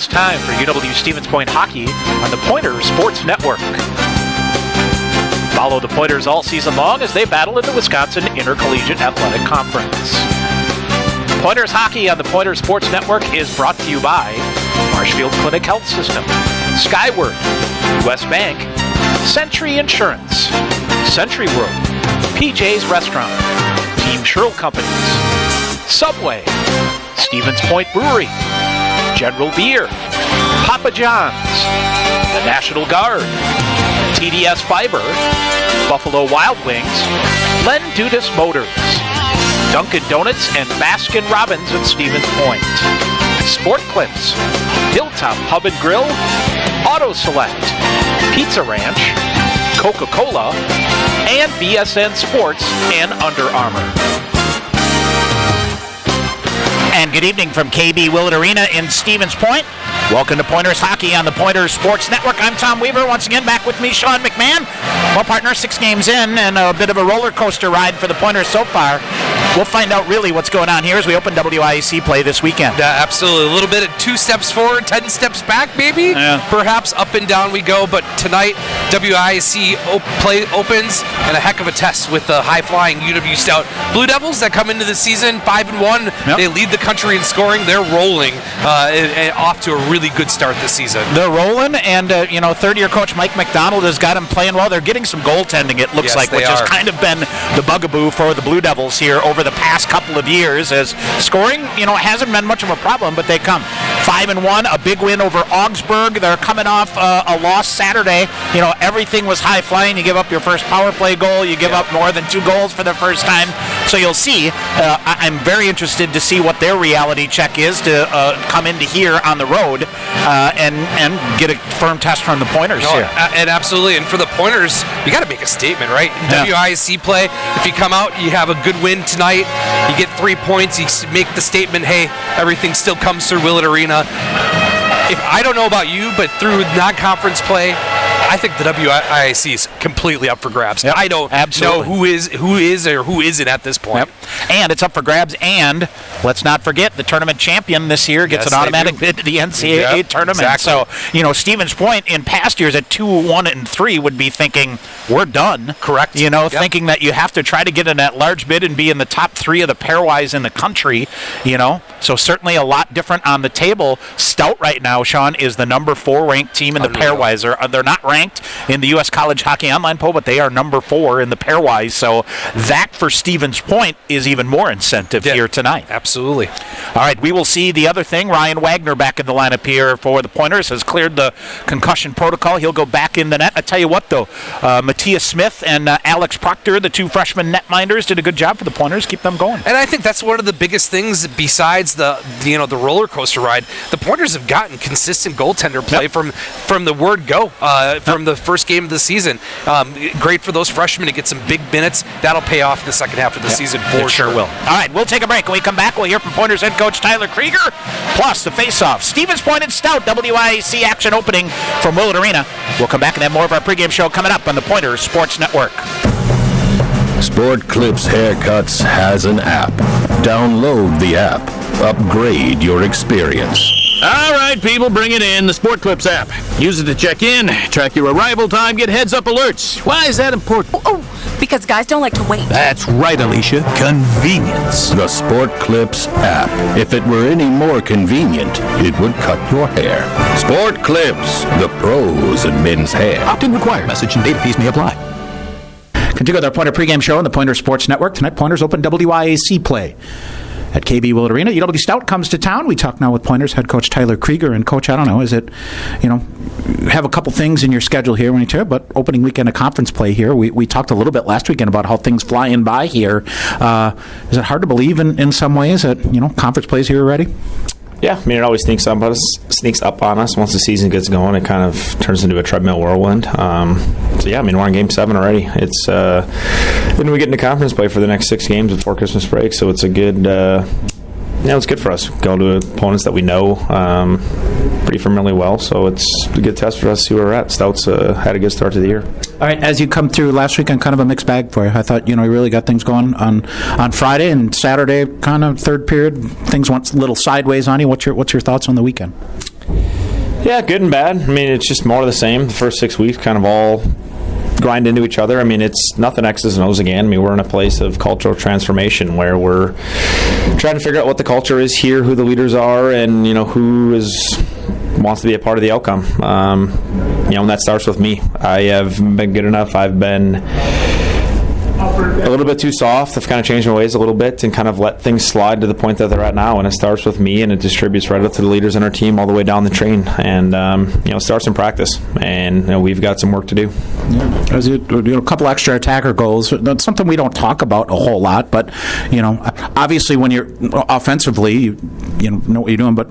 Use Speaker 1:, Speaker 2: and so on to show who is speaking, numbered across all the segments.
Speaker 1: it's time for UW-Stevens Point Hockey on the Pointers Sports Network. Follow the Pointers all season long as they battle in the Wisconsin Intercollegiate Athletic Conference. Pointers Hockey on the Pointers Sports Network is brought to you by Marshfield Clinic Health System, Skyward, U.S. Bank, Century Insurance, Century World, PJ's Restaurant, Team Sherrill Companies, Subway, Stevens Point Brewery, General Beer, Papa John's, the National Guard, TDS Fiber, Buffalo Wild Wings, Len Dudas Motors, Dunkin' Donuts and Baskin Robbins at Stevens Point, Sport Clips, Hilltop Pub and Grill, Auto Select, Pizza Ranch, Coca-Cola, and BSN Sports and Under Armour. And good evening from KB Willett Arena in Stevens Point. Welcome to Pointers Hockey on the Pointers Sports Network. I'm Tom Weaver. Once again, back with me, Sean McMahon. Well, partner, 6 games in and a bit of a roller coaster ride for the Pointers so far. We'll find out really what's going on here as we open WIAC play this weekend.
Speaker 2: Yeah, absolutely. A little bit of 2 steps forward, 10 steps back, maybe.
Speaker 1: Yeah.
Speaker 2: Perhaps up and down we go. But tonight, WIAC play opens and a heck of a test with the high-flying UW-Stout Blue Devils that come into the season 5-1.
Speaker 1: Yep.
Speaker 2: They lead the country in scoring. They're rolling and off to a really good start this season.
Speaker 1: They're rolling, and third-year coach Mike McDonald has got them playing well. They're getting some goaltending, it looks like, which has kind of been the bugaboo for the Blue Devils here over the past couple of years, as scoring, hasn't been much of a problem, but they come 5-1, a big win over Augsburg. They're coming off a loss Saturday. Everything was high-flying. You give up your first power play goal. You give up more than 2 goals for the first time. So you'll see. I'm very interested to see what their reality check is to come into here on the road and get a firm test from the Pointers here.
Speaker 2: And absolutely. And for the Pointers, you got to make a statement, right? In WIAC play, if you come out, you have a good win tonight, you get 3 points, you make the statement, hey, everything still comes through Willett Arena. I don't know about you, but through non-conference play, I think the WIAC is completely up for grabs.
Speaker 1: Yep,
Speaker 2: I don't know who is or who isn't at this point.
Speaker 1: Yep. And it's up for grabs, and let's not forget the tournament champion this year gets an automatic bid to the NCAA tournament.
Speaker 2: Exactly.
Speaker 1: So, Stevens Point in past years at 2-1-3 would be thinking, we're done.
Speaker 2: Correct.
Speaker 1: Thinking that you have to try to get in that large bid and be in the top 3 of the pairwise in the country, So certainly a lot different on the table. Stout right now, Sean, is the number 4 ranked team in the pairwise. They're not ranked in the U.S. College Hockey Online poll, but they are number 4 in the pairwise. So that for Stevens Point is even more incentive here tonight.
Speaker 2: Absolutely.
Speaker 1: All right, we will see the other thing. Ryan Wagner back in the lineup here for the Pointers has cleared the concussion protocol. He'll go back in the net. I tell you what, though, Matthias Smith and Alex Proctor, the 2 freshman netminders, did a good job for the Pointers. Keep them going.
Speaker 2: And I think that's one of the biggest things besides the roller coaster ride. The Pointers have gotten consistent goaltender play from the word go, from the first game of the season. Great for those freshmen to get some big minutes. That'll pay off in the second half of the season for sure.
Speaker 1: Will. All right, we'll take a break. When we come back, we'll hear from Pointers head coach Tyler Krieger, plus the face-off. Stevens Point and Stout, WIAC action opening from Willett Arena. We'll come back and have more of our pregame show coming up on the Pointers Sports Network.
Speaker 3: Sport Clips Haircuts has an app. Download the app. Upgrade your experience.
Speaker 4: All right, people, bring it in. The Sport Clips app. Use it to check in, track your arrival time, get heads-up alerts. Why is that important?
Speaker 5: Because guys don't like to wait.
Speaker 4: That's right, Alicia. Convenience.
Speaker 3: The Sport Clips app. If it were any more convenient, it would cut your hair. Sport Clips, the pros in men's hair.
Speaker 4: Opt-in required. Message and data fees may apply.
Speaker 1: Continue with our Pointer pregame show on the Pointer Sports Network. Tonight, Pointers open WIAC play at KB Willett Arena. UW-Stout comes to town. We talk now with Pointers head coach Tyler Krieger. And, Coach, I don't know, is it, have a couple things in your schedule here when you tell, but opening weekend of conference play here. We talked a little bit last weekend about how things flying by here. Is it hard to believe in some ways that, conference plays here already?
Speaker 6: Yeah, it always sneaks up on us once the season gets going. It kind of turns into a treadmill whirlwind. We're on Game 7 already. It's then we get into conference play for the next 6 games before Christmas break, so it's a good it's good for us. Go to opponents that we know pretty familiarly well, so it's a good test for us to see where we're at. Stout's had a good start to the year.
Speaker 1: All right, as you come through last weekend, kind of a mixed bag for you. I thought, you really got things going on Friday, and Saturday, kind of third period, things went a little sideways on you. What's your thoughts on the weekend?
Speaker 6: Yeah, good and bad. I mean, it's just more of the same. The first 6 weeks kind of all grind into each other. I mean, it's nothing X's and O's again. I mean, we're in a place of cultural transformation where we're trying to figure out what the culture is here, who the leaders are, and, who wants to be a part of the outcome. And that starts with me. I have been good enough. I've been a little bit too soft. I've kind of changed my ways a little bit and kind of let things slide to the point that they're at now. And it starts with me, and it distributes right up to the leaders in our team all the way down the train. And it starts in practice, and we've got some work to do.
Speaker 7: As a couple extra attacker goals. That's something we don't talk about a whole lot, but obviously when you're offensively, you know what you're doing. But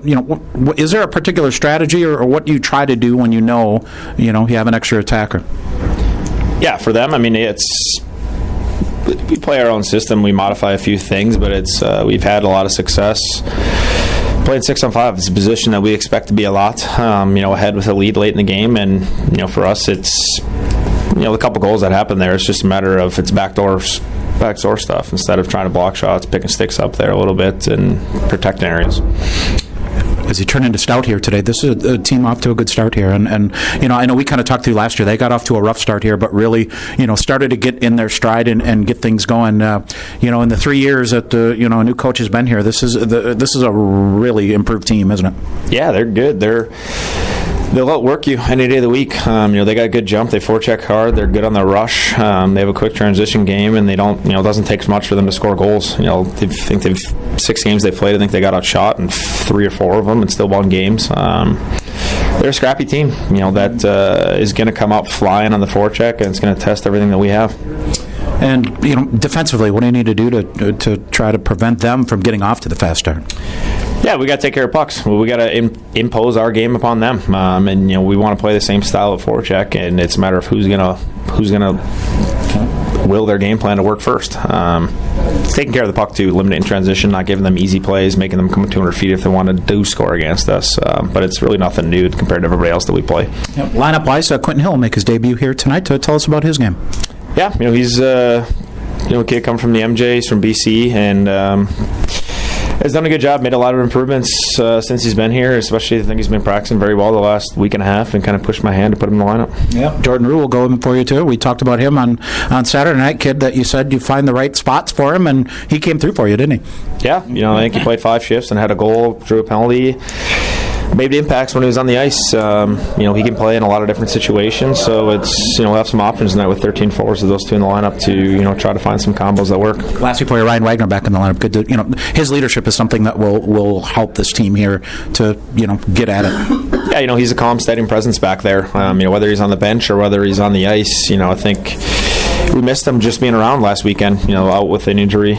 Speaker 7: is there a particular strategy or what you try to do when you have an extra attacker? Yeah,
Speaker 6: for them, I mean, we play our own system. We modify a few things, but we've had a lot of success playing 6-on-5. It's a position that we expect to be a lot, ahead with a lead late in the game, and for us, it's the couple goals that happen there. It's just a matter of it's backdoor stuff instead of trying to block shots, picking sticks up there a little bit, and protecting areas.
Speaker 7: As you turn into Stout here today, this is a team off to a good start here. And I know we kind of talked through last year. They got off to a rough start here, but really, started to get in their stride and get things going. In the 3 years that a new coach has been here, this is a really improved team, isn't it? Yeah, they're good. They'll outwork you any day of the week. They got a good jump. They forecheck hard. They're good on the rush. They have a quick transition game, and they don't. It doesn't take much for them to score goals. They've 6 games they played. I think they got outshot in 3 or 4 of them, and still won games. They're a scrappy team. That is going to come out flying on the forecheck, and it's going to test everything that we have. And defensively, what do you need to do to try to prevent them from getting off to the fast start? Yeah, we got to take care of pucks. We got to impose our game upon them, and we want to play the same style of forecheck, and it's a matter of who's gonna will their game plan to work first. Taking care of the puck too, limiting transition, not giving them easy plays, making them come 200 feet if they want to do score against us. But it's really nothing new compared to everybody else that we play. Lineup wise, Quentin Hill will make his debut here tonight. To tell us about his game. Yeah, he's a kid come from the MJs from BC, and has done a good job, made a lot of improvements since he's been here, especially I think he's been practicing very well the last week and a half, and kind of pushed my hand to put him in the lineup. Yeah, Jordan Rue will go in for you too. We talked about him on Saturday night, kid, that you said you find the right spots for him, and he came through for you, didn't he? Yeah, I think he played 5 shifts and had a goal, drew a penalty. Made impacts when he was on the ice. He can play in a lot of different situations, so it's we'll have some options tonight with 13 forwards of those 2 in the lineup to try to find some combos that work. Last week, for Ryan Wagner back in the lineup. Good to his leadership is something that will help this team here to get at it. Yeah, he's a calm, steady presence back there. Whether he's on the bench or whether he's on the ice, I think we missed him just being around last weekend. Out with an injury.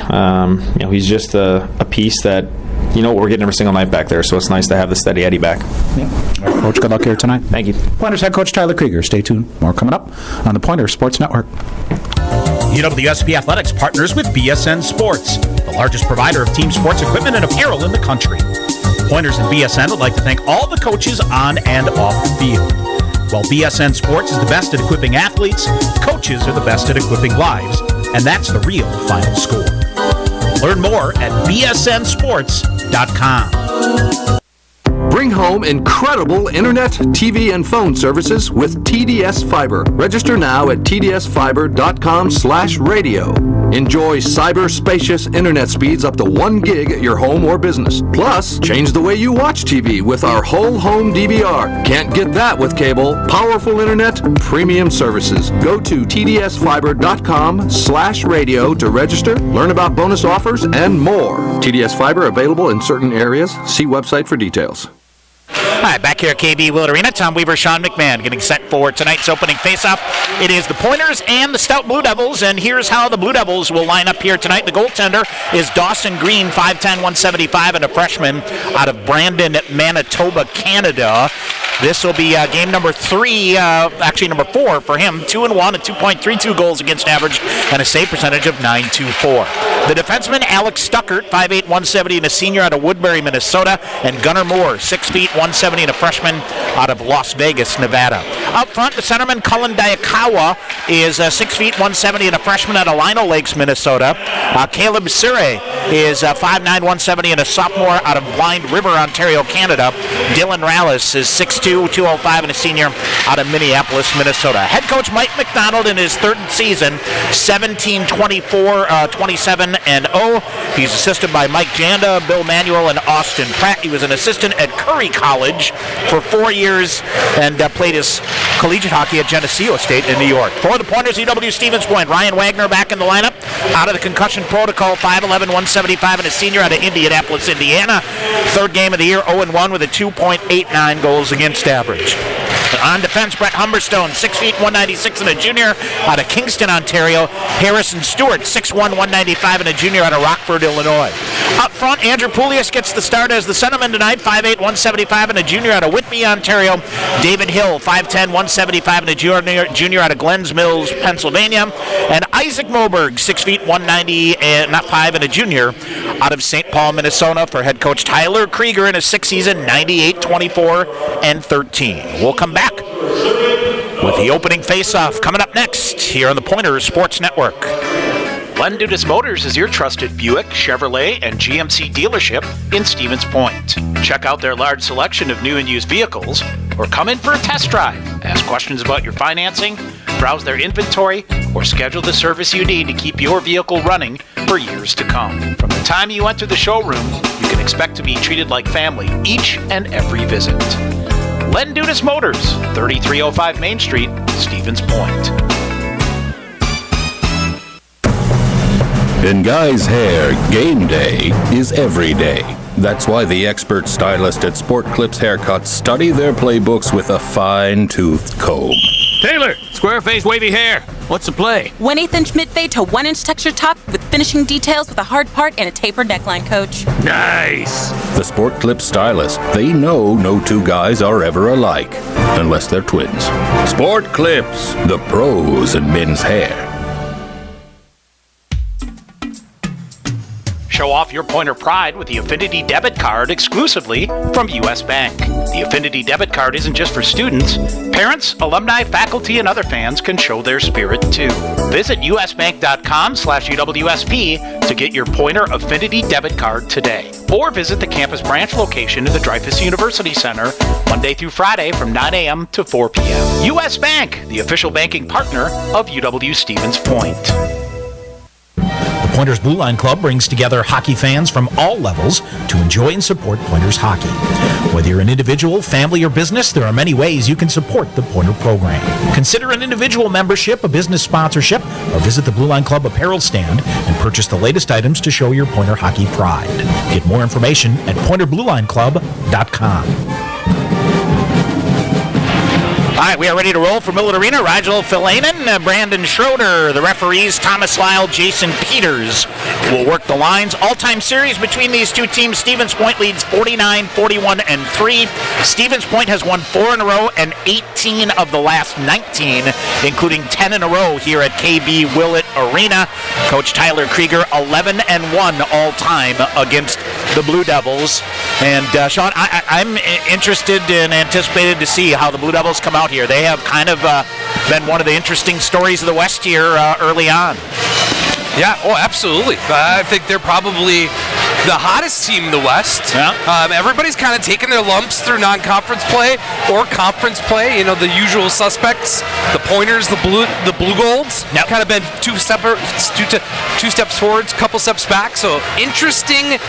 Speaker 7: He's just a piece that. We're getting every single night back there, so it's nice to have the steady Eddie back. Yeah. All right, Coach, good luck here tonight. Thank you. Pointers head coach Tyler Krieger. Stay tuned. More coming up on the Pointers Sports Network.
Speaker 8: UWSP Athletics partners with BSN Sports, the largest provider of team sports equipment and apparel in the country. Pointers and BSN would like to thank all the coaches on and off the field. While BSN Sports is the best at equipping athletes, coaches are the best at equipping lives, and that's the real final score. Learn more at bsnsports.com.
Speaker 9: Bring home incredible internet, TV, and phone services with TDS Fiber. Register now at tdsfiber.com/radio. Enjoy cyber-spacious internet speeds up to 1 gig at your home or business. Plus, change the way you watch TV with our whole home DVR. Can't get that with cable. Powerful internet, premium services. Go to tdsfiber.com/radio to register, learn about bonus offers, and more. TDS Fiber available in certain areas. See website for details.
Speaker 8: All right, back here at KB Willett Arena, Tom Weaver, Sean McMahon getting set for tonight's opening faceoff. It is the Pointers and the Stout Blue Devils, and here's how the Blue Devils will line up here tonight. The goaltender is Dawson Green, 5'10", 175, and a freshman out of Brandon, Manitoba, Canada. This will be game number 3, actually number 4 for him. 2-1 and 2.32 goals against average and a save percentage of .924. The defenseman, Alex Stuckert, 5'8", 170, and a senior out of Woodbury, Minnesota, and Gunnar Moore, 6 feet, 170, and a freshman out of Las Vegas, Nevada. Up front, the centerman Cullen Diakawa is 6 feet 170 and a freshman out of Lino Lakes, Minnesota. Caleb Sire is 5'9", 170 and a sophomore out of Blind River, Ontario, Canada. Dylan Rallis is 6'2", 205 and a senior out of Minneapolis, Minnesota. Head coach Mike McDonald in his third season, 17-24, 27-0. He's assisted by Mike Janda, Bill Manuel, and Austin Pratt. He was an assistant at Curry College for 4 years and played his collegiate hockey at Geneseo State in New York. For the Pointers, UW Stevens Point, Ryan Wagner back in the lineup. Out of the concussion protocol, 5'11", 175 and a senior out of Indianapolis, Indiana. Third game of the year, 0-1 with a 2.89 goals against average. On defense, Brett Humberstone, 6 feet 196 and a junior out of Kingston, Ontario. Harrison Stewart, 6'1", 195 and a junior out of Rockford, Illinois. Up front, Andrew Poulias gets the start as the centerman tonight, 5'8", 175 and a junior out of Whitby, Ontario. David Hill, 5'10", 175 and a junior out of Glens Mills, Pennsylvania. And Isaac Moberg, 6 feet 190 and not 5 and a junior out of St. Paul, Minnesota, for head coach Tyler Krieger in his sixth season, 98, 24 and 13. We'll come back with the opening face-off coming up next here on the Pointers Sports Network.
Speaker 1: Len Dudas Motors is your trusted Buick, Chevrolet, and GMC dealership in Stevens Point. Check out their large selection of new and used vehicles, or come in for a test drive. Ask questions about your financing, browse their inventory, or schedule the service you need to keep your vehicle running for years to come. From the time you enter the showroom, you can expect to be treated like family each and every visit. Len Dudas Motors, 3305 Main Street, Stevens Point.
Speaker 3: In guys' hair, game day is every day. That's why the expert stylist at Sport Clips Haircuts study their playbooks with a fine-toothed comb.
Speaker 4: Taylor, square face, wavy hair. What's the play?
Speaker 5: 1/8 inch mid-fade to 1 inch texture top with finishing details with a hard part and a tapered neckline, coach.
Speaker 4: Nice.
Speaker 3: The Sport Clips stylist, they know no two guys are ever alike, unless they're twins. Sport Clips, the pros in men's hair.
Speaker 1: Show off your Pointer pride with the Affinity Debit Card exclusively from U.S. Bank. The Affinity Debit Card isn't just for students. Parents, alumni, faculty, and other fans can show their spirit too. Visit usbank.com/UWSP to get your Pointer Affinity Debit Card today. Or visit the campus branch location in the Dreyfous University Center Monday through Friday from 9 a.m. to 4 p.m. U.S. Bank, the official banking partner of UW Stevens Point.
Speaker 8: The Pointers Blue Line Club brings together hockey fans from all levels to enjoy and support Pointers hockey. Whether you're an individual, family, or business, there are many ways you can support the Pointer program. Consider an individual membership, a business sponsorship, or visit the Blue Line Club apparel stand and purchase the latest items to show your Pointer hockey pride. Get more information at PointerBlueLineClub.com. All right, we are ready to roll for Millett Arena. Rigel Philanen, Brandon Schroeder, the referees, Thomas Lyle, Jason Peters will work the lines. All-time series between these two teams, Stevens Point leads 49-41-3. Stevens Point has won 4 in a row and 18 of the last 19, including 10 in a row here at KB Willett Arena. Coach Tyler Krieger, 11-1 all-time against the Blue Devils. And Sean, I'm interested and anticipated to see how the Blue Devils come out here. They have kind of been one of the interesting stories of the West here early on.
Speaker 2: Yeah, oh, absolutely. I think they're probably the hottest team in the West.
Speaker 8: Yeah.
Speaker 2: Everybody's kind of taking their lumps through non-conference play or conference play. You know, the usual suspects, the Pointers, the Blue Golds.
Speaker 8: Yep.
Speaker 2: Kind of been two steps forward, couple steps back. So interesting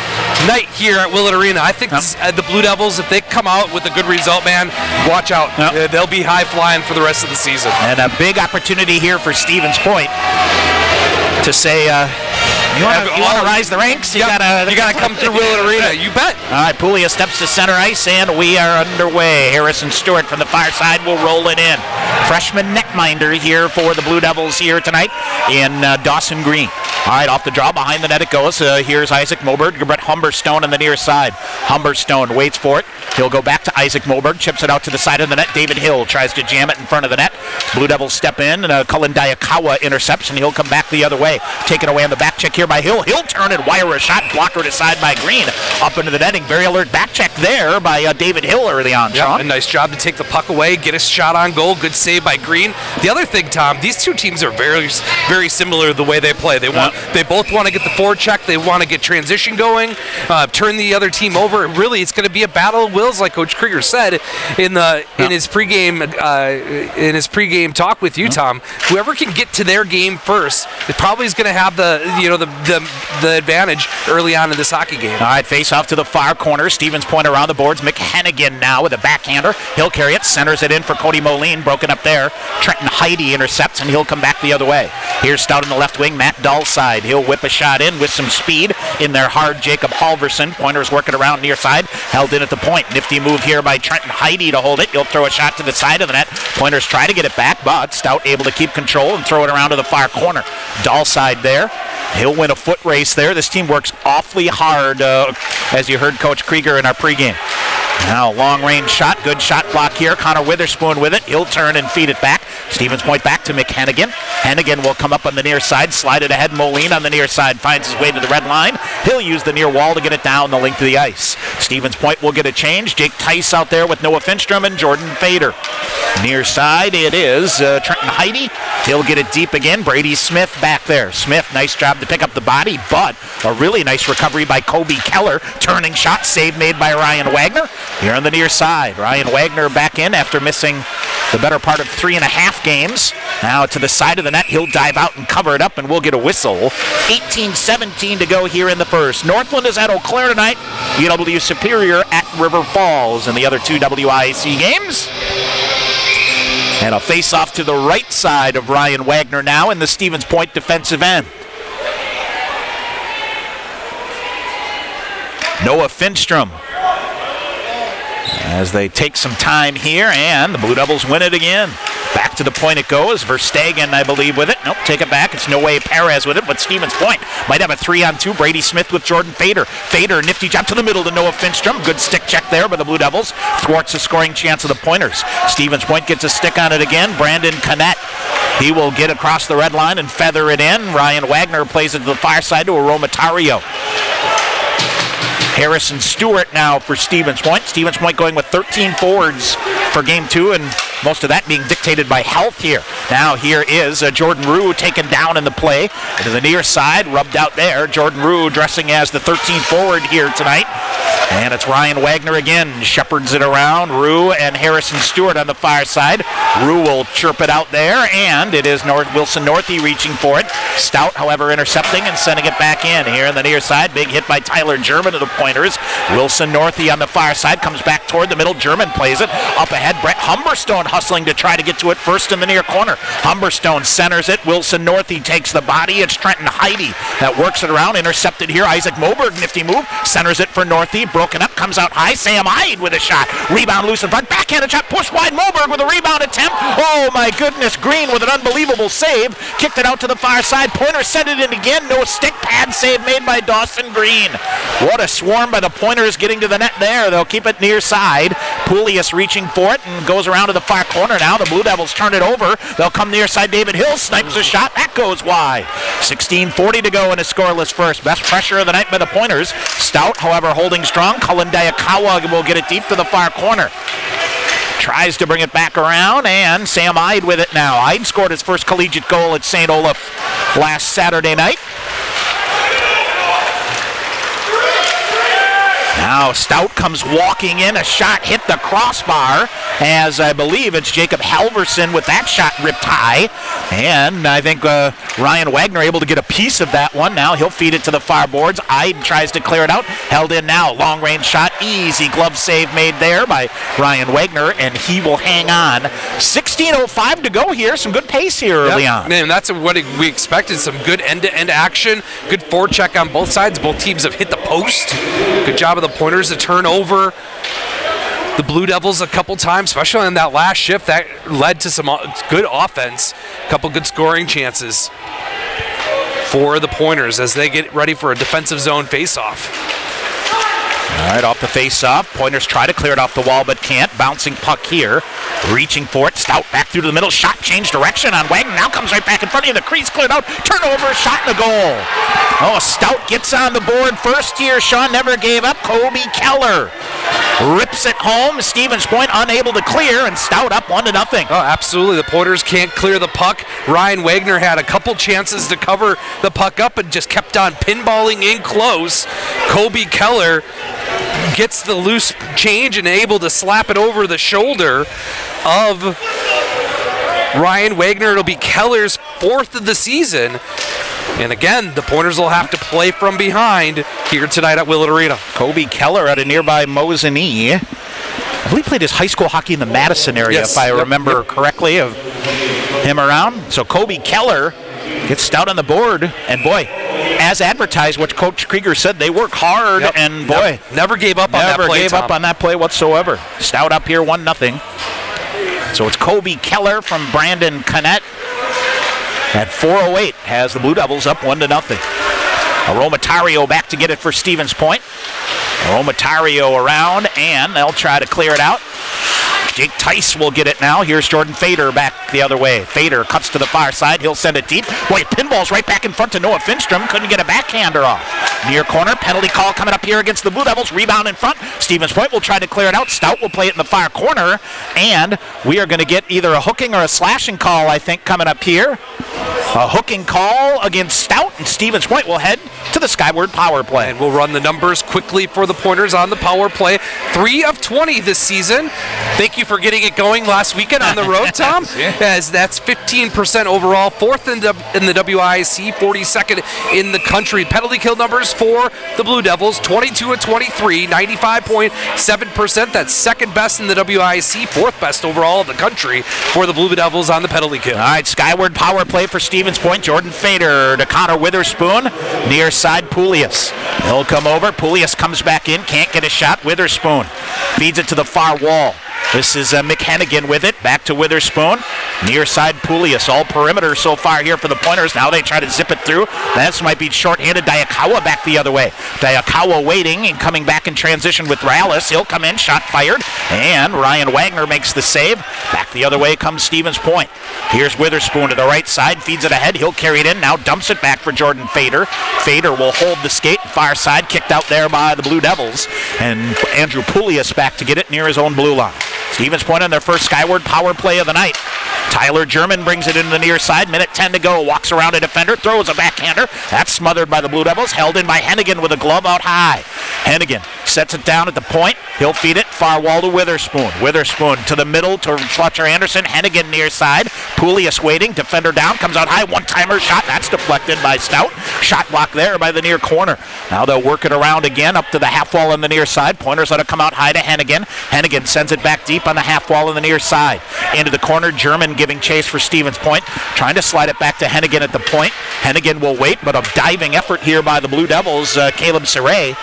Speaker 2: night here at Willett Arena. I think the Blue Devils, if they come out with a good result, man, watch out.
Speaker 8: Yep.
Speaker 2: They'll be high flying for the rest of the season.
Speaker 8: And a big opportunity here for Stevens Point to say, you want to rise the ranks? You gotta
Speaker 2: come through Willett Arena. You bet.
Speaker 8: All right, Poulias steps to center ice, and we are underway. Harrison Stewart from the far side will roll it in. freshman netminder here for the Blue Devils here tonight in Dawson Green. All right, off the draw, behind the net it goes. Here's Isaac Moberg, Brett Humberstone on the near side. Humberstone waits for it. He'll go back to Isaac Moberg, chips it out to the side of the net. David Hill tries to jam it in front of the net. Blue Devils step in, and Cullen Diakawa intercepts, and he'll come back the other way. Taken away on the back check here by Hill. He'll turn and wire a shot, blocker to side by Green. Up into the netting, very alert back check there by David Hill early on, Sean.
Speaker 2: A nice job to take the puck away, get a shot on goal. Good save by Green. The other thing, Tom, these two teams are very, very similar the way they play. They both want to get the forecheck. They want to get transition going, turn the other team over. Really, it's going to be a battle of wills, like Coach Krieger said in his pregame talk with you, Tom. Whoever can get to their game first, it probably is going to have the advantage early on in this hockey game.
Speaker 8: All right, face off to the far corner. Stevens Point around the boards. McHennigan now with a backhander. He'll carry it, centers it in for Cody Moline. Broken up there. Trenton Heidi intercepts, and he'll come back the other way. Here's Stout in the left wing. Matt Dahl's side. He'll whip a shot in with some speed in there. Hard Jacob Halverson. Pointers working around near side. Held in at the point. Nifty move here by Trenton Heidi to hold it. He'll throw a shot to the side of the net. Pointers try to get it back, but Stout able to keep control and throw it around to the far corner. Dahl side there. He'll win a foot race there. This team works awfully hard, as you heard Coach Krieger in our pregame. Now, long-range shot. Good shot block here. Connor Witherspoon with it. He'll turn and feed it back. Stevens Point back to McHennigan. Hennigan will come up on the near side. Slide it ahead. Moline on the near side. Finds his way to the red line. He'll use the near wall to get it down the length of the ice. Stevens Point will get a change. Jake Tice out there with Noah Finstrom and Jordan Fader. Near side, it is Trenton Heidi. He'll get it deep again. Brady Smith back there. Smith, nice job to pick up the body, but a really nice recovery by Kobe Keller. Turning shot, save made by Ryan Wagner. Here on the near side, Ryan Wagner back in after missing the better part of 3.5 games. Now to the side of the net, he'll dive out and cover it up, and we'll get a whistle. 18-17 to go here in the first. Northland is at Eau Claire tonight. UW Superior at River Falls in the other two WIAC games. And a face-off to the right side of Ryan Wagner now in the Stevens Point defensive end. Noah Finstrom as they take some time here, and the Blue Devils win it again. Back to the point it goes. Verstegen, I believe, with it. Nope, take it back. It's Noe Perez with it, but Stevens Point might have a 3-on-2. Brady Smith with Jordan Fader. Fader, nifty jump to the middle to Noah Finstrom. Good stick check there by the Blue Devils. Thwarts the scoring chance of the Pointers. Stevens Point gets a stick on it again. Brandon Canet. He will get across the red line and feather it in. Ryan Wagner plays it to the far side to Aromatario. Harrison Stewart now for Stevens Point. Stevens Point going with 13 forwards for game 2, and most of that being dictated by health here. Now here is Jordan Rue taken down in the play to the near side, rubbed out there. Jordan Rue dressing as the 13th forward here tonight. And it's Ryan Wagner again, shepherds it around. Rue and Harrison Stewart on the far side. Rue will chirp it out there, and it is Wilson Northey reaching for it. Stout, however, intercepting and sending it back in here on the near side. Big hit by Tyler German of the Pointers. Wilson Northey on the far side comes back toward the middle. German plays it up ahead. Brett Humberstone hustling to try to get to it first in the near corner. Humberstone centers it. Wilson Northey takes the body. It's Trenton Heidi that works it around. Intercepted here. Isaac Moberg, nifty move. Centers it for Northey. Broken up. Comes out high. Sam Hyde with a shot. Rebound loose in front. Backhanded shot. Push wide. Moberg with a rebound attempt. Oh my goodness. Green with an unbelievable save. Kicked it out to the far side. Pointer sent it in again. No stick pad save made by Dawson Green. What a swarm by the Pointers getting to the net there. They'll keep it near side. Poulius reaching for it and goes around to the far corner now. The Blue Devils turn it over. They'll come near side. David Hill snipes a shot. That goes wide. 16:40 to go in a scoreless first. Best pressure of the night by the Pointers. Stout, however, holding strong. Cullen Diakawa will get it deep to the far corner. Tries to bring it back around, and Sam Ide with it now. Ide scored his first collegiate goal at St. Olaf last Saturday night. Now Stout comes walking in. A shot hit the crossbar, as I believe it's Jacob Halverson with that shot ripped high. And I think Ryan Wagner able to get a piece of that one. Now he'll feed it to the far boards. Ide tries to clear it out. Held in now. Long range shot. Easy glove save made there by Ryan Wagner, and he will hang on. 16:05 to go here. Some good pace here early on.
Speaker 2: Man, that's what we expected. Some good end-to-end action. Good forecheck on both sides. Both teams have hit the post. Good job of the Pointers to turn over the Blue Devils a couple times, especially on that last shift. That led to some good offense, a couple good scoring chances for the Pointers as they get ready for a defensive zone faceoff.
Speaker 8: All right, off the face-off. Pointers try to clear it off the wall, but can't. Bouncing puck here. Reaching for it. Stout back through to the middle. Shot change direction on Wagner. Now comes right back in front of you. The crease cleared out. Turnover, shot in the goal. Oh, Stout gets on the board first here. Sean never gave up. Kobe Keller rips it home. Stevens Point unable to clear, and Stout up 1-0.
Speaker 2: Oh, absolutely. The Pointers can't clear the puck. Ryan Wagner had a couple chances to cover the puck up and just kept on pinballing in close. Kobe Keller gets the loose change and able to slap it over the shoulder of Ryan Wagner. It'll be Keller's 4th of the season. And again, the Pointers will have to play from behind here tonight at Willett Arena.
Speaker 8: Kobe Keller out of nearby Mosinee. I believe he played his high school hockey in the Madison area,
Speaker 2: Yes.
Speaker 8: if I remember correctly, of him around. So Kobe Keller gets Stout on the board, and boy, as advertised, what Coach Krieger said, they work hard, and boy,
Speaker 2: never gave up on that play.
Speaker 8: Never gave up on that play whatsoever. Stout up here 1-0. So it's Kobe Keller from Brandon Cannett at 4:08 has the Blue Devils up 1-0. Aromatario back to get it for Stevens Point. Aromatario around, and they'll try to clear it out. Jake Tice will get it now. Here's Jordan Fader back the other way. Fader cuts to the far side. He'll send it deep. Boy, pinball's right back in front to Noah Finstrom. Couldn't get a backhander off. Near corner, penalty call coming up here against the Blue Devils. Rebound in front. Stevens Point will try to clear it out. Stout will play it in the far corner. And we are going to get either a hooking or a slashing call, I think, coming up here. A hooking call against Stout, and Stevens Point will head to the skyward power play.
Speaker 2: And we'll run the numbers quickly for the Pointers on the power play. 3 of 20 this season. Thank you for getting it going last weekend on the road, Tom. As that's 15% overall, 4th in the WIC, 42nd in the country. Penalty kill numbers for the Blue Devils, 22 of 23, 95.7%. That's 2nd best in the WIC, 4th best overall in the country for the Blue Devils on the penalty kill.
Speaker 8: All right, skyward power play for Stevens Point. Jordan Fader to Connor Witherspoon. Near side, Poulias. He'll come over. Poulias comes back in. Can't get a shot. Witherspoon feeds it to the far wall. This is Mick Hennigan with it. Back to Witherspoon. Near side, Poulias. All perimeter so far here for the Pointers. Now they try to zip it through. This might be short-handed. Dayakawa back the other way. Dayakawa waiting and coming back in transition with Rallis. He'll come in. Shot fired. And Ryan Wagner makes the save. Back the other way comes Stevens Point. Here's Witherspoon to the right side. Feeds it ahead. He'll carry it in. Now dumps it back for Jordan Fader. Fader will hold the skate. Far side. Kicked out there by the Blue Devils. And Andrew Poulias back to get it near his own blue line. Stevens Point on their first skyward power play of the night. Tyler German brings it into the near side. Minute 10 to go. Walks around a defender. Throws a backhander. That's smothered by the Blue Devils. Held in by Hennigan with a glove out high. Hennigan sets it down at the point. He'll feed it. Far wall to Witherspoon. Witherspoon to the middle to Fletcher Anderson. Hennigan near side. Poulias waiting. Defender down. Comes out high. One-timer shot. That's deflected by Stout. Shot block there by the near corner. Now they'll work it around again up to the half wall on the near side. Pointers let it come out high to Hennigan. Hennigan sends it back deep on the half wall on the near side. Into the corner. German giving chase for Stevens Point. Trying to slide it back to Hennigan at the point. Hennigan will wait, but a diving effort here by the Blue Devils. Caleb Saray.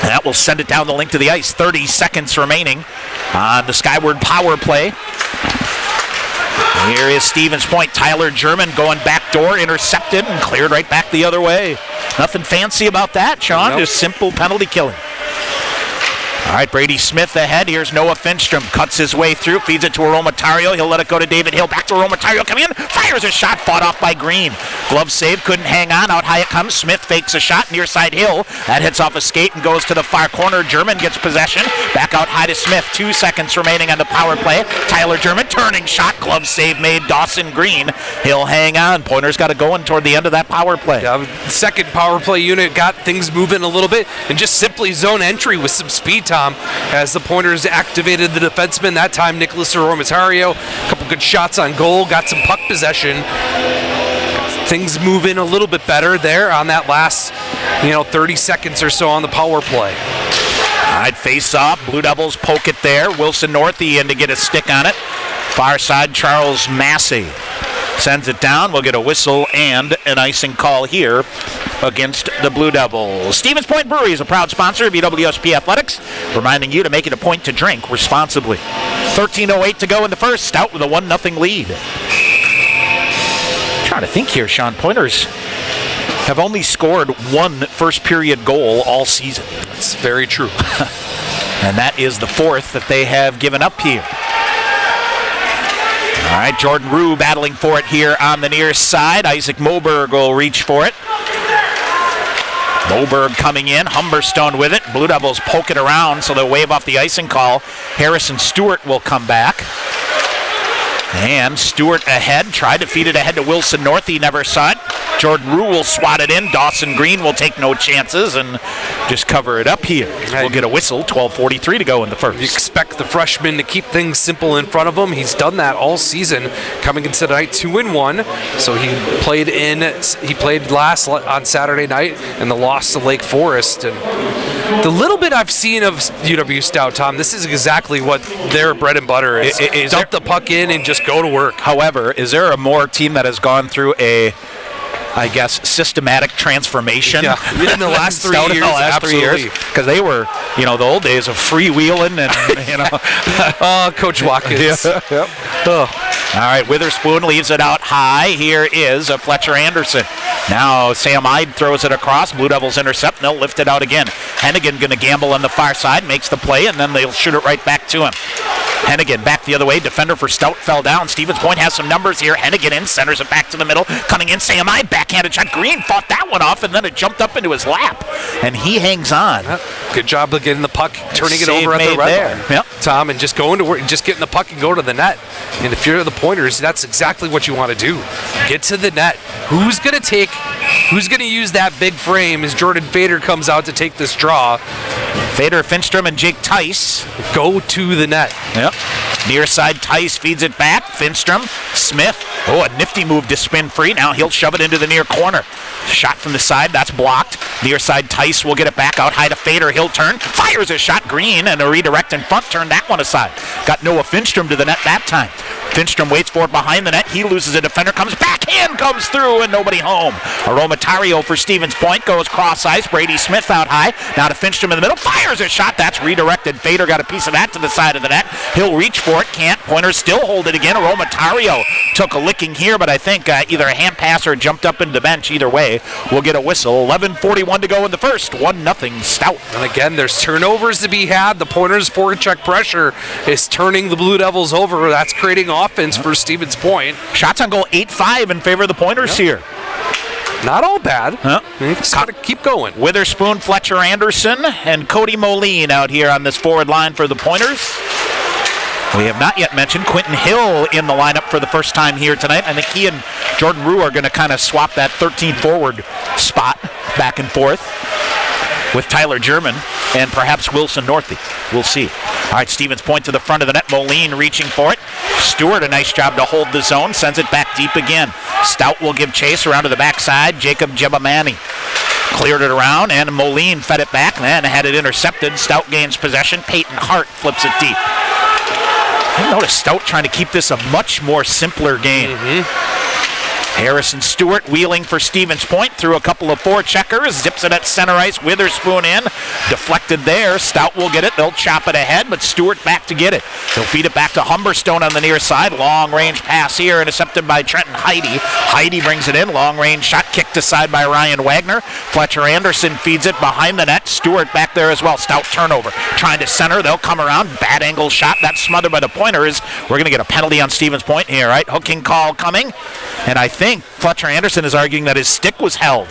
Speaker 8: That will send it down the link to the ice. 30 seconds remaining on the skyward power play. Here is Stevens Point. Tyler German going back door, intercepted, and cleared right back the other way. Nothing fancy about that, Sean.
Speaker 2: Nope.
Speaker 8: Just simple penalty killing. All right, Brady Smith ahead. Here's Noah Finstrom. Cuts his way through. Feeds it to Aromatario. He'll let it go to David Hill. Back to Aromatario. Coming in. Fires a shot. Fought off by Green. Glove save. Couldn't hang on. Out high it comes. Smith fakes a shot. Near side Hill. That hits off a skate and goes to the far corner. German gets possession. Back out high to Smith. 2 seconds remaining on the power play. Tyler German. Turning shot. Glove save made. Dawson Green. He'll hang on. Pointers got it going toward the end of that power play.
Speaker 2: Second power play unit got things moving a little bit and just simply zone entry with some speed, Tom, as the Pointers activated the defenseman. That time, Nicholas Aromatario. A couple good shots on goal. Got some puck possession. Things moving a little bit better there on that last, 30 seconds or so on the power play.
Speaker 8: All right, face off. Blue Devils poke it there. Wilson Northey in to get a stick on it. Far side, Charles Massey sends it down. We'll get a whistle and an icing call here against the Blue Devils. Stevens Point Brewery is a proud sponsor of UWSP Athletics. reminding you to make it a point to drink responsibly. 13:08 to go in the first. Stout with a 1-0 lead. Trying to think here, Sean. Pointers have only scored one first period goal all season.
Speaker 2: That's very true.
Speaker 8: And that is the fourth that they have given up here. All right, Jordan Rue battling for it here on the near side. Isaac Moberg will reach for it. Moberg coming in, Humberstone with it. Blue Devils poke it around, so they'll wave off the icing call. Harrison Stewart will come back. And Stewart ahead, tried to feed it ahead to Wilson Northey, never saw it. Jordan Rue will swat it in. Dawson Green will take no chances and just cover it up here. We'll get a whistle, 12:43 to go in the first.
Speaker 2: You expect the freshman to keep things simple in front of him. He's done that all season, coming into tonight 2-1. So he played last on Saturday night in the loss to Lake Forest. And the little bit I've seen of UW-Stout, Tom, this is exactly what their bread and butter is. Dump the puck in and just go to work.
Speaker 8: However, is there a more team that has gone through a, I guess, systematic transformation?
Speaker 2: Yeah, in the last 3 years, absolutely.
Speaker 8: Because they were, the old days of freewheeling and,
Speaker 2: Coach Watkins.
Speaker 8: Yep. Oh. All right, Witherspoon leaves it out high. Here is Fletcher Anderson. Now Sam Ide throws it across. Blue Devils intercept, and they'll lift it out again. Hennigan going to gamble on the far side, makes the play, and then they'll shoot it right back to him. Hennigan back the other way. Defender for Stout fell down. Stevens Point has some numbers here. Hennigan in, centers it back to the middle. Coming in, Sam Ide, backhanded shot. Green fought that one off, and then it jumped up into his lap. And he hangs on.
Speaker 2: Good job of getting the puck, turning it over at the red line.
Speaker 8: Yep.
Speaker 2: Tom, and just going to work, just getting the puck and go to the net. And if you're the Pointers, that's exactly what you want to do. Get to the net. Who's going to use that big frame as Jordan Fader comes out to take this draw?
Speaker 8: Fader, Finstrom, and Jake Tice
Speaker 2: go to the net.
Speaker 8: Yep. Near side, Tice feeds it back. Finstrom, Smith. Oh, a nifty move to spin free. Now he'll shove it into the near corner. Shot from the side, that's blocked. Near side, Tice will get it back out high to Fader. He'll turn, fires a shot. Green, and a redirect in front. Turn that one aside. Got Noah Finstrom to the net that time. Finstrom waits for it behind the net. He loses a defender, comes back, hand comes through, and nobody home. Aromatario for Stevens Point goes cross ice. Brady Smith out high. Now to Finstrom in the middle. Fires a shot. That's redirected. Fader got a piece of that to the side of the net. He'll reach for it. Can't. Pointers still hold it again. Aromatario took a licking here, but I think either a hand pass or jumped up into the bench. Either way, we'll get a whistle. 11:41 to go in the first. 1-0 Stout.
Speaker 2: And again, there's turnovers to be had. The Pointers' forecheck pressure is turning the Blue Devils over. That's creating offense for Stevens Point.
Speaker 8: Shots on goal 8-5 in favor of the Pointers here.
Speaker 2: Not all bad. You just got to keep going.
Speaker 8: Witherspoon, Fletcher Anderson, and Cody Moline out here on this forward line for the Pointers. We have not yet mentioned Quentin Hill in the lineup for the first time here tonight. I think he and Jordan Rue are going to kind of swap that 13 forward spot back and forth with Tyler German and perhaps Wilson Northey. We'll see. All right, Stevens Point to the front of the net. Moline reaching for it. Stewart, a nice job to hold the zone. Sends it back deep again. Stout will give chase around to the backside. Jacob Jebamani cleared it around, and Moline fed it back, and then had it intercepted. Stout gains possession. Peyton Hart flips it deep. I noticed Stout trying to keep this a much more simpler game. Harrison Stewart wheeling for Stevens Point through a couple of forecheckers, zips it at center ice. Witherspoon in, deflected there. Stout will get it. They'll chop it ahead, but Stewart back to get it. He'll feed it back to Humberstone on the near side. Long range pass here, intercepted by Trenton Heidi. Heidi brings it in. Long range shot kicked aside by Ryan Wagner. Fletcher Anderson feeds it behind the net. Stewart back there as well. Stout turnover. Trying to center. They'll come around. Bad angle shot. That's smothered by the Pointers. We're going to get a penalty on Stevens Point here, right? Hooking call coming. And I think Fletcher Anderson is arguing that his stick was held.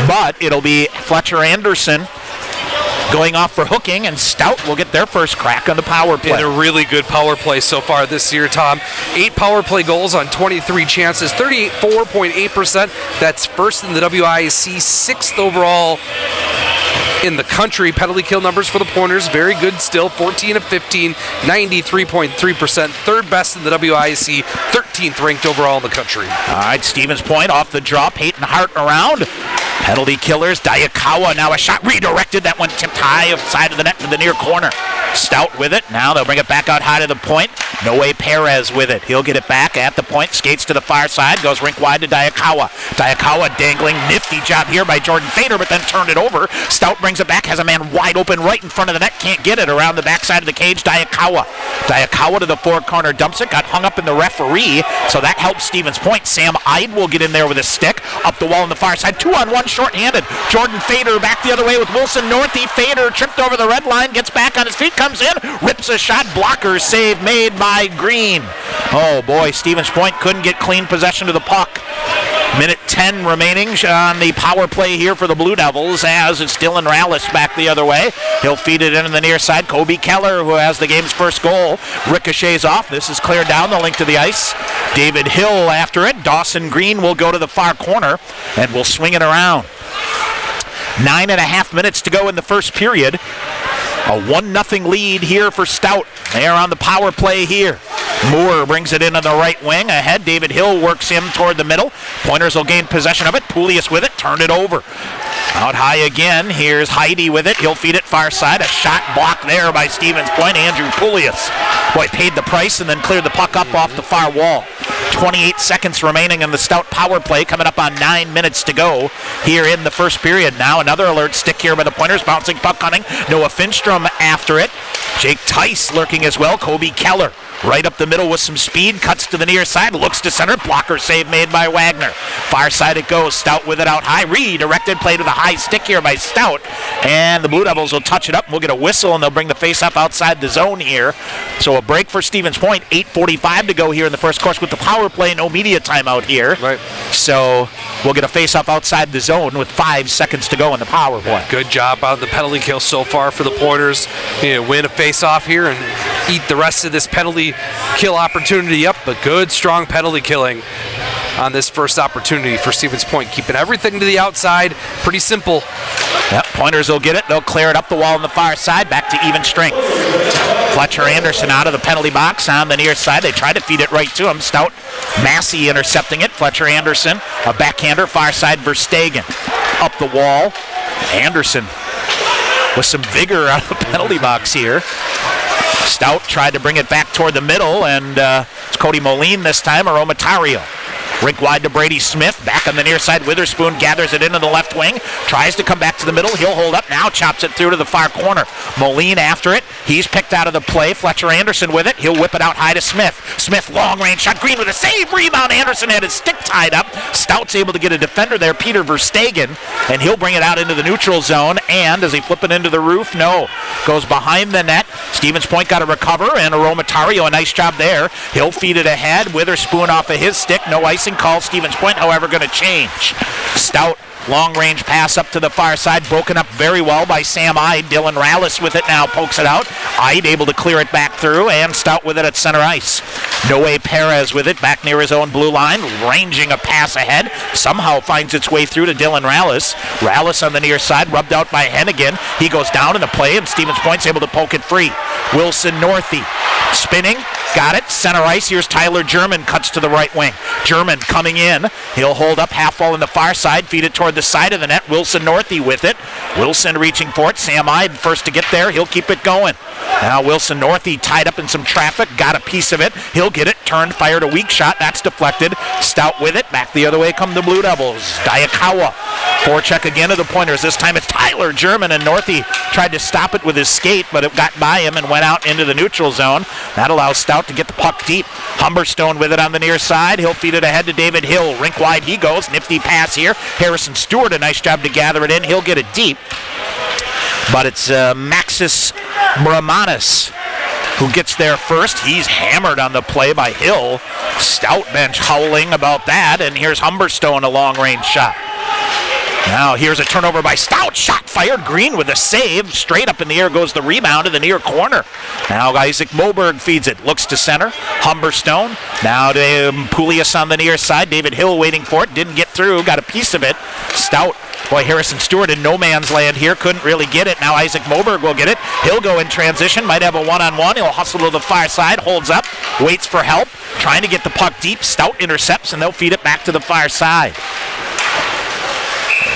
Speaker 8: But it'll be Fletcher Anderson going off for hooking, and Stout will get their first crack on the power play.
Speaker 2: And a really good power play so far this year, Tom. 8 power play goals on 23 chances, 34.8%. That's first in the WISC, 6th overall in the country. Penalty kill numbers for the Pointers, very good still. 14 of 15, 93.3%. Third best in the WISC, 13th ranked overall in the country.
Speaker 8: All right, Stevens Point off the draw. Peyton Hart around. Penalty killers. Dayakawa now a shot redirected. That one tipped high side of the net to the near corner. Stout with it. Now they'll bring it back out high to the point. Noe Perez with it. He'll get it back at the point, skates to the far side, goes rink wide to Dayakawa. Dayakawa dangling, nifty job here by Jordan Fader, but then turned it over. Stout brings it back, has a man wide open right in front of the net, can't get it around the backside of the cage. Dayakawa to the four corner, dumps it, got hung up in the referee, so that helps Stevens Point. Sam Ide will get in there with a stick, up the wall on the far side, 2-on-1 short-handed. Jordan Fader back the other way with Wilson Northey. Fader tripped over the red line, gets back on his feet, comes in, rips a shot, blocker save made by Green. Oh boy, Stevens Point couldn't get clean possession of the puck. Minute 10 remaining on the power play here for the Blue Devils, as it's Dylan Rallis back the other way. He'll feed it into the near side. Kobe Keller, who has the game's first goal, ricochets off. This is cleared down the link to the ice. David Hill after it. Dawson Green will go to the far corner and will swing it around. 9.5 minutes to go in the first period. A 1-0 lead here for Stout. They are on the power play here. Moore brings it into the right wing. Ahead, David Hill works him toward the middle. Pointers will gain possession of it. Poulius with it, turned it over. Out high again. Here's Heidi with it. He'll feed it far side. A shot blocked there by Stevens Point. Andrew Poulius. Boy, paid the price and then cleared the puck up off the far wall. 28 seconds remaining in the Stout power play, coming up on 9 minutes to go here in the first period. Now another alert stick here by the Pointers, bouncing puck hunting. Noah Finstrom after it. Jake Tice lurking as well. Kobe Keller right up the middle with some speed, cuts to the near side, looks to center, blocker save made by Wagner. Far side it goes, Stout with it out high, redirected play to the high stick here by Stout, and the Blue Devils will touch it up, and we'll get a whistle, and they'll bring the face-up outside the zone here. So a break for Stevens Point, 8:45 to go here in the first course with the power play, no media timeout here.
Speaker 2: Right.
Speaker 8: So we'll get a face-up outside the zone with 5 seconds to go in the power play.
Speaker 2: Good job on the penalty kill so far for the Pointers. Win a face-off here and eat the rest of this penalty kill opportunity up, but good, strong penalty killing on this first opportunity for Stevens Point, keeping everything to the outside. Pretty simple.
Speaker 8: Yep, Pointers will get it. They'll clear it up the wall on the far side, back to even strength. Fletcher Anderson out of the penalty box on the near side. They try to feed it right to him. Stout, Massey intercepting it. Fletcher Anderson, a backhander, far side Verstegen. Up the wall, Anderson with some vigor out of the penalty box here. Stout tried to bring it back toward the middle, and it's Cody Moline this time, or Omatario. Rink wide to Brady Smith, back on the near side. Witherspoon gathers it into the left wing, tries to come back to the middle. He'll hold up now, chops it through to the far corner. Moline after it. He's picked out of the play. Fletcher Anderson with it. He'll whip it out high to Smith. Smith, long range shot. Green with a save. Rebound. Anderson had his stick tied up. Stout's able to get a defender there, Peter Verstegen, and he'll bring it out into the neutral zone. And does he flip it into the roof? No. Goes behind the net. Stevens Point got to recover, and Aromatario, a nice job there. He'll feed it ahead. Witherspoon off of his stick. No icing call. Stevens Point, however, going to change. Stout, long-range pass up to the far side, broken up very well by Sam Ide. Dylan Rallis with it now, pokes it out. Ide able to clear it back through, and Stout with it at center ice. Noe Perez with it, back near his own blue line, ranging a pass ahead. Somehow finds its way through to Dylan Rallis. Rallis on the near side, rubbed out by Hennigan. He goes down in the play, and Stevens Point's able to poke it free. Wilson Northey, spinning, got it, center ice. Here's Tyler German, cuts to the right wing. German coming in. He'll hold up half wall in the far side, feed it toward the side of the net. Wilson Northey with it. Wilson reaching for it. Sam Ide first to get there. He'll keep it going. Now Wilson Northey tied up in some traffic, got a piece of it. He'll get it, turned, fired a weak shot. That's deflected. Stout with it. Back the other way come the Blue Devils. Dayakawa. Forecheck again to the Pointers. This time it's Tyler German, and Northey tried to stop it with his skate, but it got by him and went out into the neutral zone. That allows Stout to get the puck deep. Humberstone with it on the near side. He'll feed it ahead to David Hill. Rink wide he goes. Nifty pass here. Harrison Stewart, a nice job to gather it in. He'll get it deep. But it's Maxis Brahmanis who gets there first. He's hammered on the play by Hill. Stout bench howling about that. And here's Humberstone, a long-range shot. Now here's a turnover by Stout. Shot fired. Green with a save. Straight up in the air goes the rebound to the near corner. Now Isaac Moberg feeds it. Looks to center. Humberstone. Now to Poulius on the near side. David Hill waiting for it. Didn't get through. Got a piece of it. Stout. Boy, Harrison Stewart in no man's land here. Couldn't really get it. Now Isaac Moberg will get it. He'll go in transition. Might have a one-on-one. He'll hustle to the far side. Holds up. Waits for help. Trying to get the puck deep. Stout intercepts, and they'll feed it back to the far side.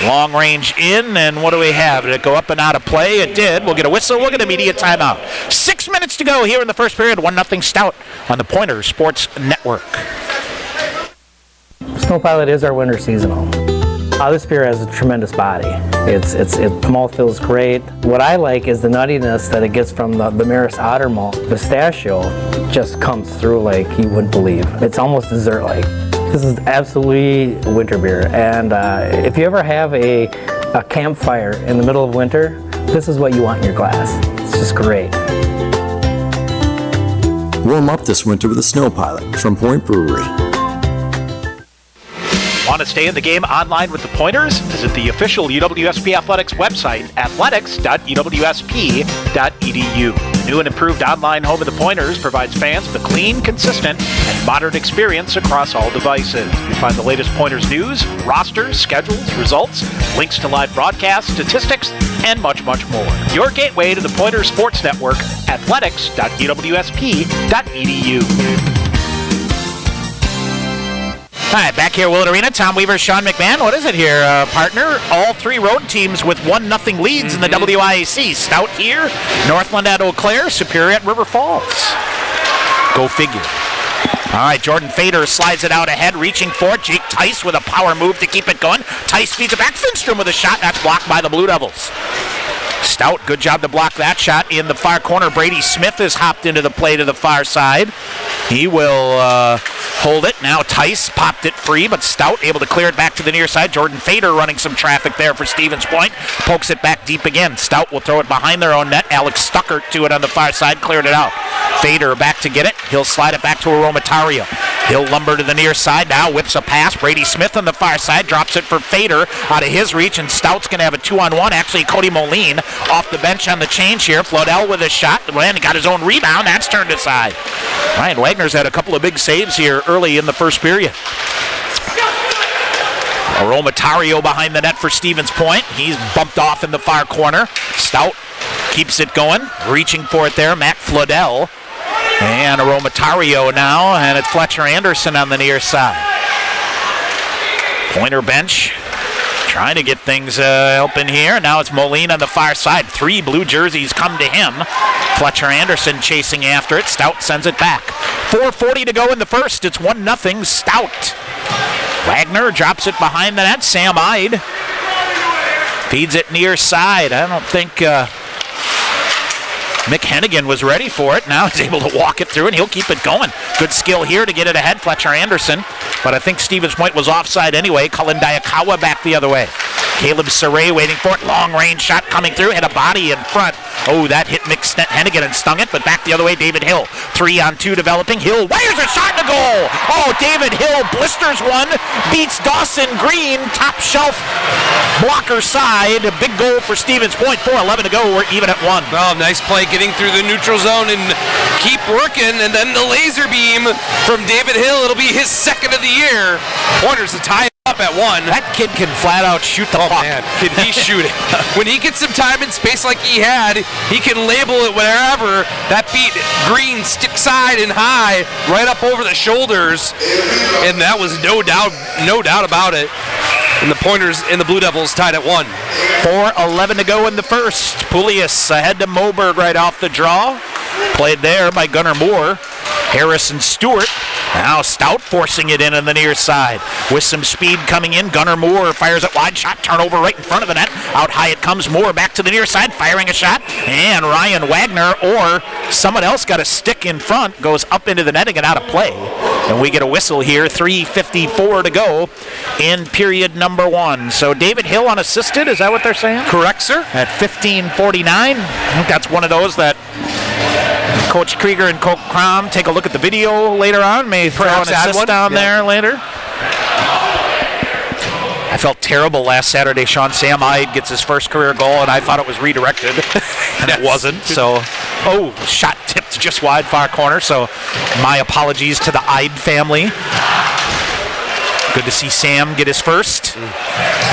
Speaker 8: Long range in, and what do we have? Did it go up and out of play? It did. We'll get a whistle. We'll get an immediate timeout. 6 minutes to go here in the first period. 1-0 Stout on the Pointer Sports Network.
Speaker 10: Snow Pilot is our winter seasonal. This beer has a tremendous body. The malt feels great. What I like is the nuttiness that it gets from the Maris Otter malt. Pistachio just comes through like you wouldn't believe. It's almost dessert-like. This is absolutely a winter beer, and if you ever have a campfire in the middle of winter, this is what you want in your glass. It's just great.
Speaker 11: Warm up this winter with a Snow Pilot from Point Brewery.
Speaker 1: Want to stay in the game online with the Pointers? Visit the official UWSP Athletics website, athletics.uwsp.edu. The new and improved online home of the Pointers provides fans with a clean, consistent, and modern experience across all devices. You find the latest Pointers news, rosters, schedules, results, links to live broadcasts, statistics, and much, much more. Your gateway to the Pointers Sports Network, athletics.uwsp.edu.
Speaker 8: All right, back here at Willett Arena, Tom Weaver, Sean McMahon. What is it here, partner? All three road teams with 1-0 leads in the WIAC. Stout here, Northland at Eau Claire, Superior at River Falls. Go figure. All right, Jordan Fader slides it out ahead, reaching for it. Jake Tice with a power move to keep it going. Tice feeds it back. Finstrom with a shot. That's blocked by the Blue Devils. Stout, good job to block that shot in the far corner. Brady Smith has hopped into the play to the far side. He will hold it. Now Tice popped it free, but Stout able to clear it back to the near side. Jordan Fader running some traffic there for Stevens Point. Pokes it back deep again. Stout will throw it behind their own net. Alex Stuckert to it on the far side, cleared it out. Fader back to get it. He'll slide it back to Aromatario. He'll lumber to the near side now, whips a pass. Brady Smith on the far side, drops it for Fader out of his reach, and Stout's going to have a 2-on-1. Actually, Cody Moline off the bench on the change here. Flodell with a shot. He got his own rebound. That's turned aside. Ryan Wagner's had a couple of big saves here early in the first period. Aromatario behind the net for Stevens Point. He's bumped off in the far corner. Stout keeps it going. Reaching for it there, Matt Flodell. And Aromatario now, and it's Fletcher Anderson on the near side. Pointer bench trying to get things open here. Now it's Moline on the far side. 3 blue jerseys come to him. Fletcher Anderson chasing after it. Stout sends it back. 4:40 to go in the first. It's 1-0 Stout. Wagner drops it behind the net. Sam Ide feeds it near side. I don't think Mick Hennigan was ready for it. Now he's able to walk it through, and he'll keep it going. Good skill here to get it ahead, Fletcher Anderson. But I think Stevens Point was offside anyway. Cullen Diakawa back the other way. Caleb Saray waiting for it. Long range shot coming through. Hit a body in front. Oh, that hit Mick Hennigan and stung it, but back the other way, David Hill. 3-on-2 developing. Hill wires a shot to goal. Oh, David Hill blisters one. Beats Dawson Green. Top shelf blocker side. A big goal for Stevens Point. 4:11 to go. We're even at 1.
Speaker 2: Well, nice play getting through the neutral zone and keep working. And then the laser beam from David Hill. It'll be his second of the year. Pointers to tie up at 1.
Speaker 8: That kid can flat out shoot the puck.
Speaker 2: Man, can he shoot it? When he gets some time and space like he had, he can label it wherever. That beat Green stick side and high right up over the shoulders, and that was no doubt about it. And the Pointers and the Blue Devils tied at 1.
Speaker 8: 4:11 to go in the first. Pulius ahead to Moberg right off the draw. Played there by Gunnar Moore. Harrison Stewart. Now Stout forcing it in on the near side. With some speed coming in, Gunnar Moore fires it wide. Shot turnover right in front of the net. Out high it comes. Moore back to the near side, firing a shot. And Ryan Wagner or someone else got a stick in front. Goes up into the net and get out of play. And we get a whistle here. 3:54 to go in period number 1. So David Hill unassisted. Is that what they're saying?
Speaker 2: Correct, sir.
Speaker 8: At 15:49. I think that's one of those that Coach Krieger and Coach Crom take a look at the video later on. May throw an assist down there later. I felt terrible last Saturday. Sean Sam Ide gets his first career goal, and I thought it was redirected, and it wasn't. So, shot tipped just wide far corner. So, my apologies to the Ide family. Good to see Sam get his first.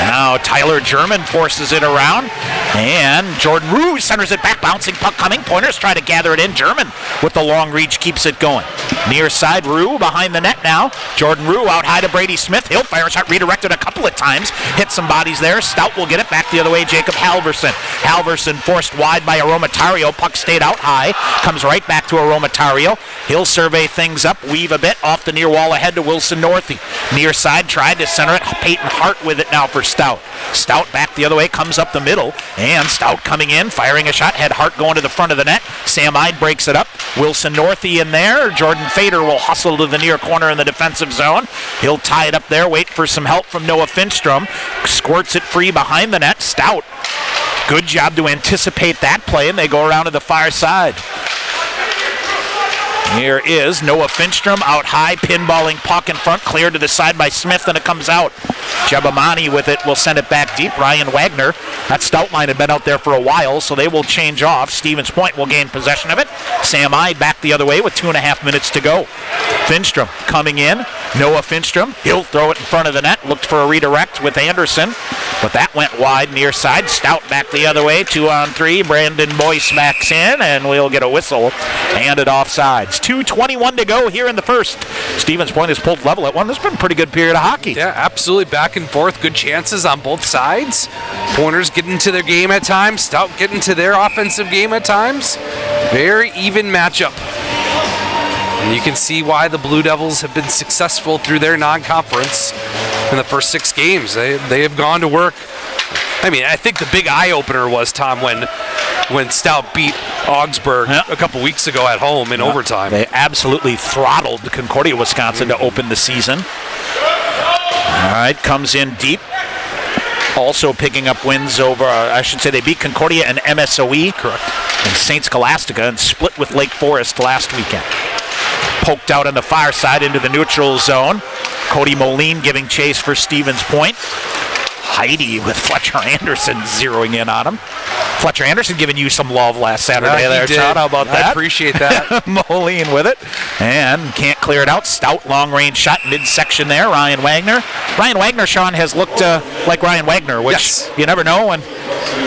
Speaker 8: Now Tyler German forces it around. And Jordan Ruse centers it back. Bouncing puck coming. Pointers try to gather it in. German with the long reach keeps it going. Near side, Rue behind the net now. Jordan Rue out high to Brady Smith. He'll fire a shot, redirected a couple of times. Hit some bodies there. Stout will get it back the other way. Jacob Halverson. Halverson forced wide by Aromatario. Puck stayed out high. Comes right back to Aromatario. He'll survey things up, weave a bit off the near wall ahead to Wilson Northey. Near side, tried to center it. Peyton Hart with it now for Stout. Stout back the other way, comes up the middle, and Stout coming in, firing a shot. Had Hart going to the front of the net. Sam Ide breaks it up. Wilson Northey in there. Jordan Fader will hustle to the near corner in the defensive zone. He'll tie it up there, wait for some help from Noah Finstrom. Squirts it free behind the net. Stout, good job to anticipate that play, and they go around to the far side. Here is Noah Finstrom out high, pinballing puck in front, cleared to the side by Smith, and it comes out. Jabamani with it will send it back deep. Ryan Wagner, that Stout line had been out there for a while, so they will change off. Stevens Point will gain possession of it. Sam Ide back the other way with 2.5 minutes to go. Finstrom coming in. Noah Finstrom, he'll throw it in front of the net. Looked for a redirect with Anderson, but that went wide near side. Stout back the other way, 2-on-3. Brandon Boyce backs in, and we'll get a whistle. Handed off sides. 2:21 to go here in the first. Stevens Point has pulled level at one. This has been a pretty good period of hockey.
Speaker 2: Yeah, absolutely. Back and forth. Good chances on both sides. Pointers getting to their game at times. Stout getting to their offensive game at times. Very even matchup. And you can see why the Blue Devils have been successful through their non-conference in the first 6 games. They have gone to work. I mean, I think the big eye-opener was, Tom, when Stout beat Augsburg a couple weeks ago at home in overtime.
Speaker 8: They absolutely throttled Concordia, Wisconsin to open the season. All right, comes in deep. Also picking up wins over, I should say they beat Concordia and MSOE.
Speaker 2: Correct.
Speaker 8: And St. Scholastica and split with Lake Forest last weekend. Poked out on the far side into the neutral zone. Cody Moline giving chase for Stevens Point. Heidi with Fletcher Anderson zeroing in on him. Fletcher Anderson giving you some love last Saturday there, Sean. How about that?
Speaker 2: I appreciate that.
Speaker 8: Moline with it. And can't clear it out. Stout long-range shot midsection there. Ryan Wagner. Ryan Wagner, Sean, has looked like Ryan Wagner, which you never know. And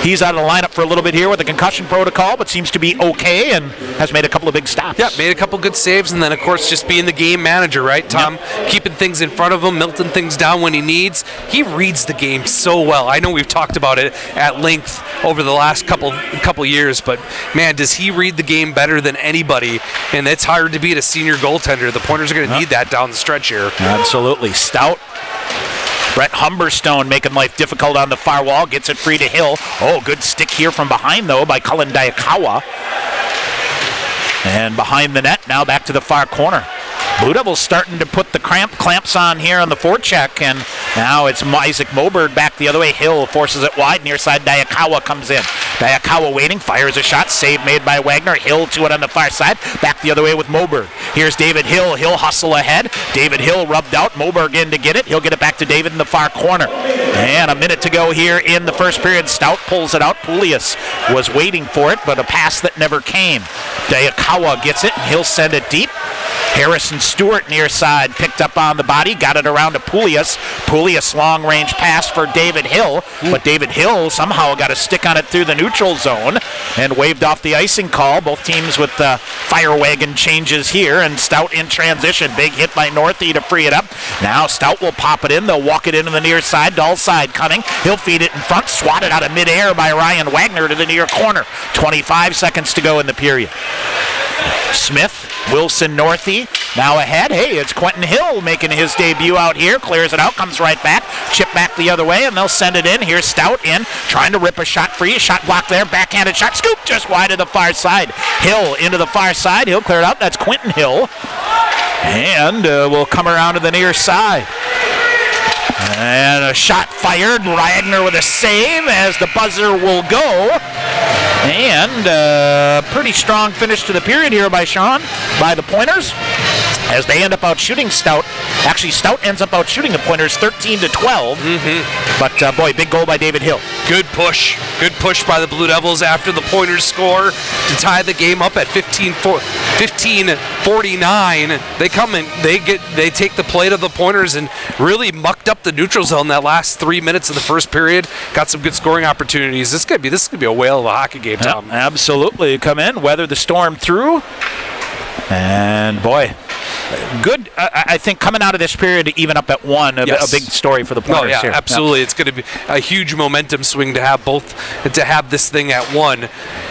Speaker 8: he's out of the lineup for a little bit here with the concussion protocol, but seems to be okay and has made a couple of big stops.
Speaker 2: Yeah, made a couple good saves, and then, of course, just being the game manager, right, Tom? Yep. Keeping things in front of him, melting things down when he needs. He reads the game so well. I know we've talked about it at length over the last couple years, but, man, does he read the game better than anybody, and it's hard to beat a senior goaltender. The Pointers are going to need that down the stretch here.
Speaker 8: Absolutely. Stout. Brett Humberstone making life difficult on the far wall. Gets it free to Hill. Oh, good stick here from behind, though, by Cullen Diakawa. And behind the net, now back to the far corner. Blue Devils starting to put the clamps on here on the forecheck, and now it's Isaac Moberg back the other way. Hill forces it wide. Near side, Diakawa comes in. Diakawa waiting, fires a shot. Save made by Wagner. Hill to it on the far side. Back the other way with Moberg. Here's David Hill. Hill hustle ahead. David Hill rubbed out. Moberg in to get it. He'll get it back to David in the far corner. And a minute to go here in the first period. Stout pulls it out. Poulias was waiting for it, but a pass that never came. Diakawa gets it, and he'll send it deep. Harrison Stewart near side picked up on the body, got it around to Poulias. Poulias long range pass for David Hill, but David Hill somehow got a stick on it through the neutral zone and waved off the icing call. Both teams with fire wagon changes here, and Stout in transition. Big hit by Northey to free it up. Now Stout will pop it in. They'll walk it into the near side. Dahl side coming. He'll feed it in front. Swatted out of midair by Ryan Wagner to the near corner. 25 seconds to go in the period. Smith, Wilson Northey now ahead. Hey, it's Quentin Hill making his debut out here. Clears it out, comes right back. Chip back the other way, and they'll send it in. Here's Stout in, trying to rip a shot free. A shot block there, backhanded shot. Scoop just wide of the far side. Hill into the far side. He'll clear it out. That's Quentin Hill. And we'll come around to the near side. And a shot fired. Wagner with a save as the buzzer will go. And pretty strong finish to the period here by Sean, by the Pointers, as they end up out shooting Stout. Actually, Stout ends up out shooting the Pointers 13-12. But boy, big goal by David Hill.
Speaker 2: Good push by the Blue Devils after the Pointers score to tie the game up at 15-49. They come in, they take the plate of the Pointers and really mucked up the neutral zone that last 3 minutes of the first period. Got some good scoring opportunities. This could be a whale of a hockey game, Tom.
Speaker 8: Yep, absolutely. Come in, weather the storm through, and boy, good, I think, coming out of this period to even up at 1, a big story for the Pointers here.
Speaker 2: Absolutely. It's going to be a huge momentum swing to have this thing at 1.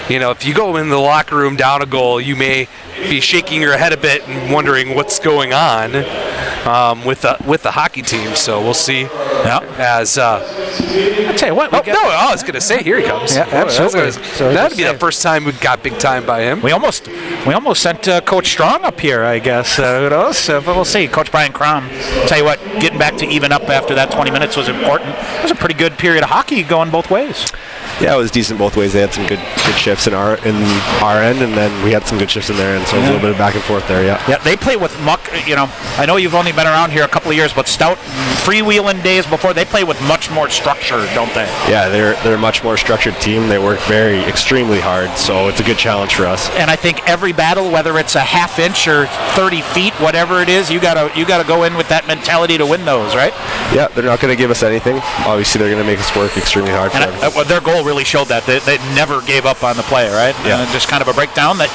Speaker 2: If you go in the locker room down a goal, you may be shaking your head a bit and wondering what's going on with the hockey team. So we'll see. As
Speaker 8: I'll tell you what.
Speaker 2: I was going to say, here he comes.
Speaker 8: Yeah, absolutely.
Speaker 2: That'd be the first time we got big time by him.
Speaker 8: We almost sent Coach Strong up here, I guess. Who knows? But we'll see. Coach Brian Crom. I'll tell you what, getting back to even up after that 20 minutes was important. It was a pretty good period of hockey going both ways.
Speaker 12: Yeah, it was decent both ways. They had some good shifts in our end, and then we had some good shifts in their end. So it was a little bit of back and forth there. Yeah,
Speaker 8: they play with muck. I know you've only been around here a couple of years, but Stout freewheeling days before, they play with much more structure, don't they?
Speaker 12: Yeah, they're a much more structured team. They work extremely hard, so it's a good challenge for us.
Speaker 8: And I think every battle, whether it's a half inch or 30 feet, whatever it is, you gotta go in with that mentality to win those, right?
Speaker 12: Yeah, they're not going to give us anything. Obviously, they're going to make us work extremely hard.
Speaker 8: And their goal really showed that they never gave up on the play, right?
Speaker 12: Yeah.
Speaker 8: And just kind of a breakdown that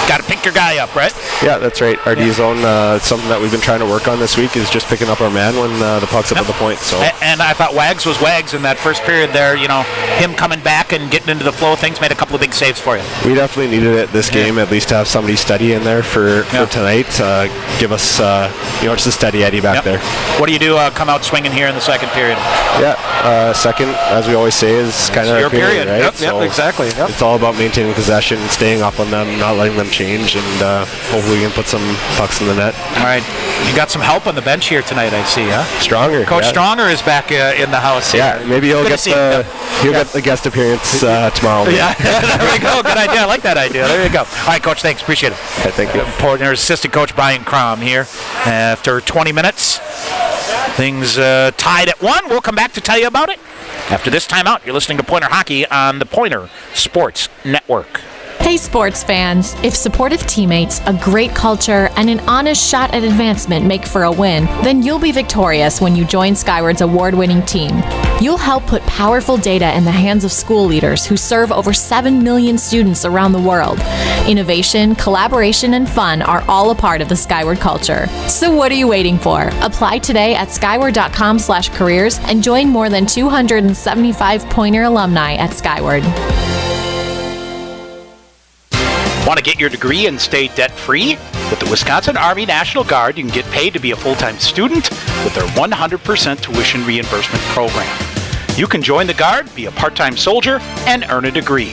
Speaker 8: got to pick your guy up, right?
Speaker 12: Yeah, that's right. Our D zone, something that we've been trying to work on this week is just picking up our man when the puck's up at the point. So.
Speaker 8: And I thought Wags was Wags in that first period there. Him coming back and getting into the flow of things made a couple of big saves for you.
Speaker 12: We definitely needed it this game, at least to have somebody steady in there for tonight. Give us, just a steady Eddie back there.
Speaker 8: What do you do come out swinging here in the second period?
Speaker 12: Yeah, second, as we always say, is kind of
Speaker 8: your period.
Speaker 12: Right?
Speaker 8: Yep, exactly. Yep.
Speaker 12: It's all about maintaining possession, staying up on them, not letting them change, and hopefully we can put some pucks in the net.
Speaker 8: All right. You got some help on the bench here tonight, I see, huh?
Speaker 12: Stronger.
Speaker 8: Coach Stronger is back in the house here.
Speaker 12: Yeah, maybe he'll get the guest appearance tomorrow.
Speaker 8: Yeah, there we go. Good idea. I like that idea. There you go. All right, Coach, thanks. Appreciate it.
Speaker 12: Okay, thank you.
Speaker 8: Pointers assistant coach Brian Crom here. After 20 minutes, things tied at 1. We'll come back to tell you about it. After this timeout, you're listening to Pointer Hockey on the Pointer Sports Network.
Speaker 13: Hey sports fans, if supportive teammates, a great culture, and an honest shot at advancement make for a win, then you'll be victorious when you join Skyward's award-winning team. You'll help put powerful data in the hands of school leaders who serve over 7 million students around the world. Innovation, collaboration, and fun are all a part of the Skyward culture. So what are you waiting for? Apply today at skyward.com/careers and join more than 275 Pointer alumni at Skyward.
Speaker 1: Want to get your degree and stay debt-free? With the Wisconsin Army National Guard, you can get paid to be a full-time student with their 100% tuition reimbursement program. You can join the Guard, be a part-time soldier, and earn a degree.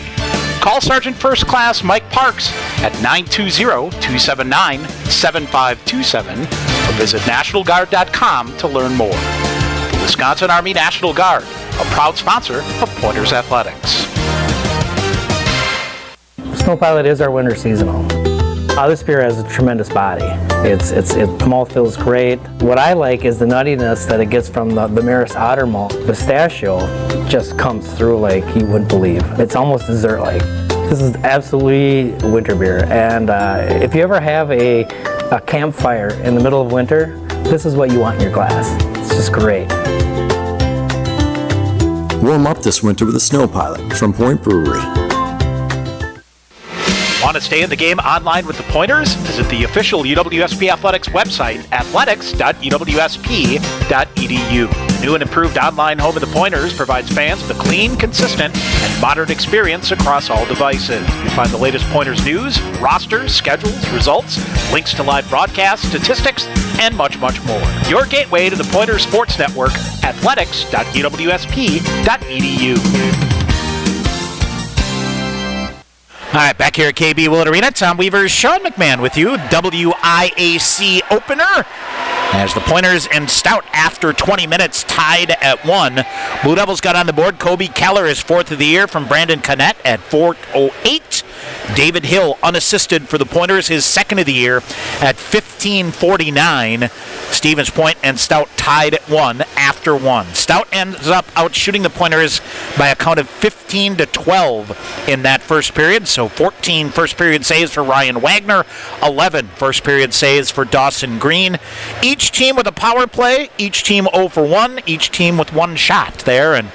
Speaker 1: Call Sergeant First Class Mike Parks at 920-279-7527 or visit NationalGuard.com to learn more. The Wisconsin Army National Guard, a proud sponsor of Pointers Athletics.
Speaker 10: Snow Pilot is our winter seasonal. This beer has a tremendous body. The malt feels great. What I like is the nuttiness that it gets from the Maris Otter malt. Pistachio just comes through like you wouldn't believe. It's almost dessert-like. This is absolutely a winter beer. And if you ever have a campfire in the middle of winter, this is what you want in your glass. It's just great.
Speaker 11: Warm up this winter with a Snow Pilot from Point Brewery.
Speaker 1: Want to stay in the game online with the Pointers? Visit the official UWSP Athletics website, athletics.uwsp.edu. New and improved online home of the Pointers provides fans with a clean, consistent, and modern experience across all devices. You'll find the latest Pointers news, rosters, schedules, results, links to live broadcasts, statistics, and much, much more. Your gateway to the Pointers Sports Network, athletics.uwsp.edu. All right, back here at KB Willett Arena, Tom Weaver, Sean McMahon with you. WIAC opener as the Pointers and Stout, after 20 minutes, tied at 1. Blue Devils got on the board. Kobe Keller is 4th of the year from Brandon Connett at 4:08. David Hill unassisted for the Pointers, his 2nd of the year at 15:49. Stevens Point and Stout tied at 1 after 1. Stout ends up out shooting the Pointers by a count of 15-12 in that first period. So 14 first period saves for Ryan Wagner, 11 first period saves for Dawson Green. Each team with a power play, each team 0 for 1, each team with one shot there. And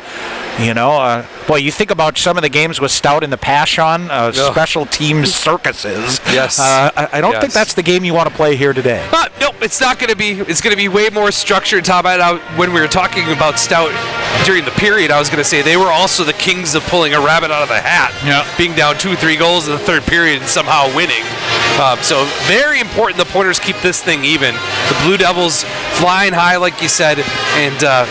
Speaker 8: Boy, you think about some of the games with Stout in the past, Sean, special teams circuses.
Speaker 2: Yes.
Speaker 8: I don't think that's the game you want to play here today.
Speaker 2: Nope, it's not going to be. It's going to be way more structured. Tom, when we were talking about Stout during the period, I was going to say they were also the kings of pulling a rabbit out of the hat, being down 2-3 goals in the third period and somehow winning. So very important the Pointers keep this thing even. The Blue Devils flying high, like you said, and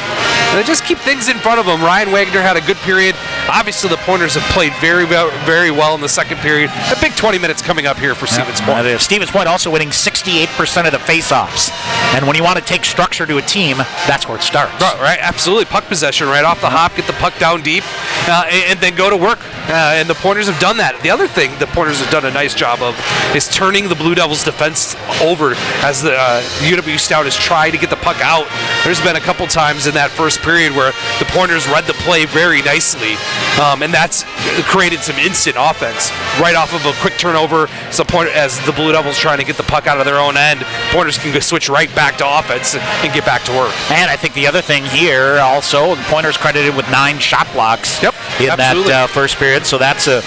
Speaker 2: they just keep things in front of them. Ryan Wagner had a good period. Obviously, the Pointers have played very well in the second period. A big 20 minutes coming up here for Stevens Point.
Speaker 8: Stevens Point also winning 68% of the face-offs. And when you want to take structure to a team, that's where it starts.
Speaker 2: Right, absolutely. Puck possession right off the hop, get the puck down deep, and then go to work. And the Pointers have done that. The other thing the Pointers have done a nice job of is turning the Blue Devils' defense over as the UW-Stout has tried to get the puck out. There's been a couple times in that first period where the Pointers read the play very nicely, and that's created some instant offense right off of a quick turnover. So as the Blue Devils trying to get the puck out of their own end, Pointers can switch right back to offense and get back to work.
Speaker 8: And I think the other thing here also, the Pointers credited with 9 shot blocks in that first period, so that's a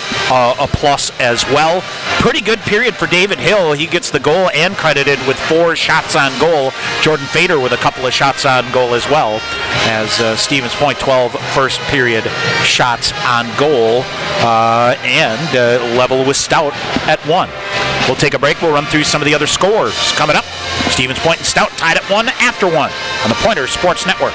Speaker 8: plus as well. Pretty good period for David Hill. He gets the goal and credited with 4 shots on goal. Jordan Fader with a couple of shots on goal as well, as Stevens Point 12 first period shots on goal, and level with Stout at 1. We'll take a break. We'll run through some of the other scores coming up. Stevens Point and Stout tied at 1 after 1 on the Pointers Sports Network.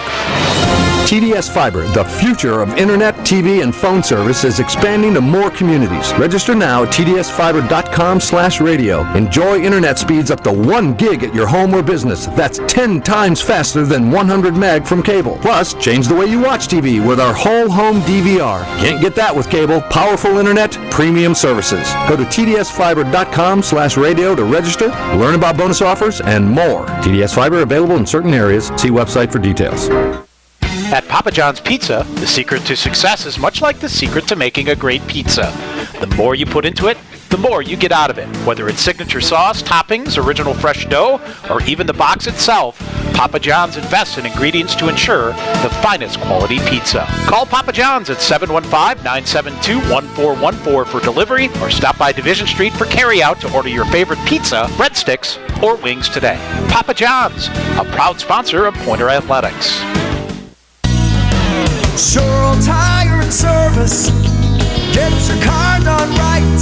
Speaker 9: TDS Fiber, the future of internet, TV, and phone service, is expanding to more communities. Register now at tdsfiber.com/radio. Enjoy internet speeds up to 1 gig at your home or business. That's 10 times faster than 100 meg from cable. Plus, change the way you watch TV with our whole home DVR. Can't get that with cable. Powerful internet, premium services. Go to tdsfiber.com/radio to register, learn about bonus offers, and more. TDS Fiber available in certain areas. See website for details.
Speaker 1: At Papa John's Pizza, the secret to success is much like the secret to making a great pizza. The more you put into it, the more you get out of it. Whether it's signature sauce, toppings, original fresh dough, or even the box itself, Papa John's invests in ingredients to ensure the finest quality pizza. Call Papa John's at 715-972-1414 for delivery, or stop by Division Street for carryout to order your favorite pizza, breadsticks, or wings today. Papa John's, a proud sponsor of Pointer Athletics.
Speaker 14: Sure Tire and Service, get your car done right.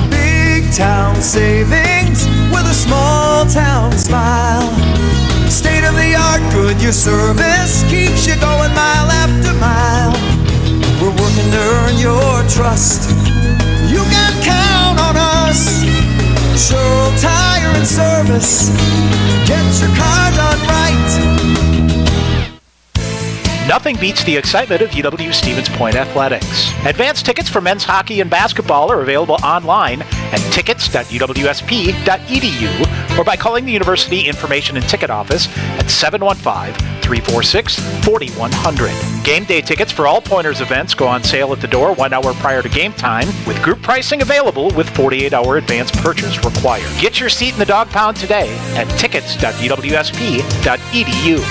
Speaker 14: Big town savings with a small town smile. State of the art Goodyear service keeps you going mile after mile. We're working to earn your trust. You can count on us. Sure Tire and Service, get your car done right.
Speaker 1: Nothing beats the excitement of UW Stevens Point Athletics. Advanced tickets for men's hockey and basketball are available online at tickets.uwsp.edu or by calling the University Information and Ticket Office at 715-346-4100. Game day tickets for all Pointers events go on sale at the door 1 hour prior to game time, with group pricing available with 48-hour advance purchase required. Get your seat in the dog pound today at tickets.uwsp.edu.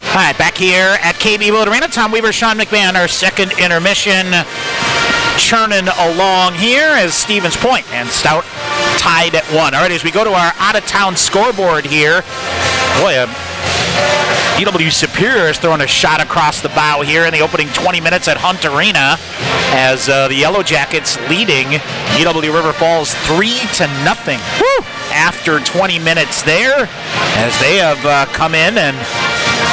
Speaker 8: All right, back here at KB Willard Arena, Tom Weaver, Sean McMahon, our second intermission, churning along here as Stevens Point and Stout tied at 1. All right, as we go to our out-of-town scoreboard here, boy, UW Superior is throwing a shot across the bow here in the opening 20 minutes at Hunt Arena as the Yellow Jackets leading UW River Falls 3-0 after 20 minutes there, as they have come in and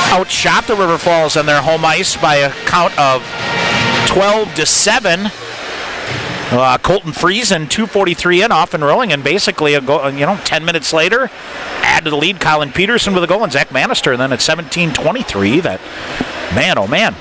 Speaker 8: outshot the River Falls on their home ice by a count of 12-7. Colton Friesen, 2:43 in, off and rolling, and basically a goal, 10 minutes later, add to the lead. Colin Peterson with a goal, and Zach Manister. And then at 17:23, that man, oh man,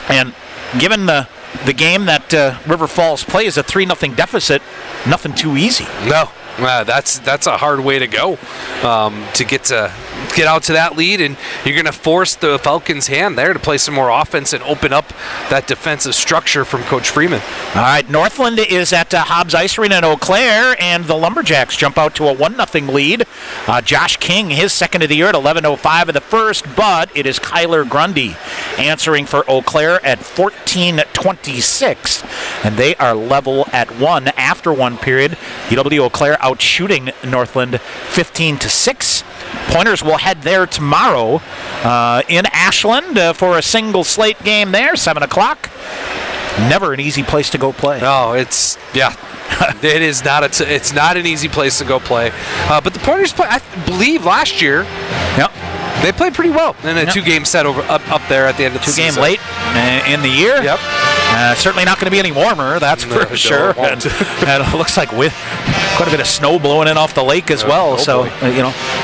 Speaker 8: and given the game that River Falls plays, a 3-0 deficit, nothing too easy.
Speaker 2: No. That's a hard way to go to get out to that lead, and you're going to force the Falcons' hand there to play some more offense and open up that defensive structure from Coach Freeman.
Speaker 8: All right, Northland is at Hobbs Ice Arena in Eau Claire, and the Lumberjacks jump out to a 1-0 lead. Josh King, his second of the year at 11:05 of the first, but it is Kyler Grundy answering for Eau Claire at 14:26, and they are level at 1 after one period. UW Eau Claire out shooting Northland 15-6. Pointers will head there tomorrow in Ashland for a single slate game there, 7 o'clock. Never an easy place to go play.
Speaker 2: No, it is not. It's not an easy place to go play. But the Pointers play, I believe, last year.
Speaker 8: Yep.
Speaker 2: They played pretty well in a two-game set up there at the end of the season.
Speaker 8: 2 game late in the year.
Speaker 2: Yep.
Speaker 8: Certainly not going to be any warmer, that's for sure. And it looks like with quite a bit of snow blowing in off the lake as well. So,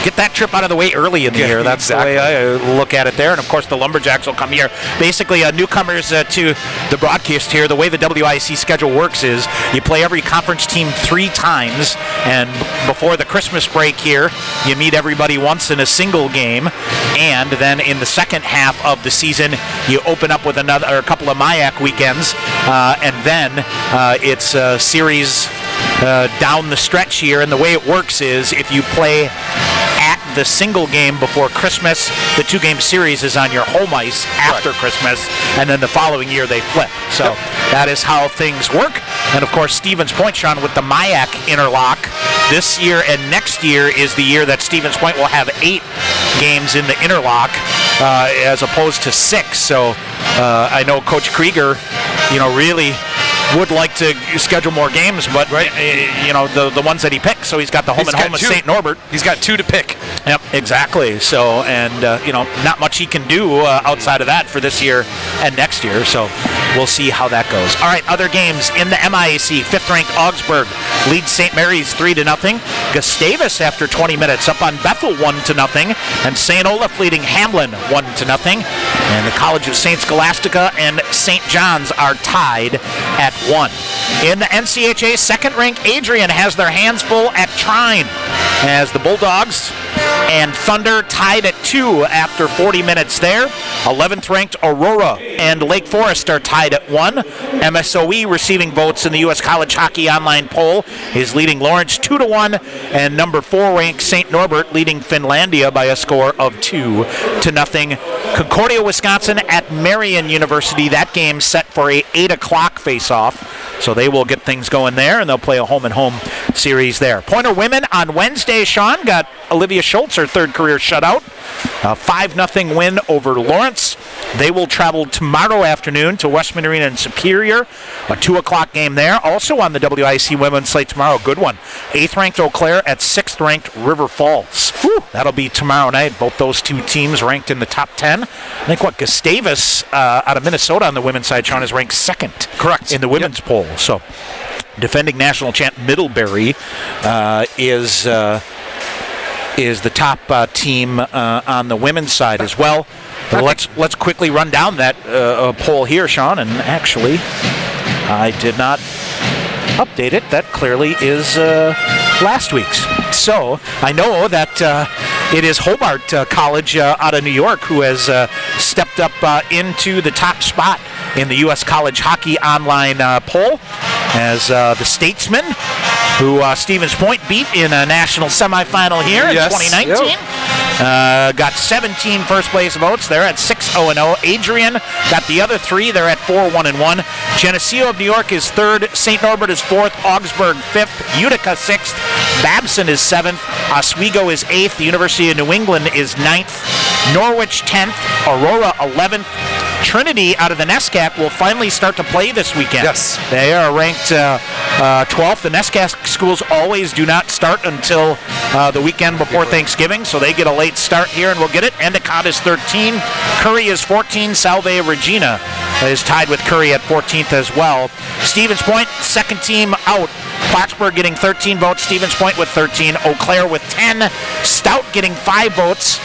Speaker 8: get that trip out of the way early in the year. That's exactly the way I look at it there. And, of course, the Lumberjacks will come here. Basically, newcomers to the broadcast here, the way the WIC schedule works is you play every conference team 3 times, and before the Christmas break here, you meet everybody once in a single game. And then in the second half of the season, you open up with a couple of MIAC weekends, and then it's a series down the stretch here. And the way it works is if you play at the single game before Christmas, the 2-game series is on your home ice after Christmas, and then the following year they flip. So that is how things work. And of course, Stevens Point, Sean, with the MIAC interlock this year and next year is the year that Stevens Point will have 8 games in the interlock as opposed to 6. So I know Coach Krieger, really would like to schedule more games, but the ones that he picked. So he's got the home and home of St. Norbert.
Speaker 2: He's got 2 to pick.
Speaker 8: Yep, exactly. So, and not much he can do outside of that for this year and next year. So we'll see how that goes. All right, other games in the MIAC. 5th-ranked Augsburg leads St. Mary's 3-0. Gustavus, after 20 minutes, up on Bethel 1-0, and St. Olaf leading Hamlin 1-0. And the College of St. Scholastica and St. John's are tied at 1. In the NCHA, 2nd-ranked Adrian has their hands full at Trine, as the Bulldogs and Thunder tied at 2 after 40 minutes there. 11th-ranked Aurora and Lake Forest are tied at 1. MSOE receiving votes in the U.S. College Hockey Online poll is leading Lawrence 2-1, and number 4-ranked St. Norbert leading Finlandia by a score of 2-0. Concordia, Wisconsin at Marian University. That game set for a 8 o'clock face-off. So they will get things going there, and they'll play a home-and-home series there. Pointer women on Wednesday, Sean, got Olivia Schultz, her 3rd career shutout. A 5-0 win over Lawrence. They will travel tomorrow afternoon to Westman Arena in Superior. A 2 o'clock game there. Also on the WIC women's slate tomorrow, good one. 8th-ranked Eau Claire at 6th-ranked River Falls. Whew, that'll be tomorrow night. Both those 2 teams ranked in the top 10. I think Gustavus out of Minnesota on the women's side, Sean, is ranked 2nd.
Speaker 2: Correct.
Speaker 8: In the women's poll. So defending national champ Middlebury is the top team on the women's side as well. Let's quickly run down that poll here, Sean. And actually, I did not update it. That clearly is last week's. So I know that it is Hobart College out of New York who has stepped up into the top spot in the U.S. College Hockey Online poll, as the Statesman, who Stevens Point beat in a national semifinal here in 2019. Yep. Got 17 first-place votes. They're at 6-0-0. Adrian got the other 3. They're at 4-1-1. Geneseo of New York is 3rd. St. Norbert is 4th. Augsburg 5th. Utica 6th. Babson is 7th. Oswego is 8th. The University of New England is 9th. Norwich 10th. Aurora 11th. Trinity out of the NESCAC will finally start to play this weekend.
Speaker 2: Yes.
Speaker 8: They are ranked 12th. The NESCAC schools always do not start until the weekend before Thanksgiving, so they get a late start here, and we'll get it. Endicott is 13. Curry is 14. Salve Regina is tied with Curry at 14th as well. Stevens Point, 2nd team out. Plattsburgh getting 13 votes. Stevens Point with 13. Eau Claire with 10. Stout getting 5 votes.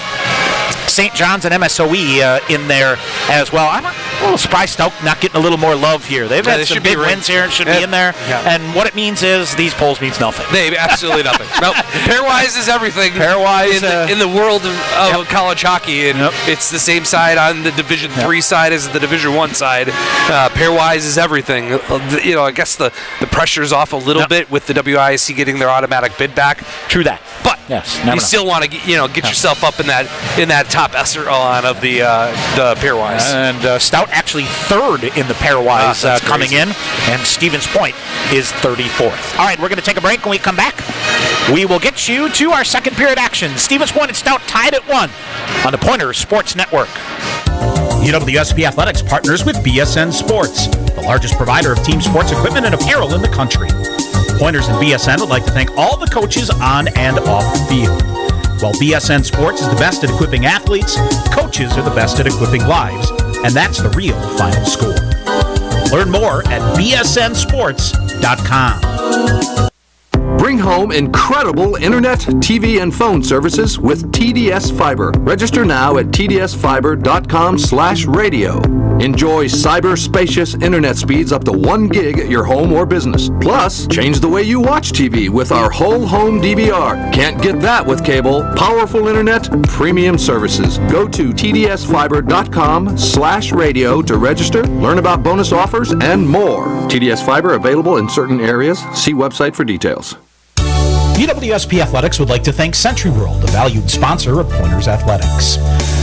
Speaker 8: St. John's and MSOE in there as well. little surprised Stout not getting a little more love here. They've had some big wins here and should be in there. Yeah. And what it means is these polls means nothing.
Speaker 2: Absolutely nothing. Nope. Pairwise is everything.
Speaker 8: Pairwise
Speaker 2: in the world of college hockey, and it's the same side on the Division III side as the Division I side. Pairwise is everything. I guess the pressure's off a little bit with the WISC getting their automatic bid back.
Speaker 8: True that.
Speaker 2: But you still want to get yourself up in that top echelon of the pairwise.
Speaker 8: And Stout actually third in the pairwise coming in, and Stevens Point is 34th. All right, we're going to take a break. When we come back, we will get you to our second period action. Stevens Point and Stout tied at 1 on the Pointers Sports Network.
Speaker 1: UWSP Athletics partners with BSN Sports, the largest provider of team sports equipment and apparel in the country. Pointers and BSN would like to thank all the coaches on and off the field. While BSN Sports is the best at equipping athletes, coaches are the best at equipping lives, and that's the real final score. Learn more at bsnsports.com.
Speaker 9: Bring home incredible internet, TV, and phone services with TDS Fiber. Register now at tdsfiber.com/radio. Enjoy cyber-spacious internet speeds up to 1 gig at your home or business. Plus, change the way you watch TV with our whole home DVR. Can't get that with cable. Powerful internet, premium services. Go to tdsfiber.com/radio to register, learn about bonus offers, and more. TDS Fiber available in certain areas. See website for details.
Speaker 1: UWSP Athletics would like to thank Century World, a valued sponsor of Pointers Athletics.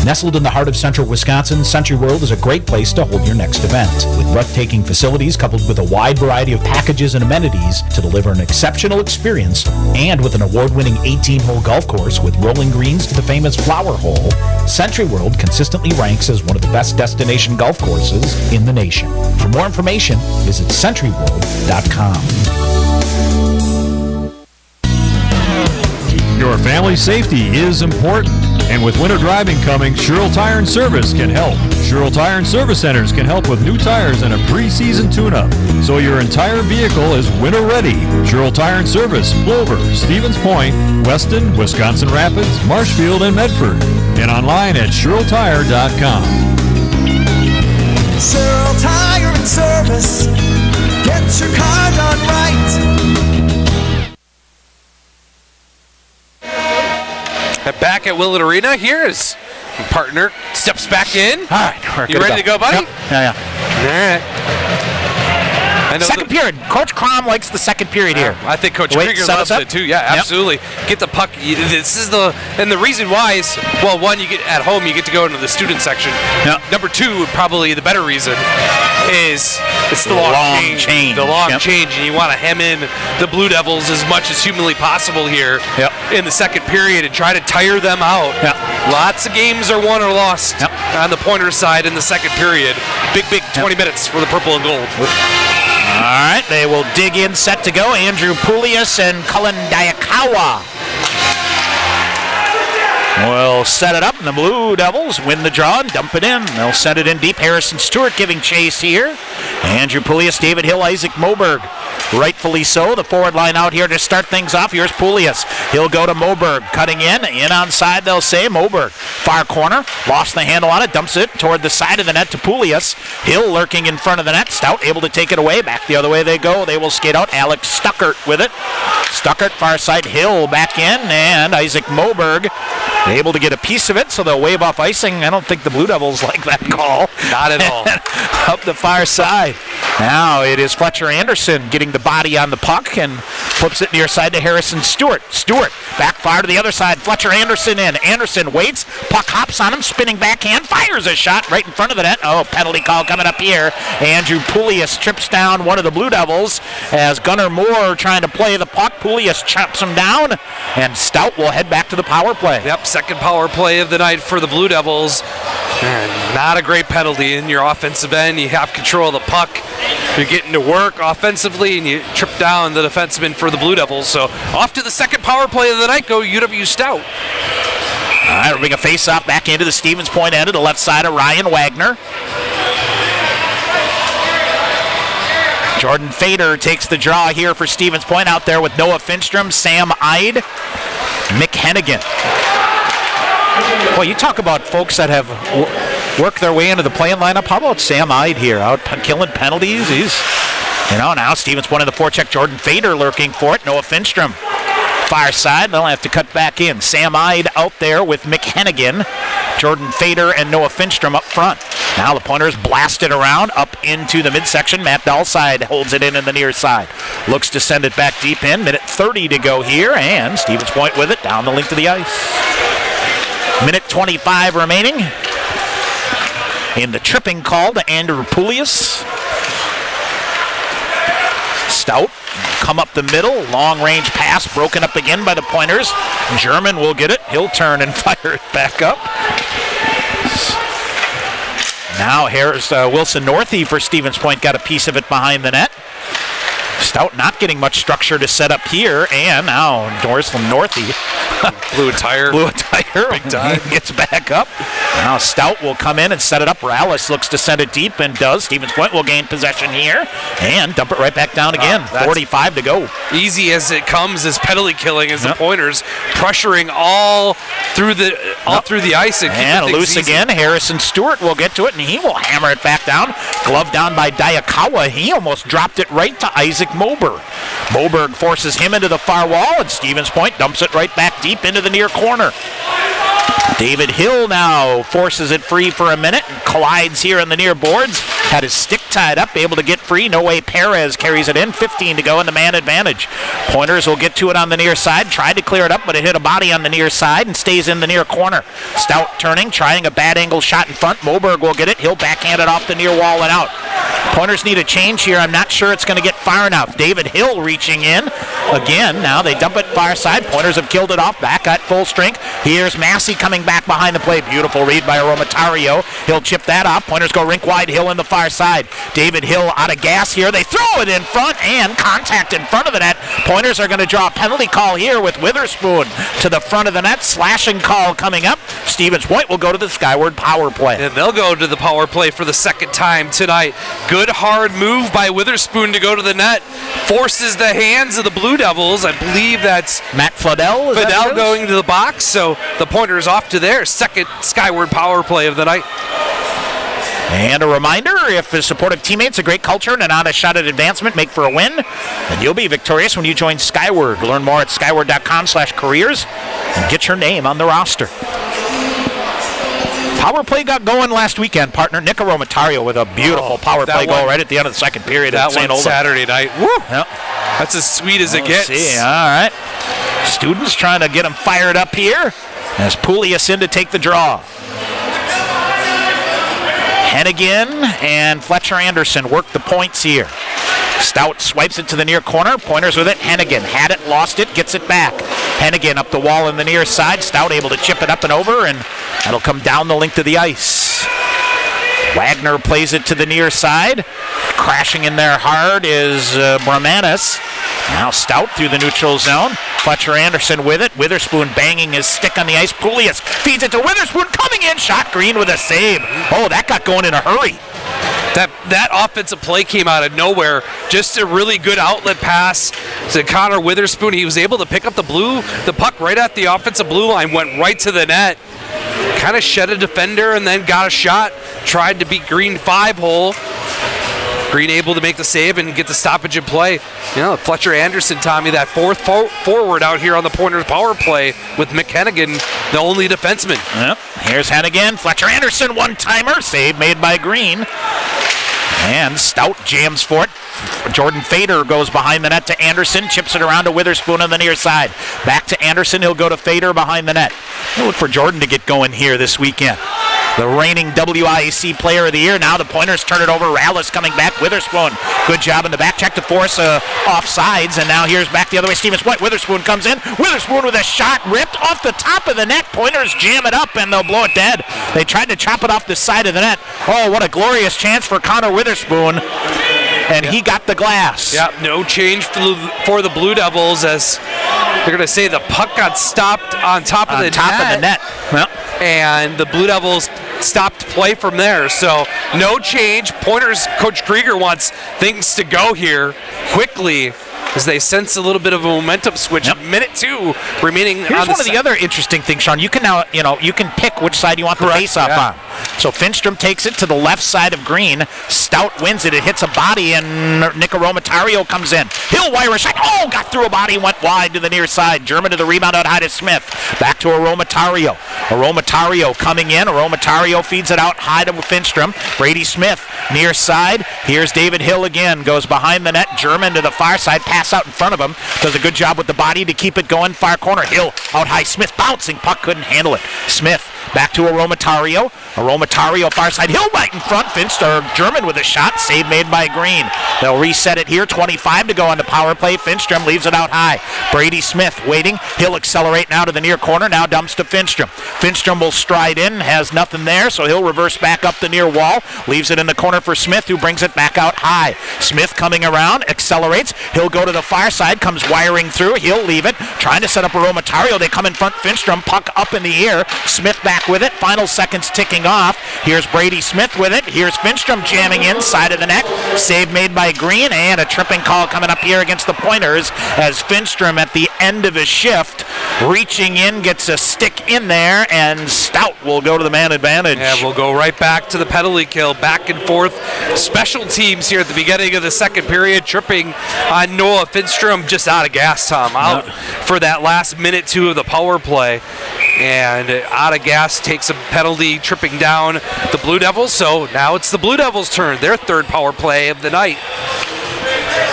Speaker 1: Nestled in the heart of central Wisconsin, Century World is a great place to hold your next event. With breathtaking facilities coupled with a wide variety of packages and amenities to deliver an exceptional experience, and with an award-winning 18-hole golf course with rolling greens to the famous Flower Hole, Century World consistently ranks as one of the best destination golf courses in the nation. For more information, visit centuryworld.com.
Speaker 15: Your family safety is important, and with winter driving coming, Sherrill Tire and Service can help. Sherrill Tire and Service Centers can help with new tires and a pre-season tune-up, so your entire vehicle is winter ready. Sherrill Tire and Service, Plover, Stevens Point, Weston, Wisconsin Rapids, Marshfield, and Medford, and online at SherrillTire.com.
Speaker 14: Sherrill Tire and Service, get your car done right.
Speaker 2: Back at Willett Arena, here is partner steps back in.
Speaker 8: All right,
Speaker 2: you ready to go, buddy?
Speaker 8: Yep. Yeah.
Speaker 2: All right.
Speaker 8: Second period. Coach Crom likes the second period here.
Speaker 2: I think Coach Krieger loves it too. Yeah, absolutely. Get the puck. This is and the reason why is, well, one, you get at home, you get to go into the student section.
Speaker 8: Yep.
Speaker 2: Number two, probably the better reason is it's the long change. The long change, and you want to hem in the Blue Devils as much as humanly possible here in the second period and try to tire them out. Lots of games are won or lost on the Pointers side in the second period. Big 20 minutes for the purple and gold.
Speaker 8: All right, they will dig in, set to go. Andrew Poulias and Cullen Diakawa will set it up, and the Blue Devils win the draw and dump it in. They'll send it in deep. Harrison Stewart giving chase here. Andrew Poulias, David Hill, Isaac Moberg. Rightfully so. The forward line out here to start things off. Here's Poulias. He'll go to Moberg. Cutting in onside, they'll say. Moberg, far corner. Lost the handle on it. Dumps it toward the side of the net to Poulias. Hill lurking in front of the net. Stout able to take it away. Back the other way they go. They will skate out. Alex Stuckert with it. Stuckert, far side. Hill back in. And Isaac Moberg able to get a piece of it, so they'll wave off icing. I don't think the Blue Devils like that call.
Speaker 2: Not at all.
Speaker 8: Up the far side. Now it is Fletcher Anderson getting the body on the puck and flips it near side to Harrison Stewart. Stewart back far to the other side. Fletcher Anderson in. Anderson waits. Puck hops on him. Spinning backhand. Fires a shot right in front of the net. Oh, penalty call coming up here. Andrew Poulias trips down one of the Blue Devils as Gunnar Moore trying to play the puck. Poulias chops him down, and Stout will head back to the power play.
Speaker 2: Yep, second power play of the night for the Blue Devils. And not a great penalty in your offensive end. You have control of the puck. You're getting to work offensively, and you trip down the defenseman for the Blue Devils. So off to the second power play of the night go UW-Stout.
Speaker 8: All right, we'll bring a face-off back into the Stevens Point end to the left side of Ryan Wagner. Jordan Fader takes the draw here for Stevens Point out there with Noah Finstrom, Sam Ide, Mick Hennigan. Well, you talk about folks that have work their way into the playing lineup. How about Sam Ide here, out killing penalties? He's, now Stevens Point in the forecheck. Jordan Fader lurking for it. Noah Finstrom far side. They'll have to cut back in. Sam Ide out there with Mick Hennigan, Jordan Fader, and Noah Finstrom up front. Now the Pointers blast it around up into the midsection. Matt Dahlside holds it in the near side. Looks to send it back deep in. Minute 30 to go here, and Stevens Point with it down the length of the ice. Minute 25 remaining. In the tripping call to Andrew Poulias. Stout come up the middle. Long range pass broken up again by the Pointers. German will get it. He'll turn and fire it back up. Now here's Wilson Northey for Stevens Point. Got a piece of it behind the net. Stout not getting much structure to set up here, and now Dorsland Northey
Speaker 2: blew a tire.
Speaker 8: Big time. Gets back up. Now Stout will come in and set it up. Rallis looks to send it deep and does. Stevens Point will gain possession here and dump it right back down again. 45 to go.
Speaker 2: Easy as it comes is penalty killing as the Pointers pressuring all through the ice
Speaker 8: and loose easy. Again. Harrison Stewart will get to it and he will hammer it back down. Glove down by Dayakawa. He almost dropped it right to Isaac Moberg. Moberg forces him into the far wall and Stevens Point dumps it right back deep into the near corner. David Hill now forces it free for a minute and collides here on the near boards. Had his stick tied up, able to get free. No way Perez carries it in. 15 to go in the man advantage. Pointers will get to it on the near side. Tried to clear it up, but it hit a body on the near side and stays in the near corner. Stout turning, trying a bad angle shot in front. Moberg will get it. He'll backhand it off the near wall and out. Pointers need a change here. I'm not sure it's going to get far enough. David Hill reaching in. Again, now they dump it far side. Pointers have killed it off. Back at full strength. Here's Massey coming back behind the play. Beautiful read by Romatario. He'll chip that off. Pointers go rink wide. Hill in the far side. David Hill out of gas here. They throw it in front and contact in front of the net. Pointers are going to draw a penalty call here with Witherspoon to the front of the net. Slashing call coming up. Stevens Point will go to the Skyward power play.
Speaker 2: And they'll go to the power play for the second time tonight. Good hard move by Witherspoon to go to the net. Forces the hands of the Blue Devils. I believe that's
Speaker 8: Matt Fladell.
Speaker 2: Fladell going to the box. So the Pointers off to their second Skyward power play of the night.
Speaker 8: And a reminder, if the supportive teammates, a great culture, and an honest shot at advancement make for a win, then you'll be victorious when you join Skyward. Learn more at skyward.com/careers and get your name on the roster. Power play got going last weekend, partner. Nick Romatario with a beautiful power play goal right at the end of the second period.
Speaker 2: That one Saturday night. Woo!
Speaker 8: Yep.
Speaker 2: That's as sweet as it gets.
Speaker 8: See. All right. Students trying to get them fired up here as Poulias in to take the draw. Hennigan and Fletcher Anderson work the points here. Stout swipes it to the near corner. Pointers with it. Hennigan had it, lost it, gets it back. Hennigan up the wall in the near side. Stout able to chip it up and over, and that'll come down the length of the ice. Wagner plays it to the near side. Crashing in there hard is Bramanis. Now Stout through the neutral zone. Fletcher Anderson with it. Witherspoon banging his stick on the ice. Poulias feeds it to Witherspoon. Coming in. Shot Green with a save. Oh, that got going in a hurry.
Speaker 2: That offensive play came out of nowhere. Just a really good outlet pass to Connor Witherspoon. He was able to pick up the puck right at the offensive blue line. Went right to the net. Kind of shed a defender and then got a shot. Tried to beat Green 5-hole. Green able to make the save and get the stoppage in play. Fletcher Anderson, Tommy, that fourth forward out here on the Pointers power play with Mick Hennigan, the only defenseman.
Speaker 8: Yep. Here's Hennigan. Fletcher Anderson, one-timer. Save made by Green. And Stout jams for it. Jordan Fader goes behind the net to Anderson, chips it around to Witherspoon on the near side. Back to Anderson, he'll go to Fader behind the net. We'll look for Jordan to get going here this weekend. The reigning WIAC Player of the Year. Now the Pointers turn it over. Rallis coming back. Witherspoon. Good job in the back check to force offsides. And now here's back the other way. Stevens Point. Witherspoon comes in. Witherspoon with a shot ripped off the top of the net. Pointers jam it up and they'll blow it dead. They tried to chop it off the side of the net. Oh, what a glorious chance for Connor Witherspoon. And he got the glass.
Speaker 2: Yeah, no change for the Blue Devils as they're going to say the puck got stopped on top of the net.
Speaker 8: Well.
Speaker 2: And the Blue Devils stopped play from there. So no change. Pointers, Coach Krieger wants things to go here quickly as they sense a little bit of a momentum switch.
Speaker 8: Yep.
Speaker 2: Minute 2 remaining.
Speaker 8: Here's one of the other interesting things, Sean. You can now, you can pick which side you want the face-off on. So Finstrom takes it to the left side of green. Stout wins it. It hits a body, and Nick Aromatario comes in. He'll wire a shot. Oh, got through a body, went wide to the near side. German to the rebound out high to Smith. Back to Aromatario. Aromatario coming in. Aromatario feeds it out high to Finstrom. Brady Smith near side. Here's David Hill again. Goes behind the net. German to the far side. Pass out in front of him. Does a good job with the body to keep it going. Far corner. Hill out high. Smith bouncing. Puck couldn't handle it. Smith back to Aromatario. Aromatario far side. Hill right in front. German with a shot. Save made by Green. They'll reset it here. 25 to go on the power play. Finstrom leaves it out high. Brady Smith waiting. He'll accelerate now to the near corner. Now dumps to Finstrom. Finstrom will stride in. Has nothing there, so he'll reverse back up the near wall. Leaves it in the corner for Smith, who brings it back out high. Smith coming around. Accelerates. He'll go to the far side. Comes wiring through. He'll leave it. Trying to set up Aromatario. They come in front. Finstrom. Puck up in the air. Smith back with it. Final seconds ticking off. Here's Brady Smith with it. Here's Finstrom jamming in. Side of the net. Save made by Green, and a tripping call coming up here against the Pointers as Finstrom at the end of his shift reaching in, gets a stick in there, and Stout will go to the man advantage.
Speaker 2: Yeah, we'll go right back to the penalty kill. Back and forth. Special teams here at the beginning of the second period. Tripping on Noah Finstrom, just out of gas, Tom. Out for that last minute two of the power play. And out of gas, takes a penalty, tripping down the Blue Devils. So now it's the Blue Devils' turn, their third power play of the night.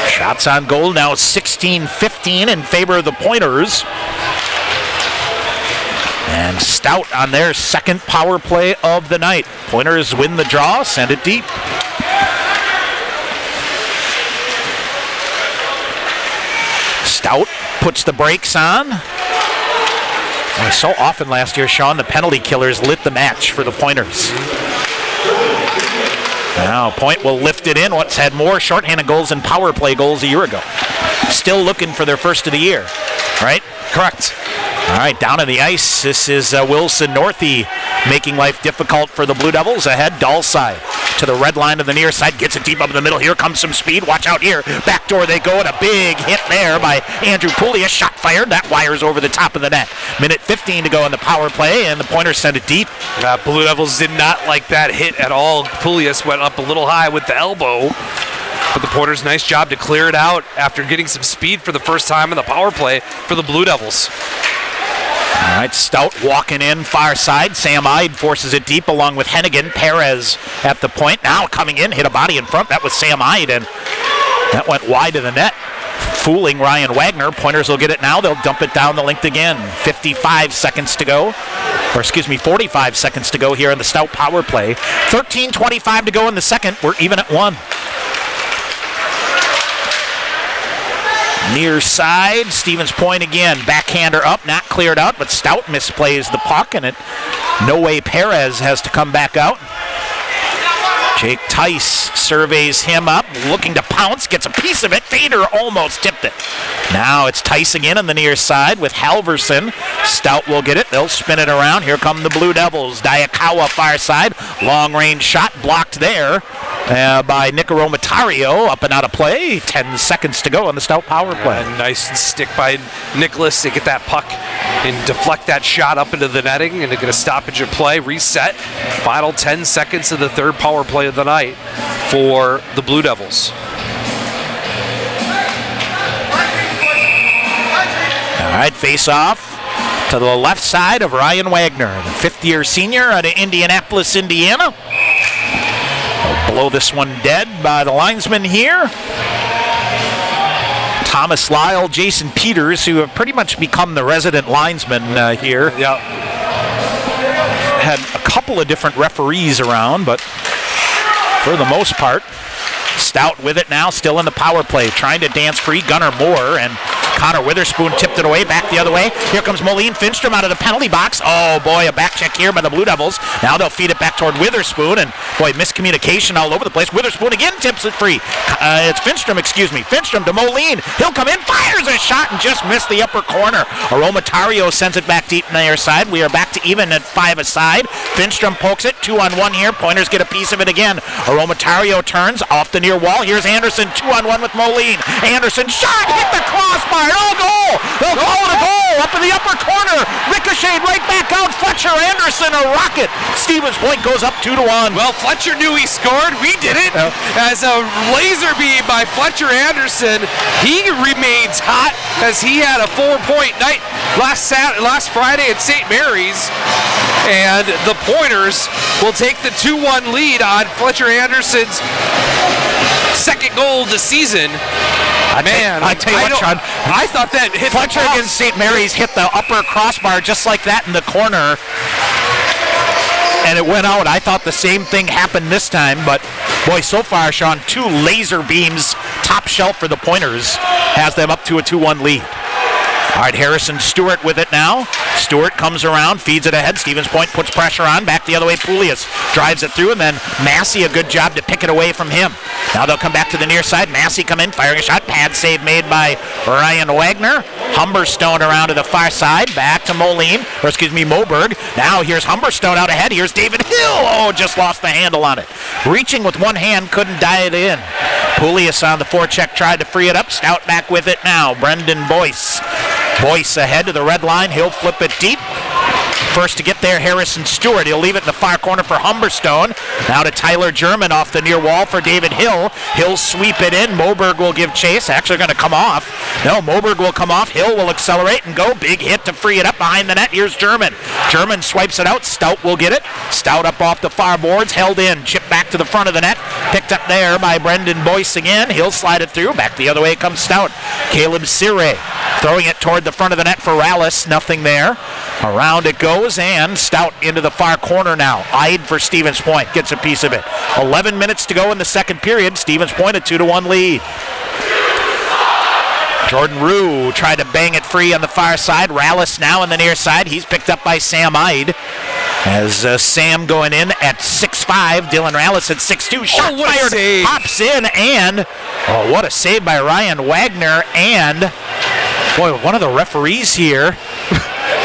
Speaker 8: Shots on goal now 16-15 in favor of the Pointers. And Stout on their second power play of the night. Pointers win the draw, send it deep. Stout puts the brakes on. So often last year, Sean, the penalty killers lit the match for the Pointers. Now Point will lift it in. What's had more shorthanded goals and power play goals a year ago. Still looking for their first of the year, right?
Speaker 2: Correct.
Speaker 8: All right, down on the ice. This is Wilson Northey making life difficult for the Blue Devils. Ahead, Dahlside to the red line of the near side. Gets it deep up in the middle. Here comes some speed. Watch out here. Backdoor they go, and a big hit there by Andrew Pouliot. Shot fired. That wires over the top of the net. Minute 15 to go in the power play, and the Pointers send it deep.
Speaker 2: Blue Devils did not like that hit at all. Pouliot went up a little high with the elbow. But the Pointers, nice job to clear it out after getting some speed for the first time in the power play for the Blue Devils.
Speaker 8: All right, Stout walking in far side. Sam Ide forces it deep along with Hennigan. Perez at the point. Now coming in, hit a body in front. That was Sam Ide, and that went wide of the net, fooling Ryan Wagner. Pointers will get it now. They'll dump it down the length again. 45 seconds to go. 45 seconds to go here in the Stout power play. 13:25 to go in the second. We're even at 1. Near side, Stevens Point again. Backhander up, not cleared out, but Stout misplays the puck, and no way Perez has to come back out. Jake Tice surveys him up, looking to pounce, gets a piece of it. Fader almost tipped it. Now it's Tice again on the near side with Halverson. Stout will get it. They'll spin it around. Here come the Blue Devils. Diakawa far side. Long range shot blocked there by Nick Aromatario. Up and out of play. 10 seconds to go on the Stout power play.
Speaker 2: Nice stick by Nicholas to get that puck and deflect that shot up into the netting, and to get a stoppage of play. Reset. Final 10 seconds of the third power play of the night for the Blue Devils.
Speaker 8: All right, face off to the left side of Ryan Wagner, the fifth-year senior out of Indianapolis, Indiana. They'll blow this one dead by the linesman here. Thomas Lyle, Jason Peters, who have pretty much become the resident linesmen here.
Speaker 2: Yeah.
Speaker 8: Had a couple of different referees around, but for the most part, Stout with it now, still in the power play, trying to dance free. Gunnar Moore and Connor Witherspoon tipped it away, back the other way. Here comes Moline Finstrom out of the penalty box. Oh boy, a back check here by the Blue Devils. Now they'll feed it back toward Witherspoon, and boy, miscommunication all over the place. Witherspoon again tips it free. It's Finstrom, Finstrom to Moline. He'll come in, fires a shot, and just missed the upper corner. Aromatario sends it back deep on the near side. We are back to even at 5 aside. Finstrom pokes it, 2-on-1 here. Pointers get a piece of it again. Aromatario turns off the near wall. Here's Anderson, 2-on-1 with Moline. Anderson shot, hit the crossbar. Oh, goal! They'll call it a goal up in the upper corner. Ricocheted right back out. Fletcher Fletcher Anderson, a rocket. Stevens Point goes up 2-1.
Speaker 2: Well, Fletcher knew he scored. We didn't. As a laser beam by Fletcher Anderson, he remains hot as he had a 4-point night last Friday at St. Mary's. And the Pointers will take the 2-1 lead on Fletcher Anderson's second goal of the season.
Speaker 8: I
Speaker 2: thought that hit
Speaker 8: Fletcher against St. Mary's hit the upper crossbar just like that in the corner, and it went out. I thought the same thing happened this time, but boy, so far, Sean, 2 laser beams, top shelf for the Pointers, has them up to a 2-1 lead. All right, Harrison Stewart with it now. Stewart comes around, feeds it ahead. Stevens Point puts pressure on. Back the other way, Poulias drives it through, and then Massey, a good job to pick it away from him. Now they'll come back to the near side. Massey come in, firing a shot. Pad save made by Ryan Wagner. Humberstone around to the far side. Back to Moberg. Now here's Humberstone out ahead. Here's David Hill. Oh, just lost the handle on it. Reaching with one hand, couldn't dive it in. Poulias on the forecheck, tried to free it up. Stout back with it now. Brendan Boyce. Boyce ahead to the red line. He'll flip it deep. First to get there, Harrison Stewart. He'll leave it in the far corner for Humberstone. Now to Tyler German off the near wall for David Hill. He'll sweep it in. Moberg will give chase. Actually going to come off. No, Moberg will come off. Hill will accelerate and go. Big hit to free it up behind the net. Here's German. German swipes it out. Stout will get it. Stout up off the far boards. Held in. Chipped back to the front of the net. Picked up there by Brendan Boyce again. He'll slide it through. Back the other way comes Stout. Caleb Sire throwing it toward the front of the net for Rallis. Nothing there. Around it goes, and Stout into the far corner now. Eyed for Stevens Point. Gets a piece of it. 11 minutes to go in the second period. Stevens Point a 2-1 lead. Jordan Rue tried to bang it free on the far side. Rallis now on the near side. He's picked up by Sam Eyed. As Sam going in at 6'5", Dylan Rallis at 6'2". Shot fired,
Speaker 2: save.
Speaker 8: Pops in, and what a save by Ryan Wagner. And boy, one of the referees here,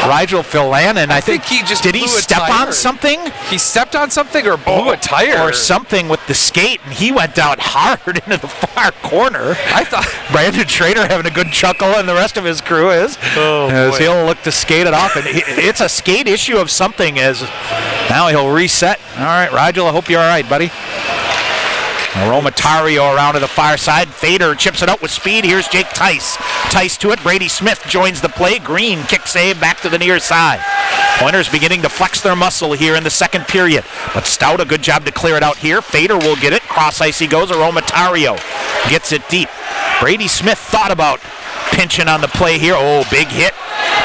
Speaker 8: Rigel Philanen, I think
Speaker 2: he just
Speaker 8: did he step on something?
Speaker 2: He stepped on something or blew a tire
Speaker 8: or something with the skate, and he went down hard into the far corner. I thought Brandon Schrader having a good chuckle, and the rest of his crew is. As he'll look to skate it off, and it's a skate issue of something. As now he'll reset. All right, Rigel, I hope you're all right, buddy. Romatario around to the far side. Fader chips it out with speed. Here's Jake Tice. Tice to it. Brady Smith joins the play. Green kick save back to the near side. Pointers beginning to flex their muscle here in the second period. But Stout, a good job to clear it out here. Fader will get it. Cross ice he goes. Romatario gets it deep. Brady Smith thought about pinching on the play here. Oh, big hit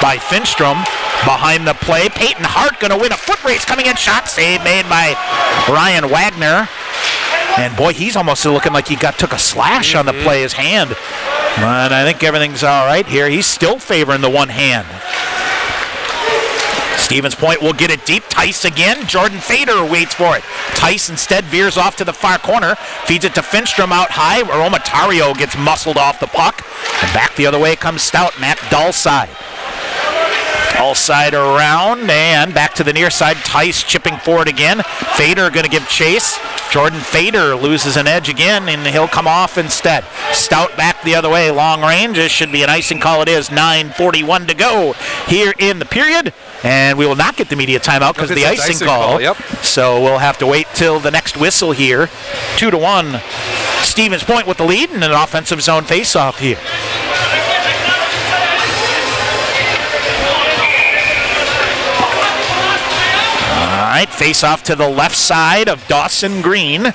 Speaker 8: by Finstrom behind the play. Peyton Hart going to win a foot race coming in. Shot save made by Ryan Wagner. And boy, he's almost looking like he took a slash on the play, his hand. But I think everything's all right here. He's still favoring the one hand. Stevens Point will get it deep. Tice again. Jordan Fader waits for it. Tice instead veers off to the far corner. Feeds it to Finstrom out high. Romatario gets muscled off the puck. And back the other way comes Stout. Matt Dahlside. Dahlside around and back to the near side. Tice chipping forward again. Fader going to give chase. Jordan Fader loses an edge again, and he'll come off instead. Stout back the other way, long range. This should be an icing call. It is 9:41 to go here in the period, and we will not get the media timeout because of the icing call.
Speaker 2: Yep.
Speaker 8: So we'll have to wait till the next whistle here. 2-1. Stevens Point with the lead and an offensive zone faceoff here. All right, face off to the left side of Dawson Green.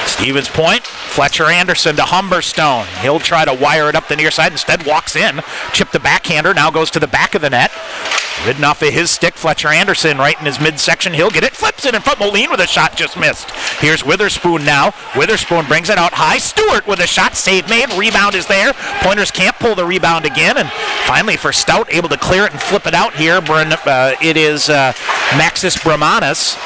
Speaker 8: Stevens Point, Fletcher Anderson to Humberstone. He'll try to wire it up the near side, instead walks in. Chip the backhander, now goes to the back of the net. Ridden off of his stick, Fletcher Anderson right in his midsection. He'll get it, flips it in front. Moline with a shot, just missed. Here's Witherspoon now. Witherspoon brings it out high. Stewart with a shot, save made. Rebound is there. Pointers can't pull the rebound again. And finally for Stout, able to clear it and flip it out here. It is Maxis Brahmanis.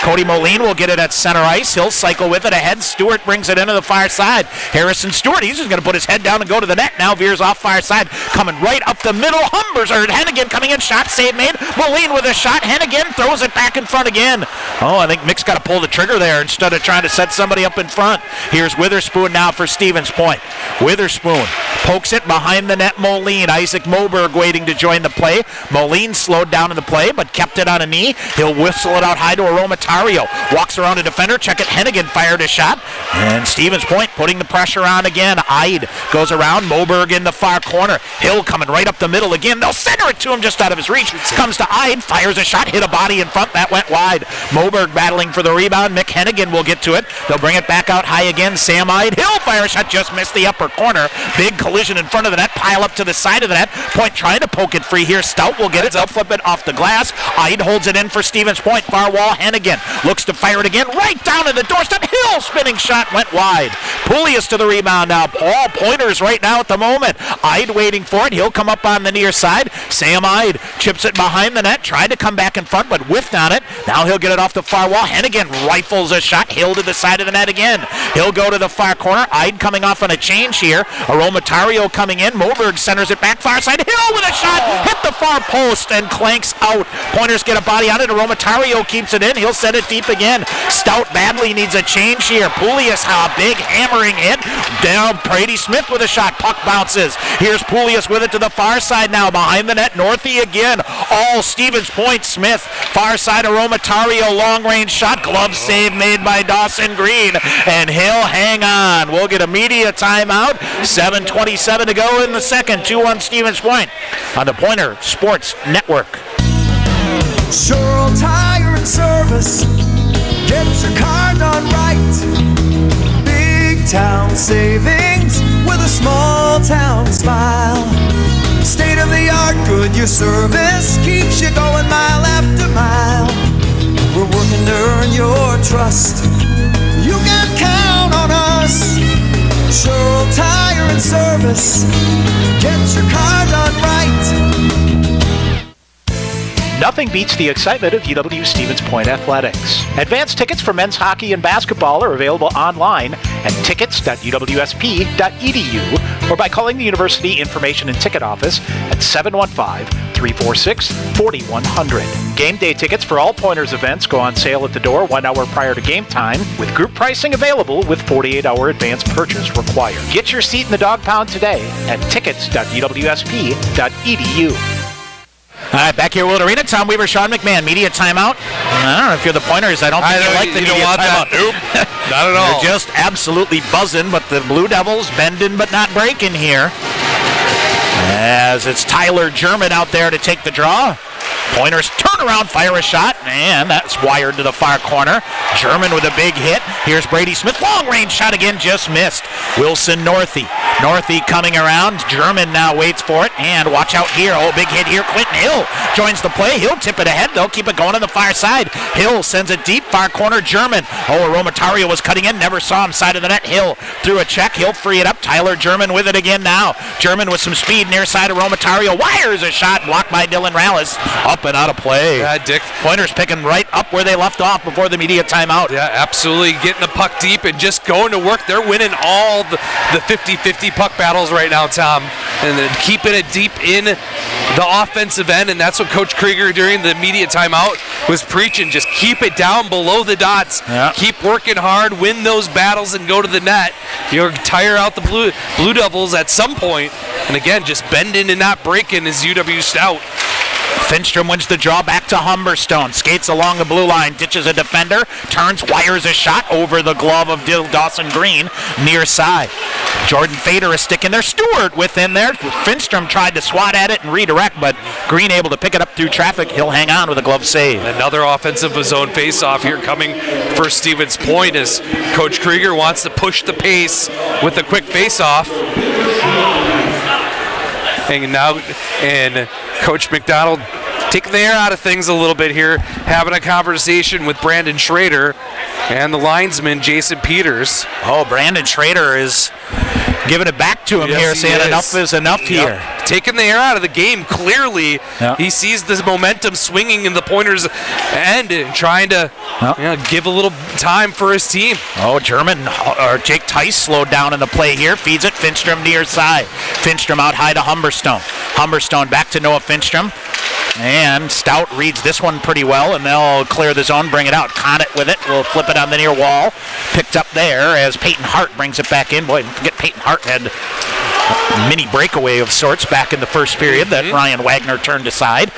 Speaker 8: Cody Moline will get it at center ice. He'll cycle with it ahead. Stewart brings it into the far side. Harrison Stewart, he's just going to put his head down and go to the net. Now veers off far side. coming right up the middle. Hennigan coming in, shot save made. Moline with a shot. Hennigan throws it back in front again. Oh, I think Mick's got to pull the trigger there instead of trying to set somebody up in front. Here's Witherspoon now for Stevens Point. Witherspoon pokes it behind the net. Moline. Isaac Moberg waiting to join the play. Moline slowed down in the play, but kept it on a knee. He'll whistle it out high to Aromatario. Walks around a defender. Check it. Hennigan fired a shot. And Stevens Point putting the pressure on again. Ide goes around. Moberg in the far corner. Hill coming right up the middle again. They'll center it to him just out of his reach. Comes to Ide. Fires a shot. Hit a body in front. That went wide. Moberg battling for the rebound. Mick Hennigan will get to it. They'll bring it back out high again. Sam Ide. Hill fire a shot. Just missed the upper corner. Big collision in front of the net. Pile up to the side of the net. Point trying to poke it free here. Stout will get it. They'll flip it off the glass. Ide holds it in for Stevens Point. Far wall. Hennigan looks to fire it again. Right down to the doorstep. Hill spinning shot went wide. Poulius to the rebound now. All Pointers right now at the moment. Ide waiting for it. He'll come up on the near side. Sam Ide chips it behind the net. Tried to come back in front, but whiffed on it. Now he'll get it off the far wall. Hennigan rifles a shot. Hill to the side of the net again. He'll go to the far corner. Ide coming off on a change here. Aromatario coming in. Moberg centers it back far side. Hill with a shot. Hit the far post and clanks out. Pointers get a body on it. Aromatario keeps it in. He'll set it deep again. Stout badly needs a change here. Poulius, a big hammering hit. Down Brady Smith with a shot. Puck bounces. Here's Poulius with it to the far side now. Behind the net. Northey again. All Stevens Point. Smith. Far side Aromatario. Long range shot. Glove save made by Dawson Green. And he'll hang on. We'll get a media timeout. 7:27 to go in the second. 2-1 Stevens Point on the Pointer Sports Network.
Speaker 14: Sure Tire and Service gets your car done right. Big town savings with a small town smile. State of the art Goodyear service keeps you going mile after mile. We're working to earn your trust. You can count on us. Sure Tire and Service gets your car done right.
Speaker 1: Nothing beats the excitement of UW Stevens Point athletics. Advanced tickets for men's hockey and basketball are available online at tickets.uwsp.edu or by calling the University Information and Ticket Office at 715-346-4100. Game day tickets for all Pointers events go on sale at the door 1 hour prior to game time, with group pricing available with 48-hour advance purchase required. Get your seat in the dog pound today at tickets.uwsp.edu.
Speaker 8: All right, back here at Willett Arena. Tom Weaver, Sean McMahon. Media timeout. I don't know if you're the Pointers. I don't think you like the media timeout.
Speaker 2: Nope, not at all.
Speaker 8: They're just absolutely buzzing, but the Blue Devils bending but not breaking here. As it's Tyler German out there to take the draw. Pointers turn around, fire a shot, and that's wired to the far corner. German with a big hit. Here's Brady Smith. Long range shot again, just missed. Wilson Northey. Northey coming around. German now waits for it, and watch out here. Oh, big hit here. Quentin Hill joins the play. He'll tip it ahead. They'll keep it going on the far side. Hill sends it deep, far corner. German. Oh, Aromatario was cutting in. Never saw him. Side of the net. Hill threw a check. He'll free it up. Tyler German with it again now. German with some speed near side of Aromatario. Wires a shot. Blocked by Dylan Rallis. Up and out of play.
Speaker 2: Yeah, Dick.
Speaker 8: Pointers picking right up where they left off before the media timeout.
Speaker 2: Yeah, absolutely. Getting the puck deep and just going to work. They're winning all the 50-50 puck battles right now, Tom. And then keeping it deep in the offensive end. And that's what Coach Krieger during the media timeout was preaching. Just keep it down below the dots. Yeah. Keep working hard. Win those battles and go to the net. You'll tire out the Blue Devils at some point. And again, just bending and not breaking is UW-Stout.
Speaker 8: Finstrom wins the draw back to Humberstone. Skates along the blue line, ditches a defender, turns, wires a shot over the glove of Dawson Green, near side. Jordan Fader is sticking there. Stewart within there. Finstrom tried to swat at it and redirect, but Green able to pick it up through traffic. He'll hang on with a glove save.
Speaker 2: Another offensive zone face-off here coming for Stevens Point as Coach Krieger wants to push the pace with a quick face-off. And Coach McDonald taking the air out of things a little bit here, having a conversation with Brandon Schrader and the linesman Jason Peters.
Speaker 8: Oh, Brandon Schrader is giving it back to him here, saying enough is enough here.
Speaker 2: taking the air out of the game. Clearly, he sees this momentum swinging in the Pointers' end and trying to give a little time for his team.
Speaker 8: Oh, Jake Tice slowed down in the play here. Feeds it. Finstrom near side. Finstrom out high to Humberstone. Humberstone back to Noah Finstrom. And Stout reads this one pretty well, and they'll clear the zone, bring it out. Conant with it. Will flip it on the near wall. Picked up there as Peyton Hart brings it back in. Boy, don't forget Peyton Hart had a mini breakaway of sorts back in the first period that Ryan Wagner turned aside.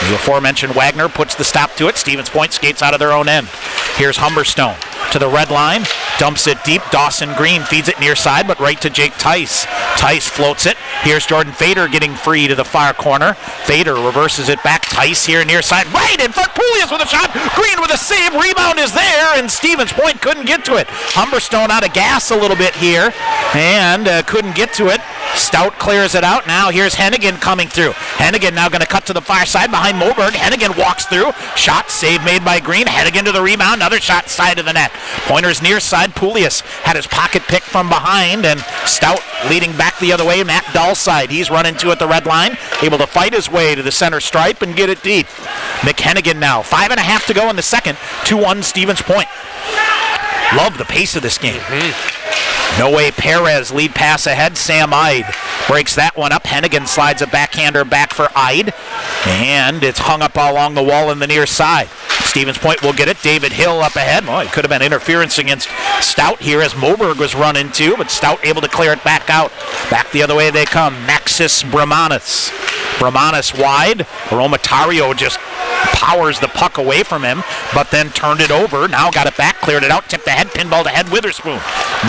Speaker 8: The aforementioned Wagner puts the stop to it. Stevens Point skates out of their own end. Here's Humberstone to the red line. Dumps it deep. Dawson Green feeds it near side, but right to Jake Tice. Tice floats it. Here's Jordan Fader getting free to the far corner. Fader reverses it back. Tice here near side. Right in front. Poulias with a shot. Green with a save. Rebound is there, and Stevens Point couldn't get to it. Humberstone out of gas a little bit here, and couldn't get to it. Stout clears it out. Now here's Hennigan coming through. Hennigan now going to cut to the far side behind Moberg. Hennigan walks through. Shot save made by Green. Hennigan to the rebound. Another shot side of the net. Pointers near side. Poulias had his pocket picked from behind, and Stout leading back the other way. Matt Dahl's side. He's running to at the red line. Able to fight his way to the center stripe and get it deep. McHennigan now. 5.5 to go in the second. 2-1 Stevens Point. Love the pace of this game. Noe Perez lead pass ahead. Sam Ide breaks that one up. Hennigan slides a backhander back for Ide, and it's hung up all along the wall in the near side. Stevens Point will get it. David Hill up ahead. Well, it could have been interference against Stout here as Moberg was run into, but Stout able to clear it back out. Back the other way they come. Maxis Bramanis. Bramanis wide. Romatario just powers the puck away from him, but then turned it over. Now got it back, cleared it out, tipped ahead, pinballed ahead, Witherspoon.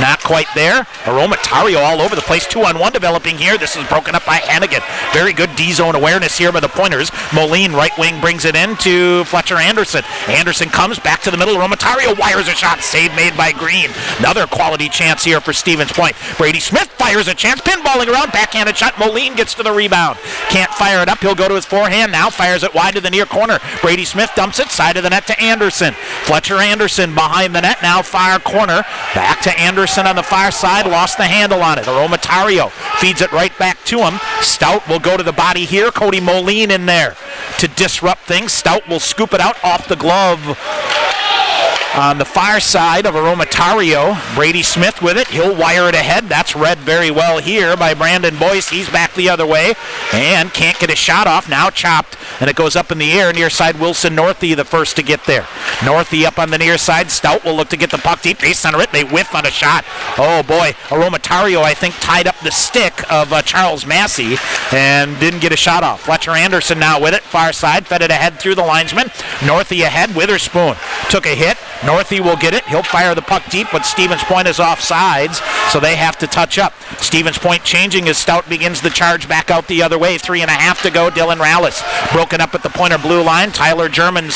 Speaker 8: Not quite there. Romatario all over the place. 2-on-1 developing here. This is broken up by Hennigan. Very good D-zone awareness here by the Pointers. Moline, right wing, brings it in to Fletcher Anderson. Anderson comes back to the middle. Romatario wires a shot. Save made by Green. Another quality chance here for Stevens Point. Brady Smith fires a chance. Pinballing around. Backhanded shot. Moline gets to the rebound. Can't fire it up. He'll go to his forehand now. Fires it wide to the near corner. Brady Smith dumps it. Side of the net to Anderson. Fletcher Anderson behind the net. Now far corner. Back to Anderson on the far side. Lost the handle on it. Romatario feeds it right back to him. Stout will go to the body here. Cody Moline in there to disrupt things. Stout will scoop it out off the glove on the far side of Romatario. Brady Smith with it. He'll wire it ahead. That's read very well here by Brandon Boyce. He's back the other way and can't get a shot off. Now chopped, and it goes up in the air. Near side, Wilson Northey the first to get there. Northey up on the near side. Stout will look to get the puck deep. They center it. They whiff on a shot. Oh boy, Romatario I think tied up the stick of Charles Massey and didn't get a shot off. Fletcher Anderson now with it. Far side, fed it ahead through the linesman. Northey ahead. Witherspoon took a hit. Northey will get it. He'll fire the puck deep, but Stevens Point is off sides, so they have to touch up. Stevens Point changing as Stout begins the charge back out the other way. 3.5 to go. Dylan Rallis broken up at the Pointer blue line. Tyler German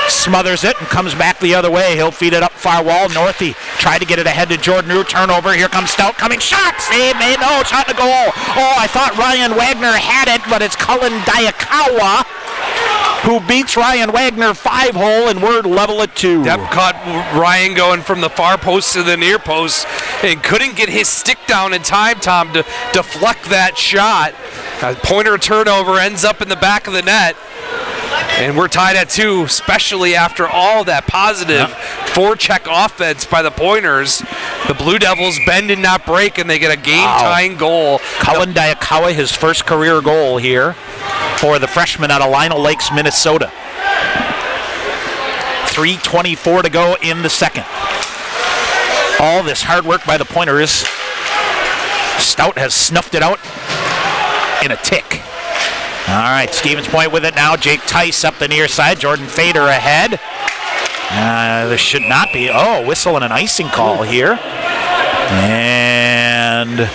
Speaker 8: smothers it and comes back the other way. He'll feed it up far wall. Northey tried to get it ahead to Jordan Rue. Turnover. Here comes Stout coming. Shot! Save made. No, shot to goal. Oh, I thought Ryan Wagner had it, but it's Cullen Diakawa who beats Ryan Wagner 5-hole, and we're level at 2.
Speaker 2: Depp caught Ryan going from the far post to the near post and couldn't get his stick down in time, Tom, to deflect that shot. Pointer turnover ends up in the back of the net. And we're tied at 2, especially after all that positive forecheck offense by the Pointers. The Blue Devils bend and not break, and they get a game-tying goal.
Speaker 8: Cullen Diakawa, his first career goal here for the freshman out of Lionel Lakes, Minnesota. 3:24 to go in the second. All this hard work by the Pointers. Stout has snuffed it out in a tick. All right, Stevens Point with it now. Jake Tice up the near side. Jordan Fader ahead. There should not be. Oh, whistle and an icing call here. And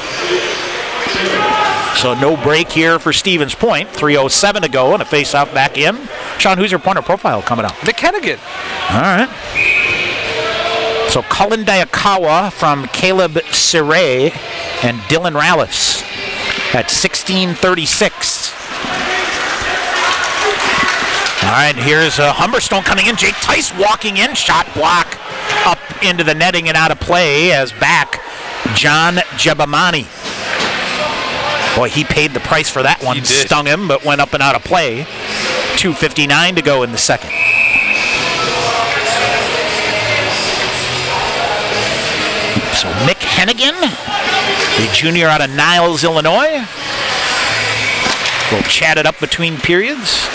Speaker 8: so no break here for Stevens Point. 3:07 to go and a face-off back in. Sean, who's your Pointer profile coming out?
Speaker 2: McHennigan.
Speaker 8: All right. So Cullen Diakawa from Caleb Siray and Dylan Rallis at 16:36. All right, here's Humberstone coming in. Jake Tice walking in. Shot block up into the netting and out of play as back John Jebamani. Boy, he paid the price for that one. Stung him, but went up and out of play. 2:59 to go in the second. So Mick Hennigan, the junior out of Niles, Illinois, will chat it up between periods.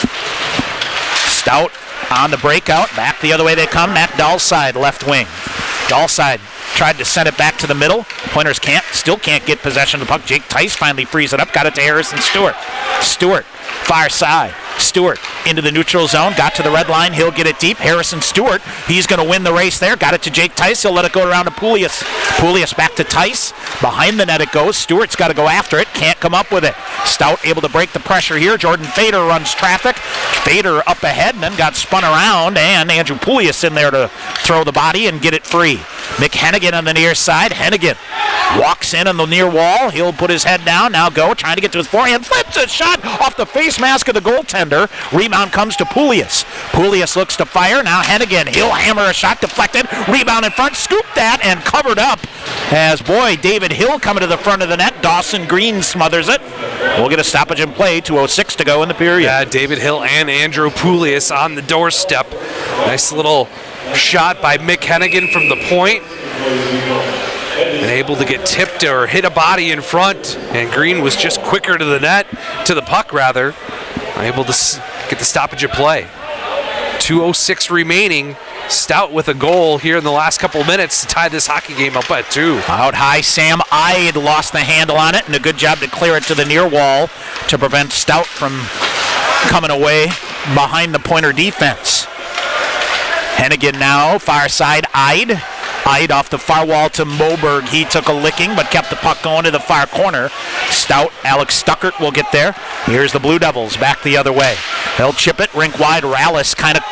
Speaker 8: Stout on the breakout. Back the other way they come. Matt Dahlside, left wing. Dahlside tried to send it back to the middle. Pointers still can't get possession of the puck. Jake Tice finally frees it up. Got it to Harrison Stewart. Stewart, far side. Stewart into the neutral zone. Got to the red line. He'll get it deep. Harrison Stewart, he's going to win the race there. Got it to Jake Tice. He'll let it go around to Poulias. Poulias back to Tice. Behind the net it goes. Stewart's got to go after it. Can't come up with it. Stout able to break the pressure here. Jordan Fader runs traffic. Fader up ahead and then got spun around, and Andrew Poulias in there to throw the body and get it free. Mick Hennigan on the near side. Hennigan walks in on the near wall. He'll put his head down. Now go. Trying to get to his forehand. Flips a shot off the face mask of the goaltender. Rebound comes to Poulias. Poulias looks to fire. Now Hennigan. He'll hammer a shot. Deflected. Rebound in front. Scooped that and covered up. As David Hill coming to the front of the net. Dawson Green smothers it. We'll get a stoppage in play. 2:06 to go in the period.
Speaker 2: Yeah, David Hill and Andrew Poulias on the doorstep. Nice little shot by Mick Hennigan from the point. And able to get tipped or hit a body in front. And Green was just quicker to the net, to the puck rather. Able to get the stoppage of play. 2:06 remaining. Stout with a goal here in the last couple minutes to tie this hockey game up at 2.
Speaker 8: Out high, Sam Ide lost the handle on it, and a good job to clear it to the near wall to prevent Stout from coming away behind the Pointer defense. Hennigan now, far side, Ide. Ide off the far wall to Moberg. He took a licking, but kept the puck going to the far corner. Stout, Alex Stuckert will get there. Here's the Blue Devils back the other way. They'll chip it, rink wide. Rallis kind of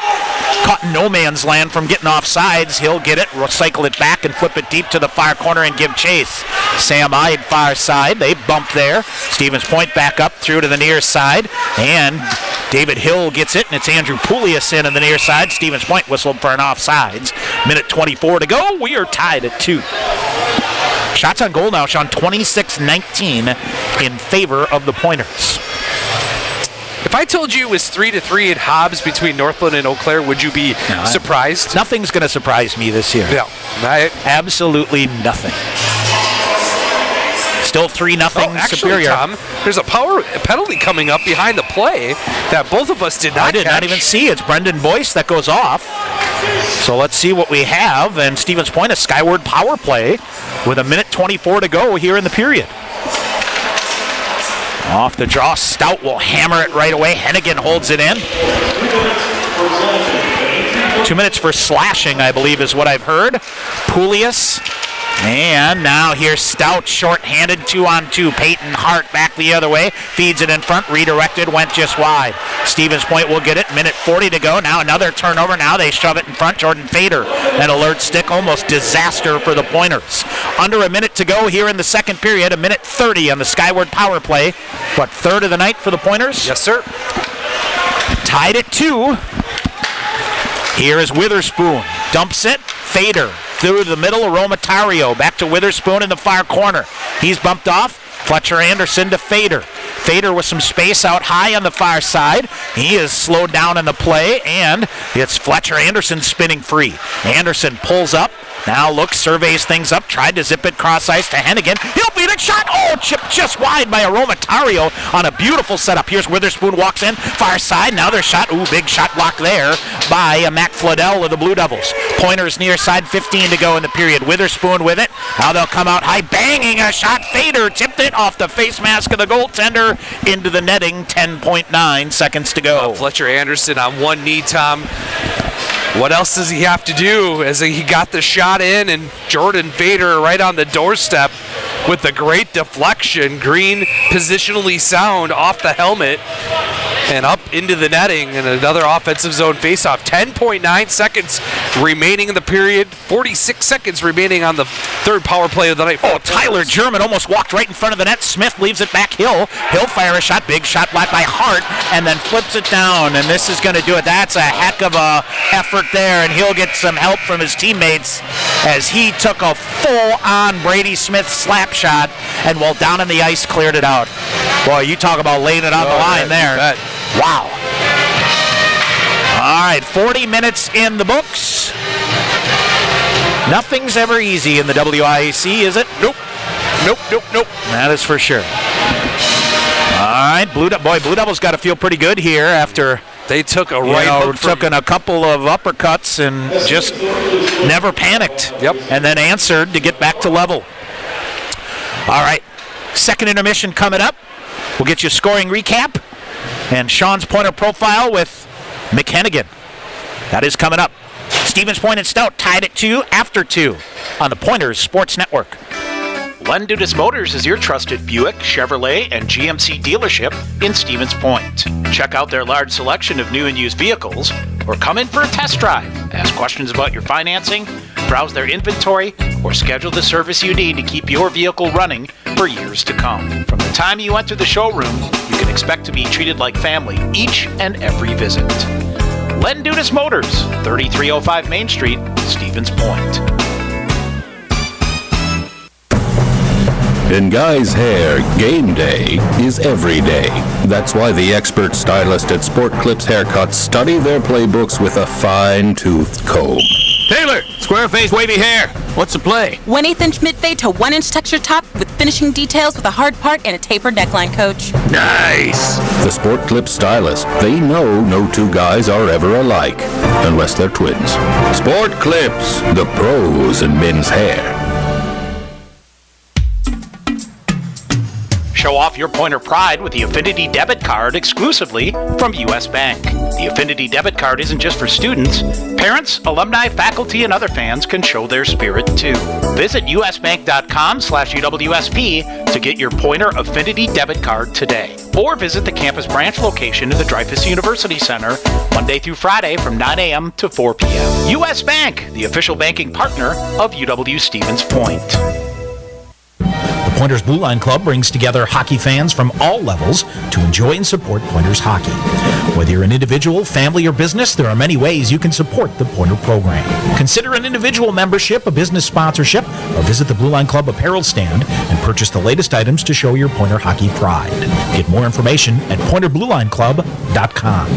Speaker 8: caught in no man's land from getting off sides. He'll get it, recycle it back, and flip it deep to the far corner and give chase. Sam Ide, far side. They bump there. Stevens Point back up through to the near side. And David Hill gets it, and it's Andrew Poulias in on the near side. Stevens Point whistled for an offsides. Minute 24 to go. We are tied at 2. Shots on goal now, Sean, 26-19 in favor of the Pointers.
Speaker 2: If I told you it was 3-3 at Hobbs between Northland and Eau Claire, would you be surprised?
Speaker 8: Nothing's going to surprise me this year.
Speaker 2: No.
Speaker 8: Absolutely nothing. Still 3-0 Superior.
Speaker 2: Tom, there's a power penalty coming up behind the play that both of us did not catch.
Speaker 8: I did not even see. It's Brendan Boyce that goes off. So let's see what we have. And Stevens Point, a skyward power play with a minute 24 to go here in the period. Off the draw, Stout will hammer it right away. Hennigan holds it in. 2 minutes for slashing, I believe, is what I've heard. Poulias. And now here's Stout, short-handed, 2-on-2. Peyton Hart back the other way. Feeds it in front, redirected, went just wide. Stevens Point will get it. Minute 40 to go. Now another turnover. Now they shove it in front. Jordan Fader, an alert stick. Almost disaster for the Pointers. Under a minute to go here in the second period. A minute 30 on the skyward power play. But third of the night for the Pointers?
Speaker 2: Yes, sir.
Speaker 8: Tied at 2. Here is Witherspoon. Dumps it. Fader. Through the middle, Aromatario. Back to Witherspoon in the far corner. He's bumped off. Fletcher Anderson to Fader. Fader with some space out high on the far side. He is slowed down in the play, and it's Fletcher Anderson spinning free. Anderson pulls up. Now looks, surveys things up, tried to zip it cross ice to Hennigan. He'll beat it, shot! Oh, chipped just wide by Aromatario on a beautiful setup. Here's Witherspoon, walks in, far side. Now their shot, big shot block there by Mac Fladell of the Blue Devils. Pointers near side, 15 to go in the period. Witherspoon with it. Now they'll come out high, banging a shot. Fader tipped it off the face mask of the goaltender into the netting, 10.9 seconds to go.
Speaker 2: Fletcher Anderson on one knee, Tom. What else does he have to do as he got the shot in, and Jordan Fader right on the doorstep with the great deflection. Green positionally sound off the helmet and up into the netting, and another offensive zone faceoff. 10.9 seconds remaining in the third period. 46 seconds remaining on the third power play of the night.
Speaker 8: Oh, Tyler German almost walked right in front of the net. Smith leaves it back. He'll fire a shot. Big shot blocked by Hart, and then flips it down, and this is going to do it. That's a heck of a effort there, and he'll get some help from his teammates as he took a full-on Brady Smith slap shot, and while down in the ice, cleared it out. Boy, you talk about laying it on the line there. Wow. All right, 40 minutes in the books. Nothing's ever easy in the WIAC, is it? Nope. That is for sure. All right, Blue Devils got to feel pretty good here after
Speaker 2: they took a right
Speaker 8: took a couple of uppercuts and just never panicked.
Speaker 2: Yep.
Speaker 8: And then answered to get back to level. All right, second intermission coming up. We'll get you a scoring recap and Sean's Pointer profile with McHennigan. That is coming up. Stevens Point and Stout tied at 2 after 2 on the Pointers Sports Network.
Speaker 1: Len Dudas Motors is your trusted Buick, Chevrolet, and GMC dealership in Stevens Point. Check out their large selection of new and used vehicles or come in for a test drive. Ask questions about your financing, browse their inventory, or schedule the service you need to keep your vehicle running for years to come. From the time you enter the showroom, you can expect to be treated like family each and every visit. Len Dudas Motors, 3305 Main Street, Stevens Point.
Speaker 3: In guys' hair, game day is every day. That's why the expert stylist at Sport Clips Haircuts study their playbooks with a fine-toothed comb.
Speaker 4: Taylor, square face, wavy hair. What's the play?
Speaker 5: 1/8 inch mid-fade to 1 inch texture top with finishing details with a hard part and a tapered neckline, coach.
Speaker 4: Nice.
Speaker 3: The Sport Clips stylist, they know no two guys are ever alike, unless they're twins. Sport Clips, the pros in men's hair.
Speaker 1: Show off your Pointer pride with the Affinity Debit Card exclusively from U.S. Bank. The Affinity Debit Card isn't just for students. Parents, alumni, faculty, and other fans can show their spirit too. Visit usbank.com/UWSP to get your Pointer Affinity Debit Card today. Or visit the campus branch location in the Dreyfous University Center Monday through Friday from 9 a.m. to 4 p.m. U.S. Bank, the official banking partner of UW-Stevens Point.
Speaker 8: The Pointers Blue Line Club brings together hockey fans from all levels to enjoy and support Pointers hockey. Whether you're an individual, family, or business, there are many ways you can support the Pointer program. Consider an individual membership, a business sponsorship, or visit the Blue Line Club apparel stand and purchase the latest items to show your Pointer hockey pride. Get more information at pointerbluelineclub.com.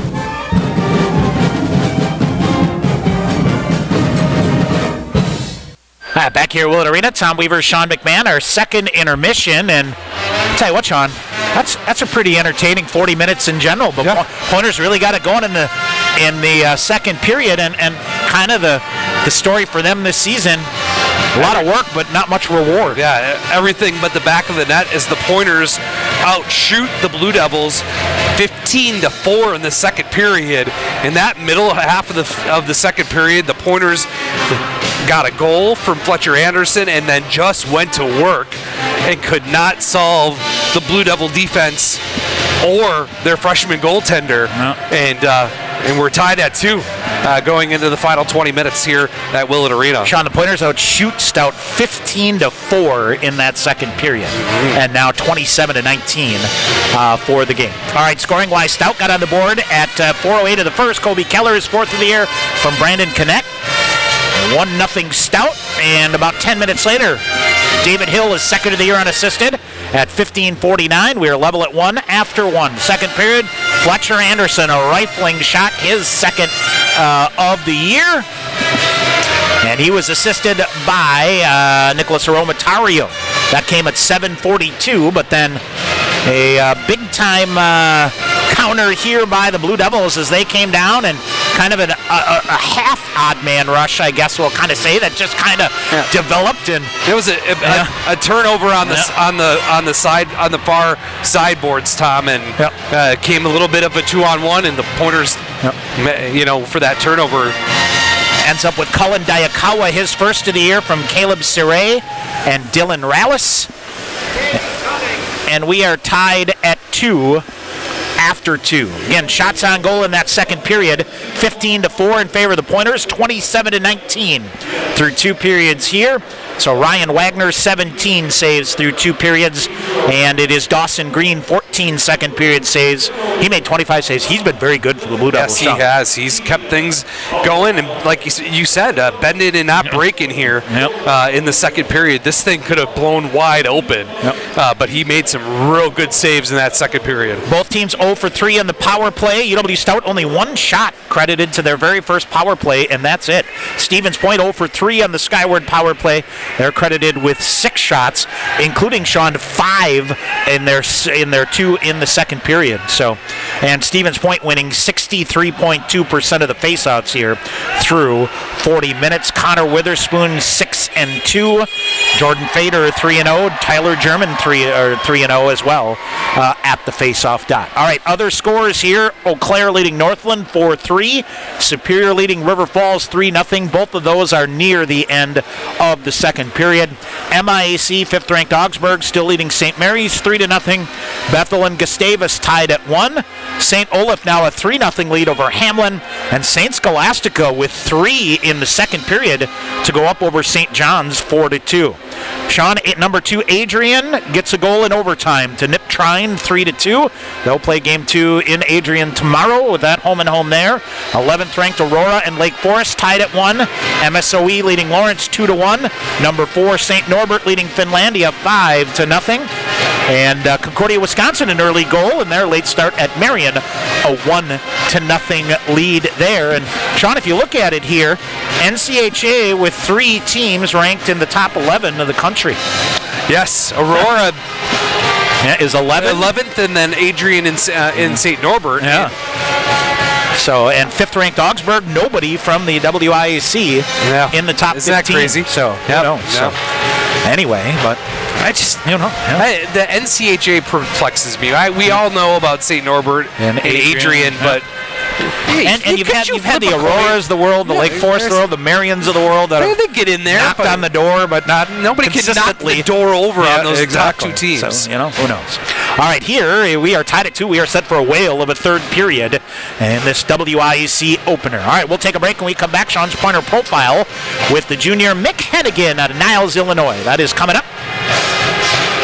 Speaker 8: Back here at Willett Arena, Tom Weaver, Sean McMahon, our second intermission, and I'll tell you what, Sean, that's a pretty entertaining 40 minutes in general. But Pointers really got it going in the second period, and kind of the story for them this season. A lot of work, but not much reward.
Speaker 2: Yeah, everything but the back of the net as the Pointers outshoot the Blue Devils 15-4 in the second period. In that middle half of the second period, the Pointers got a goal from Fletcher Anderson and then just went to work and could not solve the Blue Devil defense or their freshman goaltender. No. And we're tied at 2 going into the final 20 minutes here at Willett Arena.
Speaker 8: Sean, the Pointers outshoot Stout 15-4 in that second period, and now 27-19 for the game. All right, scoring-wise, Stout got on the board at 4:08 of the first. Colby Keller is fourth of the year from Brandon Connect. 1-0 Stout, and about 10 minutes later, David Hill is second of the year unassisted at 15:49. We are level at 1 after 1. Second period, Fletcher Anderson, a rifling shot, his second of the year. And he was assisted by Nicholas Aromatario. That came at 7:42, but then a big-time counter here by the Blue Devils as they came down, and kind of a half odd man rush, I guess we'll kind of say, that just kind of developed. And
Speaker 2: it was a turnover on the far sideboards, Tom, and came a little bit of a 2-on-1, and the Pointers, for that turnover.
Speaker 8: Ends up with Cullen Diakawa, his first of the year from Caleb Siray and Dylan Rallis. And we are tied at 2 after 2. Again, shots on goal in that second period, 15-4 in favor of the Pointers, 27-19 through 2 periods here. So Ryan Wagner, 17 saves through 2 periods, and it is Dawson Green, 14 second period saves. He made 25 saves. He's been very good for the Blue Devils.
Speaker 2: Yes, he has. He's kept things going, and like you said, bending and not breaking here in the second period. This thing could have blown wide open, but he made some real good saves in that second period.
Speaker 8: Both teams 0 for 3 on the power play. UW-Stout only 1 shot credited to their very first power play, and that's it. Stevens Point 0 for 3 on the Skyward power play. They're credited with 6 shots, including Sean 5 in their 2 in the second period. So, and Stevens Point winning 63.2% of the faceoffs here through 40 minutes. Connor Witherspoon 6 and 2. Jordan Fader 3 and 0. Tyler German 3 and 0 as well at the faceoff dot. All right, other scores here: Eau Claire leading Northland 4-3. Superior leading River Falls 3-0. Both of those are near the end of the second period. MIAC 5th-ranked Augsburg still leading St. Mary's 3-0. Bethel and Gustavus tied at 1. St. Olaf now a 3-0 lead over Hamlin, and St. Scholastica with 3 in the second period to go up over St. John's 4-2. Sean, number 2 Adrian gets a goal in overtime to nip Trine 3-2. They'll play game 2 in Adrian tomorrow with that home and home there. 11th ranked Aurora and Lake Forest tied at 1. MSOE leading Lawrence 2-1. Number 4 St. Norbert leading Finlandia 5-0. And Concordia, Wisconsin, an early goal in their late start at Marion, a 1-0 lead there. And Sean, if you look at it here, NCHA with 3 teams ranked in the top 11 of the country.
Speaker 2: Yes, Aurora
Speaker 8: is
Speaker 2: 11th, and then Adrian in St. Norbert.
Speaker 8: Yeah. So, and 5th-ranked Augsburg, nobody from the WIAC in the top 15.
Speaker 2: Isn't that crazy?
Speaker 8: So, so anyway, but I just,
Speaker 2: the NCHA perplexes me. We all know about St. Norbert and Adrian, but
Speaker 8: and you've had the Auroras of the world, the Lake Forest of the world, the Marions of the world that
Speaker 2: they get in there,
Speaker 8: knocked on the door, but not
Speaker 2: nobody can knock the door over on those top 2 teams.
Speaker 8: So, who knows? All right, here we are tied at 2. We are set for a whale of a third period in this WIAC opener. All right, we'll take a break. When we come back, Sean's Pointer Profile with the junior Mick Hennigan out of Niles, Illinois. That is coming up.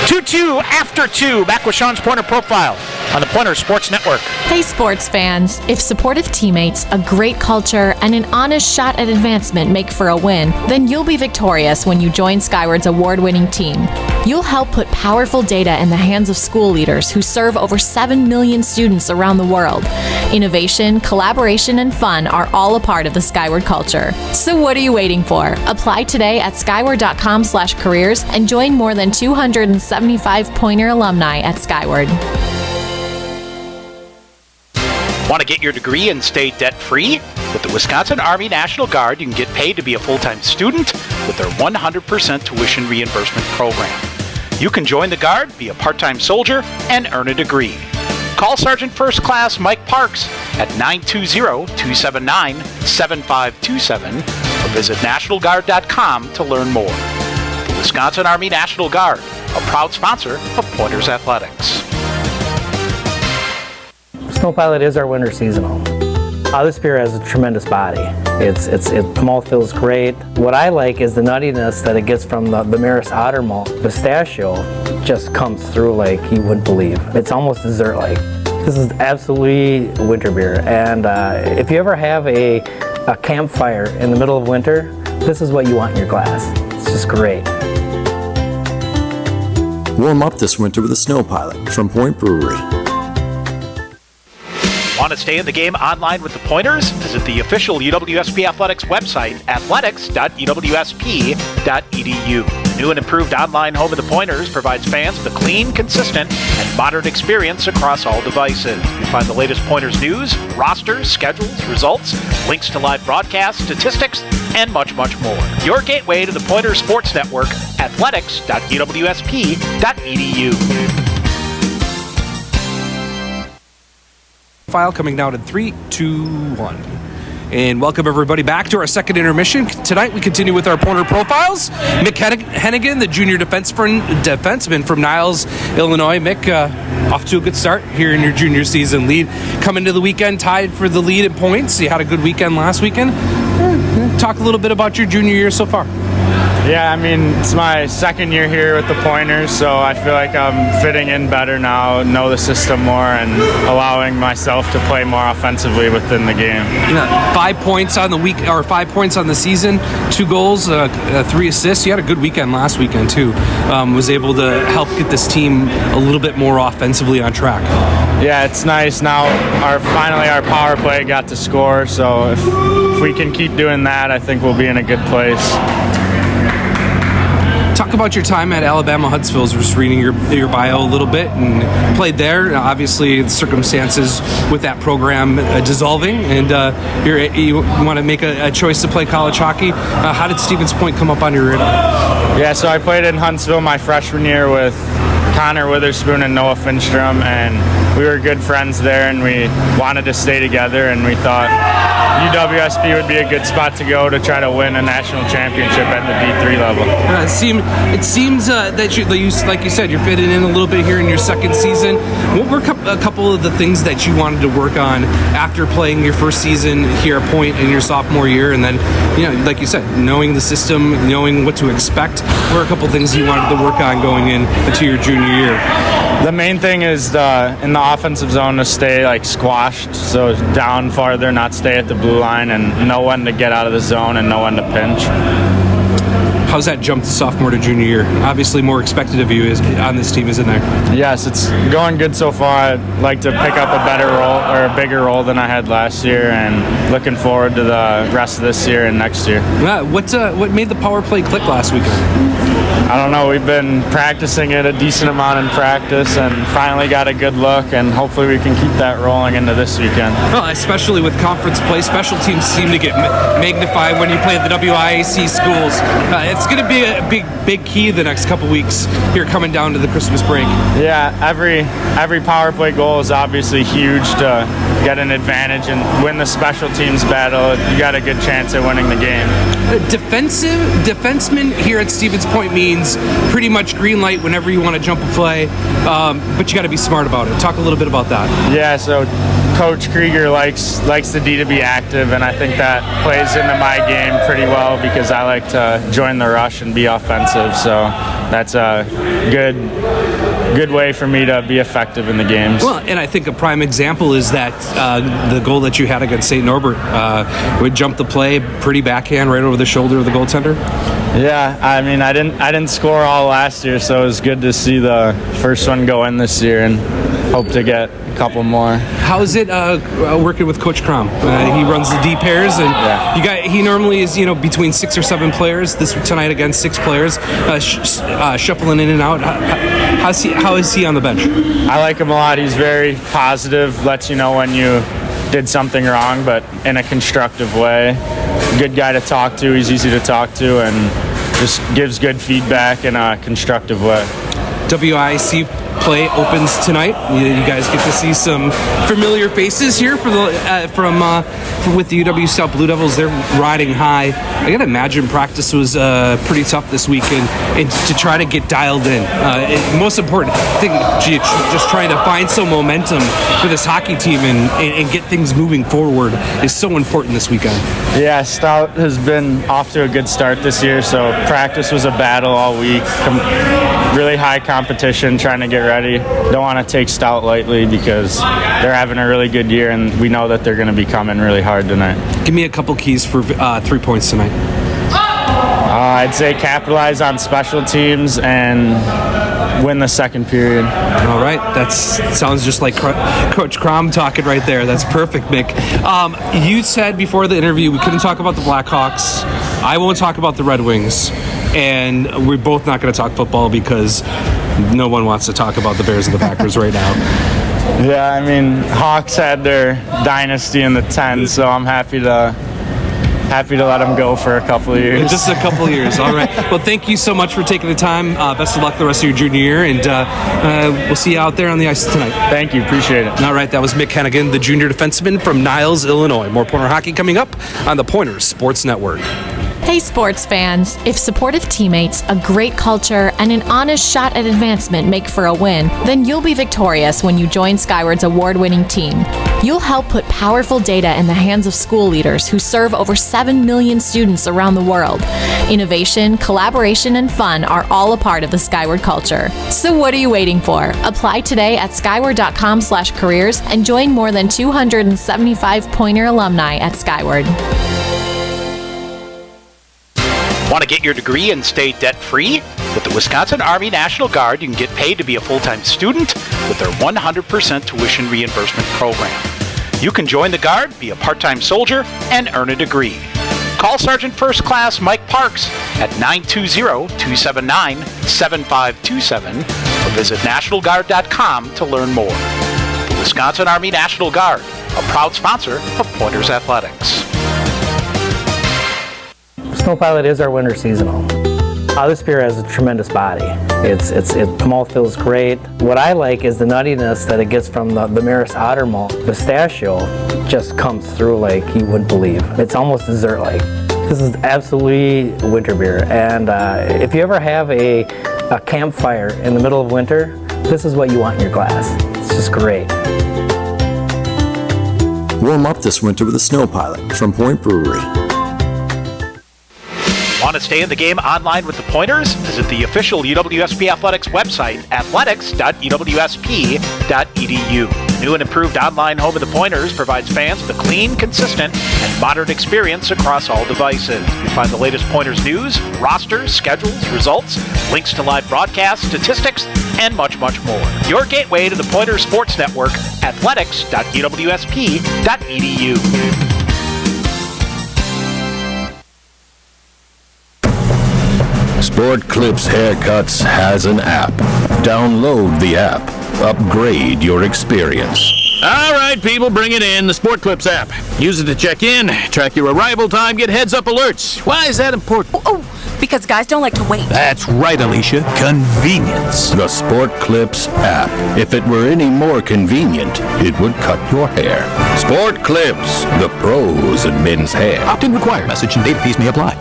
Speaker 8: 2-2 after 2. Back with Sean's Pointer Profile on the Pointer Sports Network.
Speaker 13: Hey sports fans, if supportive teammates, a great culture, and an honest shot at advancement make for a win, then you'll be victorious when you join Skyward's award-winning team. You'll help put powerful data in the hands of school leaders who serve over 7 million students around the world. Innovation, collaboration, and fun are all a part of the Skyward culture. So what are you waiting for? Apply today at skyward.com/careers and join more than 275 Pointer alumni at Skyward.
Speaker 1: Want to get your degree and stay debt-free? With the Wisconsin Army National Guard, you can get paid to be a full-time student with their 100% tuition reimbursement program. You can join the Guard, be a part-time soldier, and earn a degree. Call Sergeant First Class Mike Parks at 920-279-7527 or visit NationalGuard.com to learn more. The Wisconsin Army National Guard, a proud sponsor of Pointers Athletics.
Speaker 10: Snow Pilot is our winter seasonal. This beer has a tremendous body. The malt feels great. What I like is the nuttiness that it gets from the Maris Otter malt. Pistachio just comes through like you wouldn't believe. It's almost dessert-like. This is absolutely a winter beer. And if you ever have a campfire in the middle of winter, this is what you want in your glass. It's just great.
Speaker 11: Warm up this winter with a Snow Pilot from Point Brewery.
Speaker 1: Want to stay in the game online with the Pointers? Visit the official UWSP Athletics website, athletics.uwsp.edu. The new and improved online home of the Pointers provides fans with a clean, consistent, and modern experience across all devices. You find the latest Pointers news, rosters, schedules, results, links to live broadcasts, statistics, and much, much more. Your gateway to the Pointers Sports Network, athletics.uwsp.edu.
Speaker 2: File coming down in 3, 2, 1. And welcome everybody back to our second intermission. Tonight we continue with our Pointer profiles. Mick Hennigan, the junior defenseman from Niles, Illinois. Mick, off to a good start here in your junior season. Lead coming to the weekend, tied for the lead in points. You had a good weekend last weekend. Talk a little bit about your junior year so far.
Speaker 16: Yeah, I mean, it's my second year here with the Pointers, so I feel like I'm fitting in better now, know the system more, and allowing myself to play more offensively within the game.
Speaker 2: 5 points on the week, or 5 points on the season, 2 goals, 3 assists. You had a good weekend last weekend too. Was able to help get this team a little bit more offensively on track.
Speaker 16: Yeah, it's nice now. Finally our power play got to score, so if we can keep doing that, I think we'll be in a good place.
Speaker 2: Talk about your time at Alabama Huntsville. I was just reading your bio a little bit and played there. Obviously, the circumstances with that program dissolving, and you want to make a choice to play college hockey. How did Stevens Point come up on your radar?
Speaker 16: Yeah, so I played in Huntsville my freshman year with Connor Witherspoon and Noah Finstrom, and we were good friends there, and we wanted to stay together, and we thought UWSP would be a good spot to go to try to win a national championship at the D3 level.
Speaker 2: It seems that you, like you said, you're fitting in a little bit here in your second season. What were a couple of the things that you wanted to work on after playing your first season here at Point in your sophomore year, and then, like you said, knowing the system, knowing what to expect? What were a couple of things you wanted to work on going into your junior year?
Speaker 16: The main thing is in the offensive zone to stay squashed, so down farther, not stay at the blue line, and know when to get out of the zone and know when to pinch.
Speaker 2: How's that jump to sophomore to junior year? Obviously more expected of you on this team, isn't there?
Speaker 16: Yes, it's going good so far. I'd like to pick up a better role or a bigger role than I had last year, and looking forward to the rest of this year and next year.
Speaker 2: What made the power play click last weekend?
Speaker 16: I don't know. We've been practicing it a decent amount in practice and finally got a good look, and hopefully we can keep that rolling into this weekend.
Speaker 2: Well, especially with conference play, special teams seem to get magnified when you play at the WIAC schools. It's going to be a big key the next couple weeks here coming down to the Christmas break.
Speaker 16: Yeah, every power play goal is obviously huge to get an advantage and win the special teams battle. You got a good chance at winning the game. Defenseman here at Stevens Point means pretty much green light whenever you want to jump a play, but you got to be smart about it. Talk a little bit about that. Yeah, so Coach Krieger likes the D to be active, and I think that plays into my game pretty well because I like to join the rush and be offensive. So that's a good way for me to be effective in the games. Well, and I think a prime example is that the goal that you had against St. Norbert would jump the play, pretty backhand right over the shoulder of the goaltender. Yeah, I mean, I didn't score all last year, so it was good to see the first one go in this year, and hope to get a couple more. How is it working with Coach Crom? He runs the D pairs, and he normally is between 6 or 7 players. Tonight against 6 players, shuffling in and out. How is he on the bench? I like him a lot. He's very positive. Lets you know when you did something wrong, but in a constructive way. Good guy to talk to. He's easy to talk to, and just gives good feedback in a constructive way. WIC play opens tonight. You guys get to see some familiar faces here with the UW-Stout Blue Devils. They're riding high. I gotta imagine practice was pretty tough this weekend, and to try to get dialed in. Most important, I think just trying to find some momentum for this hockey team and get things moving forward is so important this weekend. Yeah, Stout has been off to a good start this year, so practice was a battle all week. Really high competition, trying to get ready. Don't want to take Stout lightly because they're having a really good year, and we know that they're going to be coming really hard tonight. Give me a couple keys for 3 points tonight. I'd say capitalize on special teams and win the second period. All right, that sounds just like Coach Crom talking right there. That's perfect, Mick. You said before the interview we couldn't talk about the Blackhawks. I won't talk about the Red Wings. And we're both not going to talk football because no one wants to talk about the Bears and the Packers right now. Yeah, I mean, Hawks had their dynasty in the 10s, so I'm happy to happy to let him go for a couple of years.
Speaker 2: Just a couple of years. All right. Well, thank you so much for taking the time. Best of luck the rest of your junior year, and we'll see you out there on the ice tonight.
Speaker 16: Thank you. Appreciate it.
Speaker 2: All right. That was Mick Hennigan, the junior defenseman from Niles, Illinois. More Pointer hockey coming up on the Pointers Sports Network.
Speaker 13: Hey sports fans, if supportive teammates, a great culture, and an honest shot at advancement make for a win, then you'll be victorious when you join Skyward's award-winning team. You'll help put powerful data in the hands of school leaders who serve over 7 million students around the world. Innovation, collaboration, and fun are all a part of the Skyward culture. So what are you waiting for? Apply today at skyward.com/careers and join more than 275 Pointer alumni at Skyward.
Speaker 1: Want to get your degree and stay debt-free? With the Wisconsin Army National Guard, you can get paid to be a full-time student with their 100% tuition reimbursement program. You can join the Guard, be a part-time soldier, and earn a degree. Call Sergeant First Class Mike Parks at 920-279-7527 or visit NationalGuard.com to learn more. The Wisconsin Army National Guard, a proud sponsor of Pointers Athletics.
Speaker 10: Snow Pilot is our winter seasonal. This beer has a tremendous body. The malt feels great. What I like is the nuttiness that it gets from the Maris Otter malt. Pistachio just comes through like you wouldn't believe. It's almost dessert-like. This is absolutely winter beer. And if you ever have a campfire in the middle of winter, this is what you want in your glass. It's just great.
Speaker 11: Warm up this winter with a Snow Pilot from Point Brewery.
Speaker 1: Want to stay in the game online with the Pointers? Visit the official UWSP Athletics website, athletics.uwsp.edu. The new and improved online home of the Pointers provides fans with a clean, consistent, and modern experience across all devices. You'll find the latest Pointers news, rosters, schedules, results, links to live broadcasts, statistics, and much, much more. Your gateway to the Pointers Sports Network, athletics.uwsp.edu.
Speaker 3: Sport Clips Haircuts has an app. Download the app. Upgrade your experience.
Speaker 4: All right, people, bring it in. The Sport Clips app. Use it to check in, track your arrival time, get heads-up alerts. Why is that important?
Speaker 5: Oh, because guys don't like to wait.
Speaker 4: That's right, Alicia. Convenience.
Speaker 3: The Sport Clips app. If it were any more convenient, it would cut your hair. Sport Clips, the pros in men's hair.
Speaker 4: Opt-in required. Message and data fees may apply.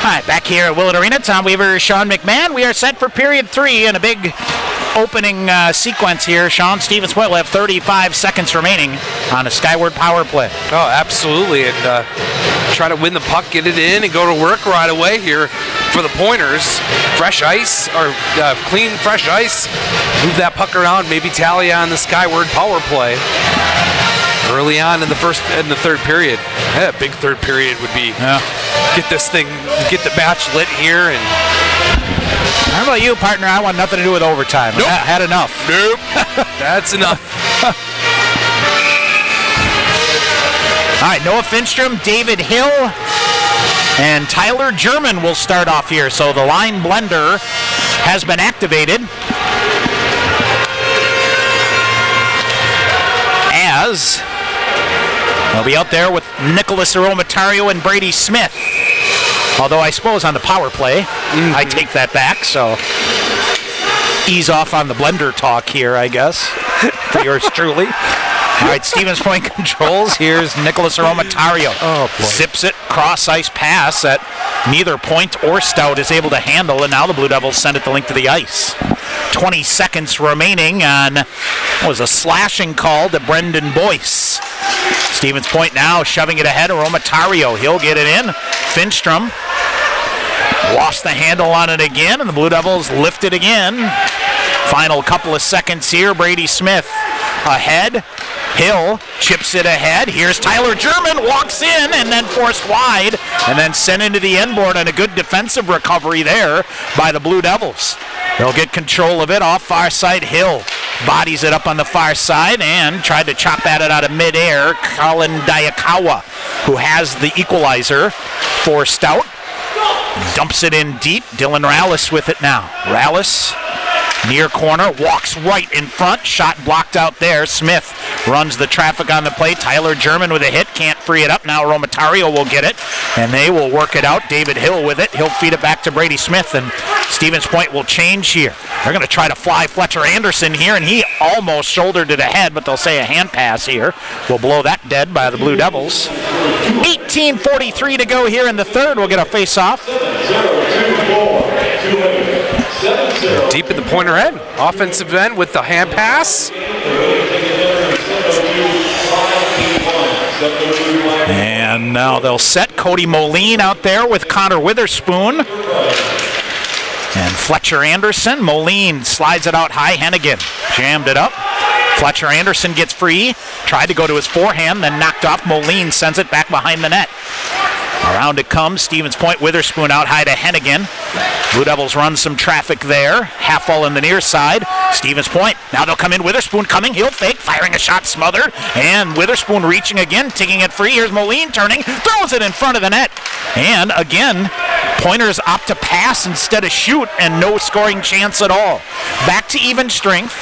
Speaker 8: All right, back here at Willett Arena, Tom Weaver, Sean McMahon. We are set for period 3 and a big opening sequence here. Sean, Stevens Point will have 35 seconds remaining on a Skyward power play.
Speaker 2: Oh, absolutely. And try to win the puck, get it in, and go to work right away here for the Pointers. Fresh ice, or clean, fresh ice. Move that puck around, maybe tally on the Skyward power play. Early on in the third period. Yeah, a big third period would be get the match lit here. And
Speaker 8: how about you, partner? I want nothing to do with overtime.
Speaker 2: Nope.
Speaker 8: I had enough.
Speaker 2: Nope. That's enough.
Speaker 8: All right, Noah Finstrom, David Hill, and Tyler German will start off here. So the line blender has been activated. As they'll be out there with Nicholas Aromatario and Brady Smith. Although I suppose on the power play, I take that back, so ease off on the blender talk here, I guess, for yours truly. All right, Stevens Point controls. Here's Nicholas Aromatario.
Speaker 2: Oh, boy.
Speaker 8: Zips it, cross-ice pass that neither Point or Stout is able to handle, and now the Blue Devils send it the length of the ice. 20 seconds remaining on what was a slashing call to Brendan Boyce. Stevens Point now shoving it ahead. Aromatario, he'll get it in. Finstrom lost the handle on it again, and the Blue Devils lift it again. Final couple of seconds here. Brady Smith ahead. Hill chips it ahead. Here's Tyler German, walks in and then forced wide and then sent into the end board on a good defensive recovery there by the Blue Devils. They'll get control of it off far side. Hill bodies it up on the far side and tried to chop at it out of midair. Colin Diakawa, who has the equalizer for Stout, dumps it in deep. Dylan Rallis with it now. Rallis near corner, walks right in front, shot blocked out there. Smith runs the traffic on the play. Tyler German with a hit, can't free it up. Now Romatario will get it, and they will work it out. David Hill with it. He'll feed it back to Brady Smith, and Stevens Point will change here. They're going to try to fly Fletcher Anderson here, and he almost shouldered it ahead, but they'll say a hand pass here. We'll blow that dead by the Blue Devils. 18:43 to go here in the third. We'll get a face-off.
Speaker 2: Deep in the Pointer end. Offensive end with the hand pass.
Speaker 8: And now they'll set Cody Moline out there with Connor Witherspoon. And Fletcher Anderson. Moline slides it out high. Hennigan jammed it up. Fletcher Anderson gets free. Tried to go to his forehand, then knocked off. Moline sends it back behind the net. Around it comes. Stevens Point. Witherspoon out high to Hennigan. Blue Devils run some traffic there. Half wall in the near side. Stevens Point. Now they'll come in. Witherspoon coming. He'll fake. Firing a shot smothered. And Witherspoon reaching again. Taking it free. Here's Moline turning. Throws it in front of the net. And again, Pointers opt to pass instead of shoot. And no scoring chance at all. Back to even strength.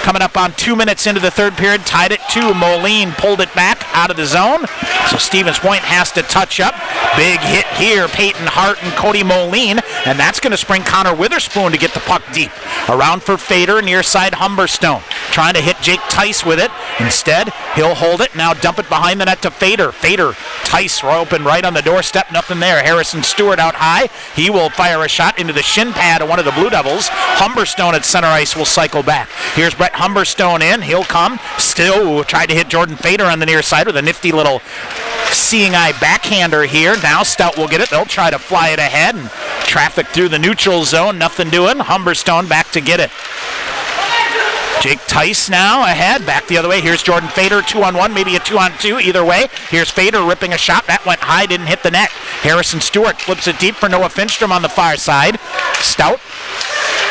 Speaker 8: Coming up on 2 minutes into the third period, tied it 2. Moline pulled it back out of the zone. So Stevens Point has to touch up. Big hit here, Peyton Hart and Cody Moline. And that's going to spring Connor Witherspoon to get the puck deep. Around for Fader, near side Humberstone. Trying to hit Jake Tice with it. Instead, he'll hold it. Now dump it behind the net to Fader. Fader, Tice open right on the doorstep. Nothing there. Harrison Stewart out high. He will fire a shot into the shin pad of one of the Blue Devils. Humberstone at center ice will cycle back. Here's Brett Humberstone in. He'll come. Still tried to hit Jordan Fader on the near side with a nifty little seeing eye backhander here. Now Stout will get it. They'll try to fly it ahead and traffic through the neutral zone. Nothing doing. Humberstone back to get it. Jake Tice now ahead, back the other way. Here's Jordan Fader, 2-on-1, maybe a 2-on-2, either way. Here's Fader ripping a shot. That went high, didn't hit the net. Harrison Stewart flips it deep for Noah Finstrom on the far side. Stout.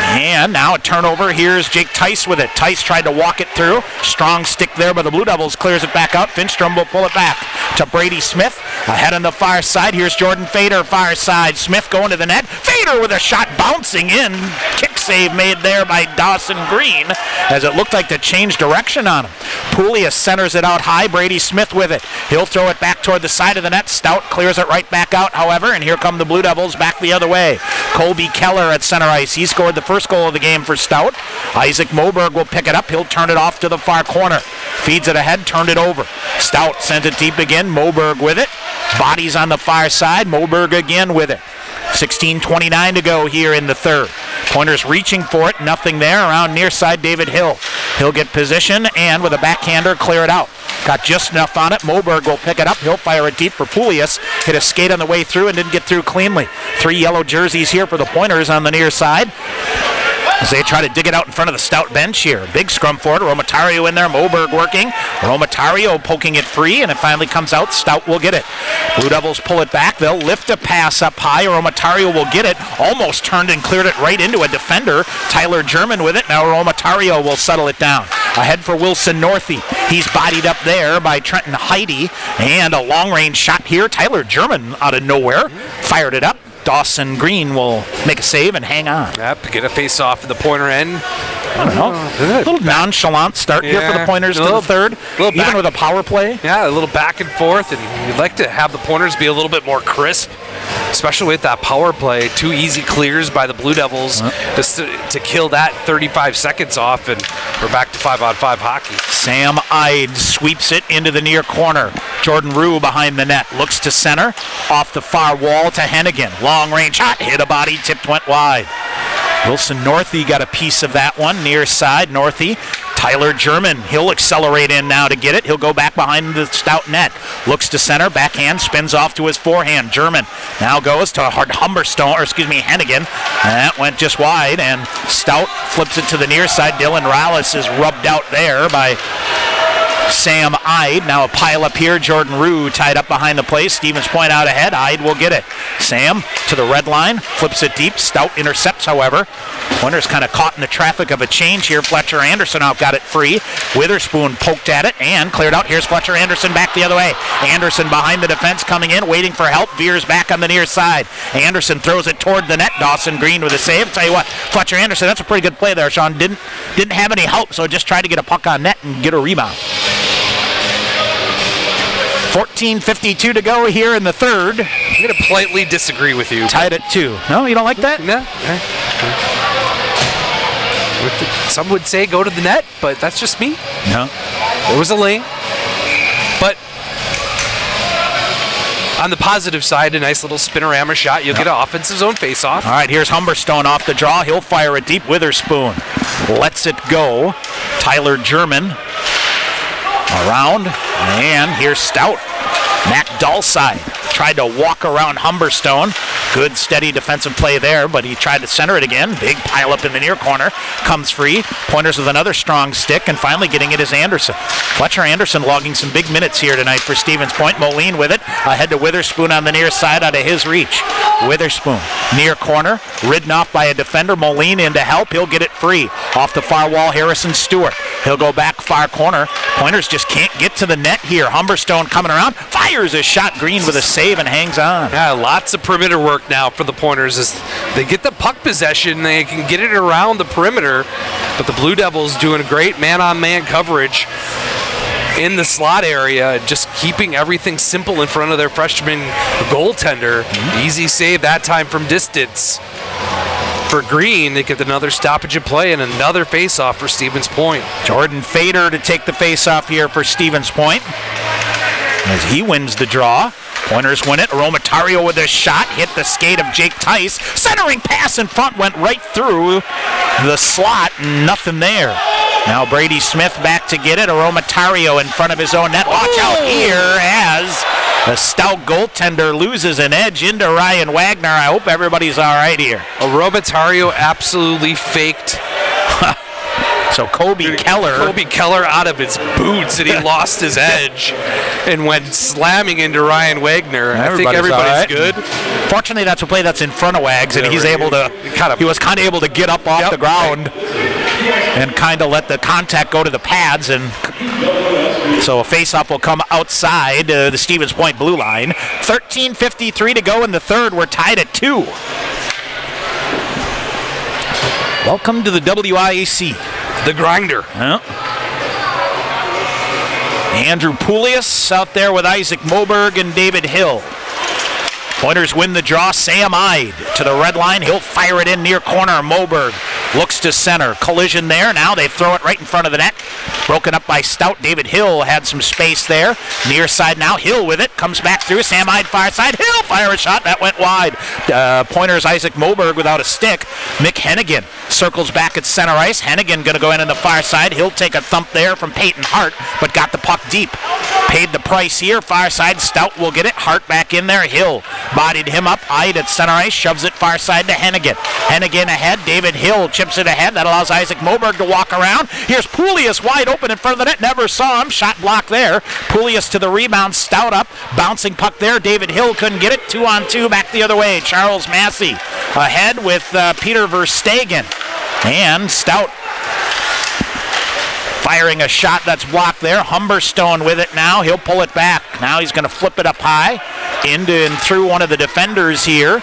Speaker 8: And now a turnover. Here's Jake Tice with it. Tice tried to walk it through. Strong stick there by the Blue Devils. Clears it back out. Finstrom will pull it back to Brady Smith. Ahead on the far side. Here's Jordan Fader, far side. Smith going to the net. Fader with a shot bouncing in. Kick save made there by Dawson Green as it looked like to change direction on him. Poulias centers it out high. Brady Smith with it. He'll throw it back toward the side of the net. Stout clears it right back out, however, and here come the Blue Devils back the other way. Colby Keller at center ice. He scored the first goal of the game for Stout. Isaac Moberg will pick it up. He'll turn it off to the far corner. Feeds it ahead, turned it over. Stout sends it deep again. Moberg with it. Bodies on the far side. Moberg again with it. 16:29 to go here in the third. Pointers reaching for it. Nothing there. Around near side, David Hill. He'll get position and with a backhander, clear it out. Got just enough on it. Moberg will pick it up. He'll fire it deep for Poulias. Hit a skate on the way through and didn't get through cleanly. 3 yellow jerseys here for the Pointers on the near side as they try to dig it out in front of the Stout bench here. Big scrum for it. Romatario in there. Moberg working. Romatario poking it free, and it finally comes out. Stout will get it. Blue Devils pull it back. They'll lift a pass up high. Romatario will get it. Almost turned and cleared it right into a defender. Tyler German with it. Now Romatario will settle it down. Ahead for Wilson Northey. He's bodied up there by Trenton Heidi. And a long-range shot here. Tyler German out of nowhere. Fired it up. Dawson Green will make a save and hang on.
Speaker 2: Yep, get a face-off at the Pointer end.
Speaker 8: I don't know. A little nonchalant start here for the Pointers to the third, even with a power play.
Speaker 2: Yeah, a little back and forth, and you'd like to have the Pointers be a little bit more crisp, especially with that power play. 2 easy clears by the Blue Devils just to kill that 35 seconds off, and we're back to 5-on-5 hockey.
Speaker 8: Sam Ide sweeps it into the near corner. Jordan Rue behind the net, looks to center, off the far wall to Hennigan. Long range shot, hit a body, tipped, went wide. Wilson Northey got a piece of that one, near side, Northey. Tyler German, he'll accelerate in now to get it. He'll go back behind the Stout net. Looks to center, backhand, spins off to his forehand. German now goes to Hennigan. And that went just wide, and Stout flips it to the near side. Dylan Rallis is rubbed out there by Sam Ide. Now a pile up here. Jordan Rue tied up behind the play. Stevens Point out ahead. Ide will get it. Sam to the red line. Flips it deep. Stout intercepts, however. Pointers kind of caught in the traffic of a change here. Fletcher Anderson out got it free. Witherspoon poked at it and cleared out. Here's Fletcher Anderson back the other way. Anderson behind the defense coming in, waiting for help. Veers back on the near side. Anderson throws it toward the net. Dawson Green with a save. Tell you what, Fletcher Anderson, that's a pretty good play there, Sean. Didn't have any help, so just tried to get a puck on net and get a rebound. 14:52 to go here in the third.
Speaker 2: I'm going to politely disagree with you.
Speaker 8: Tied at 2. No, you don't like that?
Speaker 2: No. Some would say go to the net, but that's just me.
Speaker 8: No.
Speaker 2: There was a lane. But on the positive side, a nice little spinorama shot. You'll get an offensive zone face-off.
Speaker 8: All right, here's Humberstone off the draw. He'll fire it deep. Witherspoon lets it go. Tyler German around. And here's Stout. Matt Dahlside tried to walk around Humberstone. Good, steady defensive play there, but he tried to center it again. Big pile up in the near corner. Comes free. Pointers with another strong stick, and finally getting it is Anderson. Fletcher Anderson logging some big minutes here tonight for Stevens Point. Moline with it. Ahead to Witherspoon on the near side out of his reach. Witherspoon, near corner. Ridden off by a defender. Moline in to help. He'll get it free. Off the far wall, Harrison Stewart. He'll go back far corner. Pointers just can't get to the net here. Humberstone coming around. Fires a shot. Green with a save and hangs on.
Speaker 2: Yeah, lots of perimeter work now for the Pointers as they get the puck possession. They can get it around the perimeter, but the Blue Devils doing a great man-on-man coverage in the slot area, just keeping everything simple in front of their freshman goaltender. Easy save that time from distance. For Green, they get another stoppage of play and another face-off for Stevens Point.
Speaker 8: Jordan Fader to take the face-off here for Stevens Point as he wins the draw. Pointers win it. Aromatario with a shot. Hit the skate of Jake Tice. Centering pass in front went right through the slot. Nothing there. Now Brady Smith back to get it. Aromatario in front of his own net. Watch out here as the Stout goaltender loses an edge into Ryan Wagner. I hope everybody's all right here.
Speaker 2: Aromatario absolutely faked.
Speaker 8: So Kobe
Speaker 2: Keller out of his boots, and he lost his edge and went slamming into Ryan Wagner. I think everybody's good.
Speaker 8: Fortunately, that's a play that's in front of Wags, and he's able to. He was kind of able to get up off the ground and kind of let the contact go to the pads, and so a face-off will come outside the Stevens Point blue line. 13:53 to go in the third. We're tied at 2. Welcome to the WIAC.
Speaker 2: The grinder.
Speaker 8: Yeah. Andrew Poulius out there with Isaac Moberg and David Hill. Pointers win the draw. Sam Ide to the red line. He'll fire it in near corner. Moberg looks to center. Collision there. Now they throw it right in front of the net. Broken up by Stout. David Hill had some space there. Near side now. Hill with it. Comes back through. Sam Ide far side. Hill fire a shot. That went wide. Pointers Isaac Moberg without a stick. Mick Hennigan circles back at center ice. Hennigan going to go in the far side. He'll take a thump there from Peyton Hart, but got the puck deep. Paid the price here. Far side. Stout will get it. Hart back in there. Hill bodied him up. Ide at center ice. Shoves it far side to Hennigan. Hennigan ahead. David Hill chips it ahead. That allows Isaac Moberg to walk around. Here's Poulius wide open in front of the net. Never saw him. Shot blocked there. Poulius to the rebound. Stout up. Bouncing puck there. David Hill couldn't get it. 2-on-2 back the other way. Charles Massey ahead with Peter Verstegen. And Stout firing a shot that's blocked there. Humberstone with it now. He'll pull it back. Now he's going to flip it up high into and through one of the defenders here.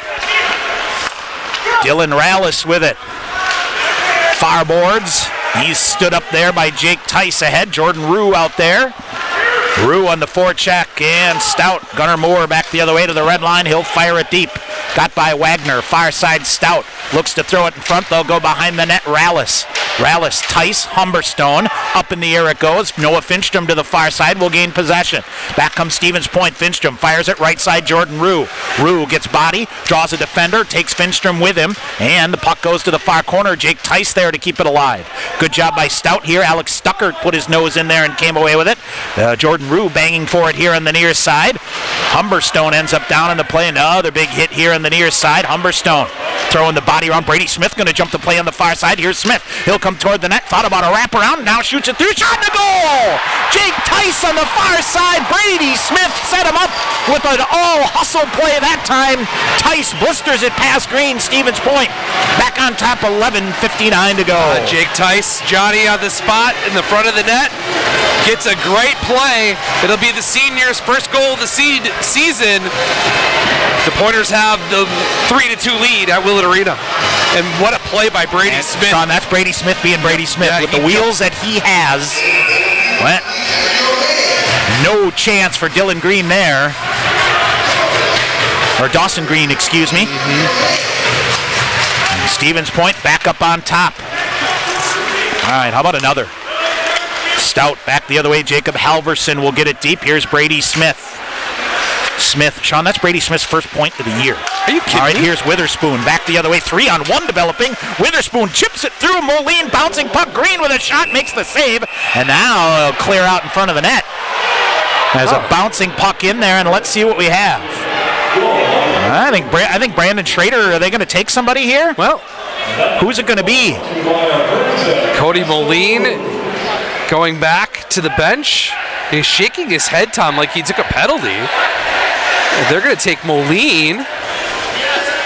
Speaker 8: Dylan Rallis with it. Far boards. He's stood up there by Jake Tice ahead. Jordan Rue out there. Rue on the forecheck, and Stout. Gunnar Moore back the other way to the red line. He'll fire it deep. Got by Wagner. Far side Stout. Looks to throw it in front. They'll go behind the net. Rallis, Tice, Humberstone. Up in the air it goes. Noah Finstrom to the far side will gain possession. Back comes Stevens Point. Finstrom fires it right side. Jordan Rue. Rue gets body. Draws a defender. Takes Finstrom with him. And the puck goes to the far corner. Jake Tice there to keep it alive. Good job by Stout here. Alex Stuckert put his nose in there and came away with it. Jordan Rue banging for it here on the near side. Humberstone ends up down in the play. Another big hit here on the near side. Humberstone throwing the body around. Brady Smith going to jump the play on the far side. Here's Smith. He'll come toward the net. Thought about a wraparound. Now shoots it through. Shot in the goal! Jake Tice on the far side. Brady Smith set him up with an all-hustle play that time. Tice blisters it past Green. Stevens Point back on top. 11:59 to go.
Speaker 2: Jake Tice, Johnny on the spot in the front of the net. Gets a great play. It'll be the seniors' first goal of the season. The Pointers have the 3-2 lead at Willett Arena. And what a play by Brady Smith.
Speaker 8: Sean, that's Brady Smith being Brady Smith with the wheels that he has. No chance for Dylan Green there. Or Dawson Green, excuse me. Stevens Point back up on top. All right, how about another? Stout back the other way. Jacob Halverson will get it deep. Here's Brady Smith. Sean, that's Brady Smith's first point of the year.
Speaker 2: Are you kidding
Speaker 8: All right,
Speaker 2: me?
Speaker 8: here's Witherspoon back the other way. 3-on-1 developing. Witherspoon chips it through. Moline bouncing puck. Green with a shot makes the save. And now it'll clear out in front of the net. There's a bouncing puck in there, and let's see what we have. I think Brandon Schrader, are they going to take somebody here?
Speaker 2: Well,
Speaker 8: who's it going to be?
Speaker 2: Cody Moline going back to the bench. He's shaking his head, Tom, like he took a penalty. They're going to take Moline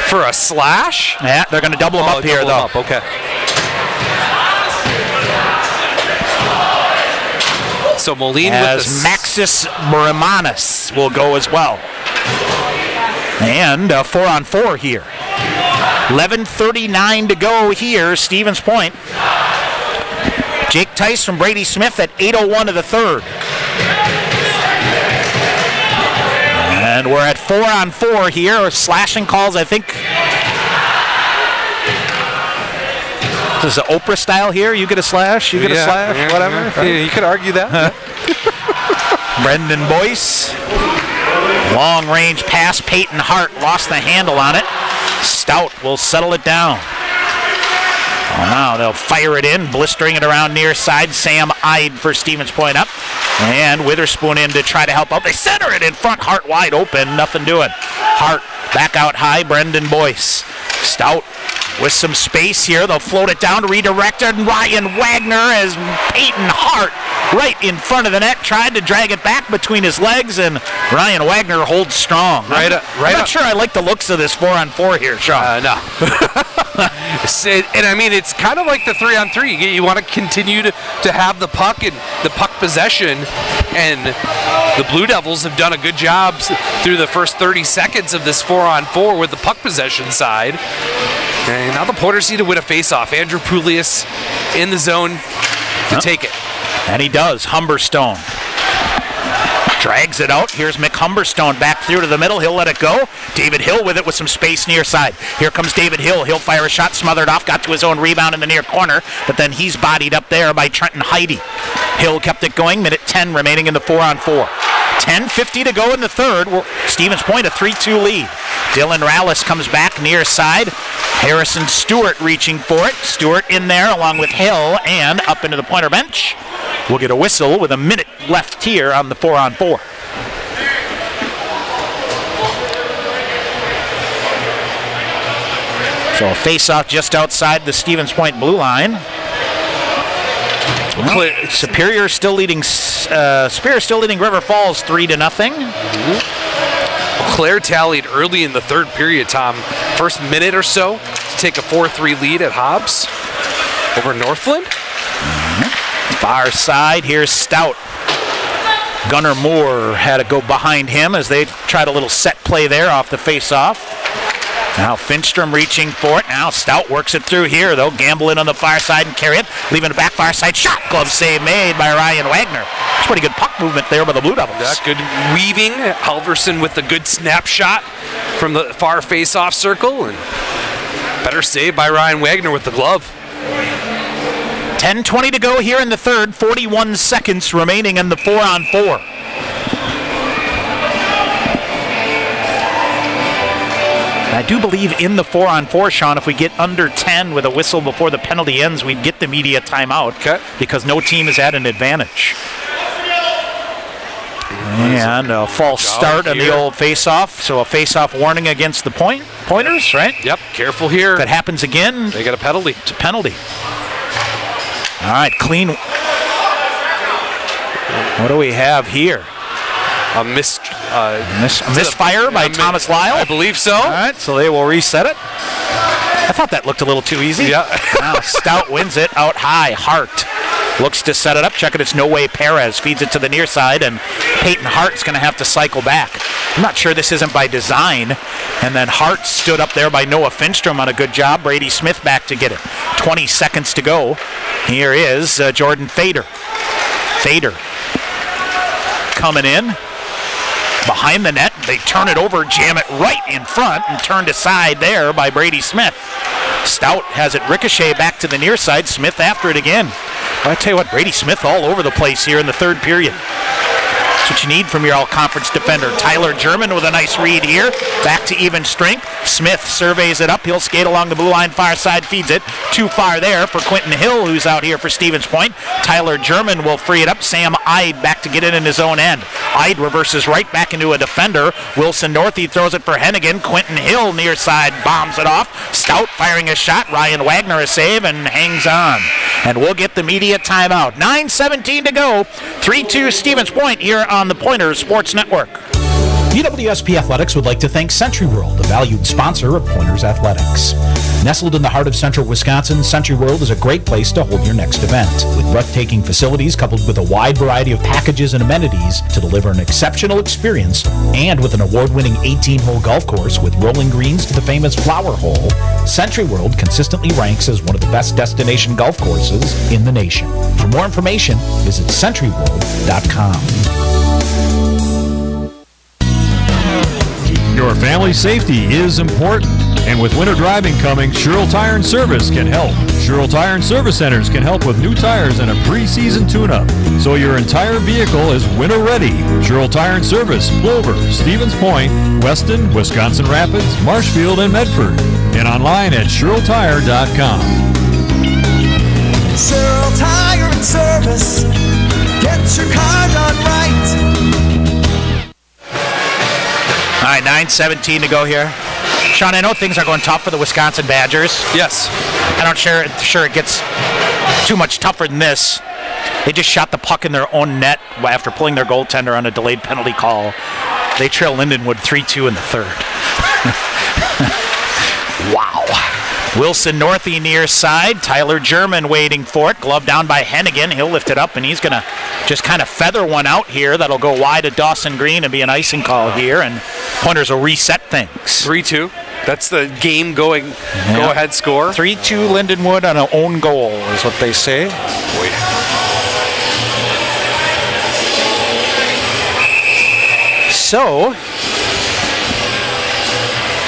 Speaker 2: for a slash.
Speaker 8: Yeah, they're going to double him up here, though.
Speaker 2: Okay. So Moline
Speaker 8: as
Speaker 2: with
Speaker 8: Maxis Bramanis will go as well. And 4-on-4 here. 11:39 to go here, Stevens Point. Jake Tice from Brady Smith at 8:01 of the third. And we're at 4-on-4 here. Slashing calls, I think. This is Oprah style here. You get a slash, you get a slash, whatever.
Speaker 2: Yeah, you could argue that.
Speaker 8: Brendan Boyce. Long range pass. Peyton Hart lost the handle on it. Stout will settle it down. Oh, now they'll fire it in, blistering it around near side. Sam Ide for Stevens Point up. And Witherspoon in to try to help out. They center it in front. Hart wide open. Nothing doing. Hart back out high. Brendan Boyce. Stout with some space here. They'll float it down to redirect it. And Ryan Wagner as Peyton Hart right in front of the net. Tried to drag it back between his legs, and Ryan Wagner holds strong. I'm not sure I like the looks of this 4-on-4 here, Sean.
Speaker 2: No. And I mean, it's kind of like the 3-on-3. You want to continue to have the puck and the puck possession, and the Blue Devils have done a good job through the first 30 seconds of this 4-on-4 with the puck possession side. And now the Pointers need to win a face-off. Andrew Poulias in the zone to take it.
Speaker 8: And he does. Humberstone drags it out. Here's McHumberstone back through to the middle. He'll let it go. David Hill with it with some space near side. Here comes David Hill. He'll fire a shot, smothered off, got to his own rebound in the near corner, but then he's bodied up there by Trenton Heide. Hill kept it going. Minute 10 remaining in the 4-on-4. 10:50 to go in the third. Stevens Point a 3-2 lead. Dylan Rallis comes back near side. Harrison Stewart reaching for it. Stewart in there along with Hill and up into the Pointer bench. We'll get a whistle with a minute left here on the 4-on-4. So a face-off just outside the Stevens Point blue line. Well, Superior still leading. Spear still leading River Falls 3-0.
Speaker 2: Claire tallied early in the third period, Tom. First minute or so to take a 4-3 lead at Hobbs over Northland.
Speaker 8: Far side, here's Stout. Gunnar Moore had to go behind him as they tried a little set play there off the face-off. Now Finstrom reaching for it. Now Stout works it through here. They'll gamble in on the far side and carry it. Leaving the back far side. Shot. Glove save made by Ryan Wagner. It's pretty good puck movement there by the Blue Devils.
Speaker 2: Yeah, good weaving. Halverson with the good snapshot from the far face-off circle. And better save by Ryan Wagner with the glove.
Speaker 8: 10:20 to go here in the third. 41 seconds remaining in the 4-on-4. I do believe in the 4-on-4, Sean, if we get under 10 with a whistle before the penalty ends, we'd get the media timeout because no team is at an advantage. And a false start on the old face-off, so a face-off warning against the Pointers, right?
Speaker 2: Yep, careful here.
Speaker 8: If that happens again,
Speaker 2: they get a penalty.
Speaker 8: It's a penalty. All right, clean. What do we have here?
Speaker 2: A misfire
Speaker 8: by Thomas Lyle?
Speaker 2: I believe so.
Speaker 8: All right, so they will reset it. I thought that looked a little too easy.
Speaker 2: Yeah.
Speaker 8: Now Stout wins it out high. Hart looks to set it up. Check it. It's No Way Perez. Feeds it to the near side, and Peyton Hart's going to have to cycle back. I'm not sure this isn't by design. And then Hart stood up there by Noah Finstrom on a good job. Brady Smith back to get it. 20 seconds to go. Here is Jordan Fader. coming in. Behind the net, they turn it over, jam it right in front, and turned aside there by Brady Smith. Stout has it ricochet back to the near side. Smith after it again. Well, I tell you what, Brady Smith all over the place here in the third period. That's what you need from your all-conference defender. Tyler German with a nice read here. Back to even strength. Smith surveys it up. He'll skate along the blue line far side, feeds it. Too far there for Quentin Hill, who's out here for Stevens Point. Tyler German will free it up. Sam Ide back to get it in his own end. Ide reverses right back into a defender. Wilson Northey throws it for Hennigan. Quentin Hill near side bombs it off. Stout firing a shot. Ryan Wagner a save and hangs on. And we'll get the media timeout. 9:17 to go. 3-2 Stevens Point here on the Pointers Sports Network.
Speaker 17: UWSP Athletics would like to thank Century World, a valued sponsor of Pointers Athletics. Nestled in the heart of central Wisconsin, Century World is a great place to hold your next event. With breathtaking facilities coupled with a wide variety of packages and amenities to deliver an exceptional experience, and with an award-winning 18-hole golf course with rolling greens to the famous Flower Hole, Century World consistently ranks as one of the best destination golf courses in the nation. For more information, visit centuryworld.com.
Speaker 15: Your family's safety is important, and with winter driving coming, Sherrill Tire and Service can help. Sherrill Tire and Service Centers can help with new tires and a pre-season tune-up, so your entire vehicle is winter ready. Sherrill Tire and Service, Plover, Stevens Point, Weston, Wisconsin Rapids, Marshfield, and Medford, and online at SherrillTire.com.
Speaker 14: Sherrill Tire and Service, get your car done right.
Speaker 8: All right, 9:17 to go here. Sean, I know things are going tough for the Wisconsin Badgers.
Speaker 2: Yes.
Speaker 8: I'm not sure it gets too much tougher than this. They just shot the puck in their own net after pulling their goaltender on a delayed penalty call. They trail Lindenwood 3-2 in the third. Wow. Wilson Northey near side. Tyler German waiting for it. Glove down by Hennigan. He'll lift it up, and he's going to just kind of feather one out here. That'll go wide of Dawson Green and be an icing call here, and Pointers will reset things.
Speaker 2: 3-2. That's the game going go-ahead score.
Speaker 8: 3-2 Lindenwood on an own goal is what they say.
Speaker 2: Boy.
Speaker 8: So,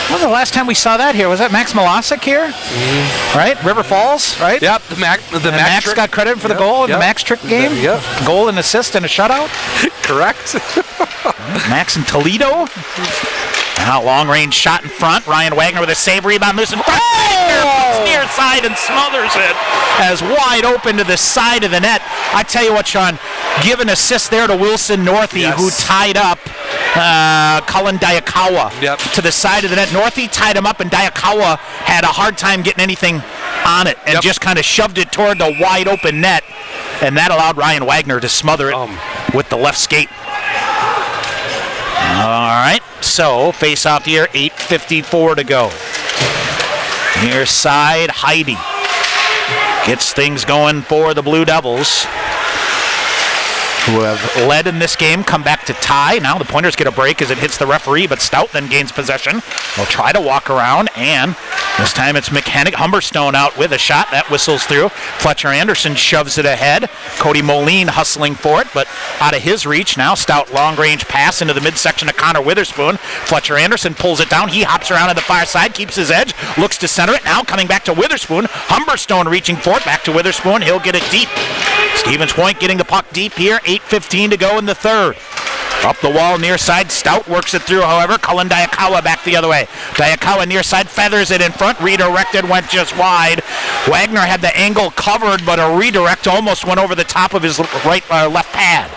Speaker 8: well, the last time we saw that here, was that Max Milosic here? Mm-hmm. Right? River Falls, right?
Speaker 2: Yep, the Max trick.
Speaker 8: Got credit for the goal in the Max trick game?
Speaker 2: Yep.
Speaker 8: Goal and assist and a shutout?
Speaker 2: Correct.
Speaker 8: Max in Toledo. Now long range shot in front. Ryan Wagner with a save, rebound, loose in front. Oh! Near side and smothers it as wide open to the side of the net. I tell you what, Sean, give an assist there to Wilson Northey, who tied up Cullen Diakawa to the side of the net. Northey tied him up, and Diakawa had a hard time getting anything on it and just kind of shoved it toward the wide open net, and that allowed Ryan Wagner to smother it with the left skate. All right, so face off here, 8:54 to go. Near side, Heidi gets things going for the Blue Devils, who have led in this game, come back to tie. Now the Pointers get a break as it hits the referee, but Stout then gains possession. They'll try to walk around, and this time it's Humberstone out with a shot. That whistles through. Fletcher Anderson shoves it ahead. Cody Moline hustling for it, but out of his reach. Now Stout long-range pass into the midsection of Connor Witherspoon. Fletcher Anderson pulls it down. He hops around on the far side, keeps his edge, looks to center it. Now coming back to Witherspoon. Humberstone reaching for it. Back to Witherspoon. He'll get it deep. Stevens Point getting the puck deep here. 8:15 to go in the third. Up the wall near side, Stout works it through, however. Cullen Diakawa back the other way. Diakawa near side feathers it in front. Redirected, went just wide. Wagner had the angle covered, but a redirect almost went over the top of his left pad.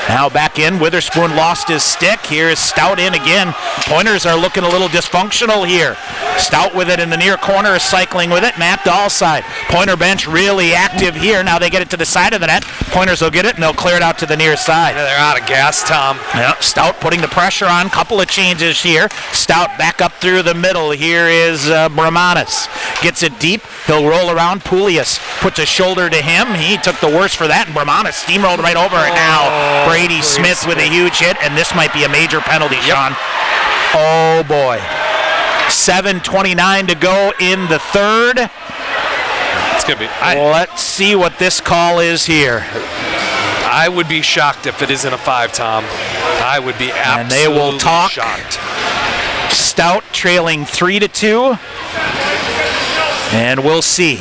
Speaker 8: Now back in, Witherspoon lost his stick. Here's Stout in again. Pointers are looking a little dysfunctional here. Stout with it in the near corner, is cycling with it. Matt Dahlside. Pointer bench really active here. Now they get it to the side of the net. Pointers will get it, and they'll clear it out to the near side.
Speaker 2: Yeah, they're out of gas, Tom.
Speaker 8: Yep, Stout putting the pressure on. Couple of changes here. Stout back up through the middle. Here is Bramanis. Gets it deep. He'll roll around. Poulias puts a shoulder to him. He took the worst for that, and Bramanis steamrolled right over it now. Brady Smith with a huge hit, and this might be a major penalty, Sean. Oh, boy. 7:29 to go in the third.
Speaker 2: It's going to be...
Speaker 8: Let's see what this call is here.
Speaker 2: I would be shocked if it isn't a 5, Tom. I would be absolutely
Speaker 1: and they will talk.
Speaker 2: shocked.
Speaker 1: Stout trailing 3-2, and we'll see.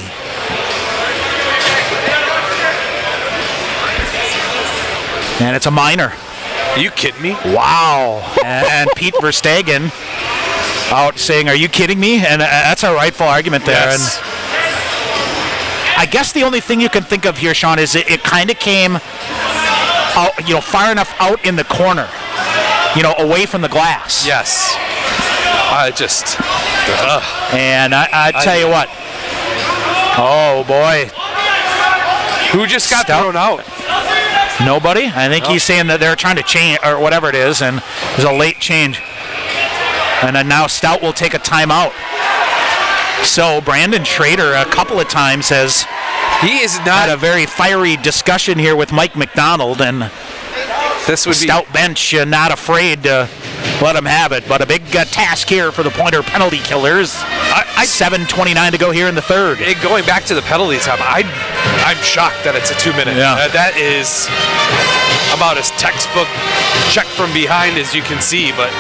Speaker 1: And it's a minor.
Speaker 2: Are you kidding me?
Speaker 1: Wow. And Pete Verstegen out saying, "Are you kidding me?" And that's a rightful argument there.
Speaker 2: Yes.
Speaker 1: And I guess the only thing you can think of here, Sean, is it kind of came out, far enough out in the corner, away from the glass.
Speaker 2: Yes. I just.
Speaker 1: And I tell you what. Oh, boy.
Speaker 2: Who just got thrown out?
Speaker 1: Nobody. I think he's saying that they're trying to change, or whatever it is, and there's a late change. And then now Stout will take a timeout. So Brandon Schrader a couple of times has had a very fiery discussion here with Mike McDonald, and
Speaker 2: this would
Speaker 1: Stout bench not afraid to let him have it. But a big task here for the Pointer penalty killers. 7:29 to go here in the third.
Speaker 2: Going back to the penalty time, I'm shocked that it's a 2-minute.
Speaker 1: Yeah.
Speaker 2: That is about as textbook check from behind as you can see. But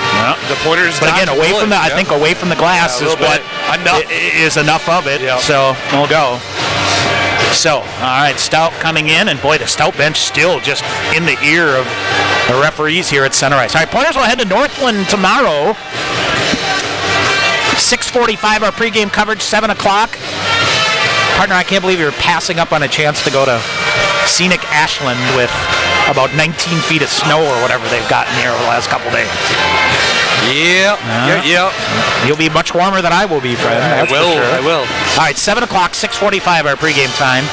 Speaker 2: the Pointers.
Speaker 1: But again, I think away from the glass is what is enough of it.
Speaker 2: Yeah.
Speaker 1: So we'll go. So, all right, Stout coming in, and boy, the Stout bench still just in the ear of the referees here at Center Ice. All right, Pointers will head to Northland tomorrow. 6:45 our pregame coverage, 7 o'clock. Partner, I can't believe you're passing up on a chance to go to scenic Ashland with about 19 feet of snow or whatever they've gotten here over the last couple days.
Speaker 2: Yeah.
Speaker 1: You'll be much warmer than I will be, friend.
Speaker 2: I will.
Speaker 1: All right, 7 o'clock, 6:45 our pregame time.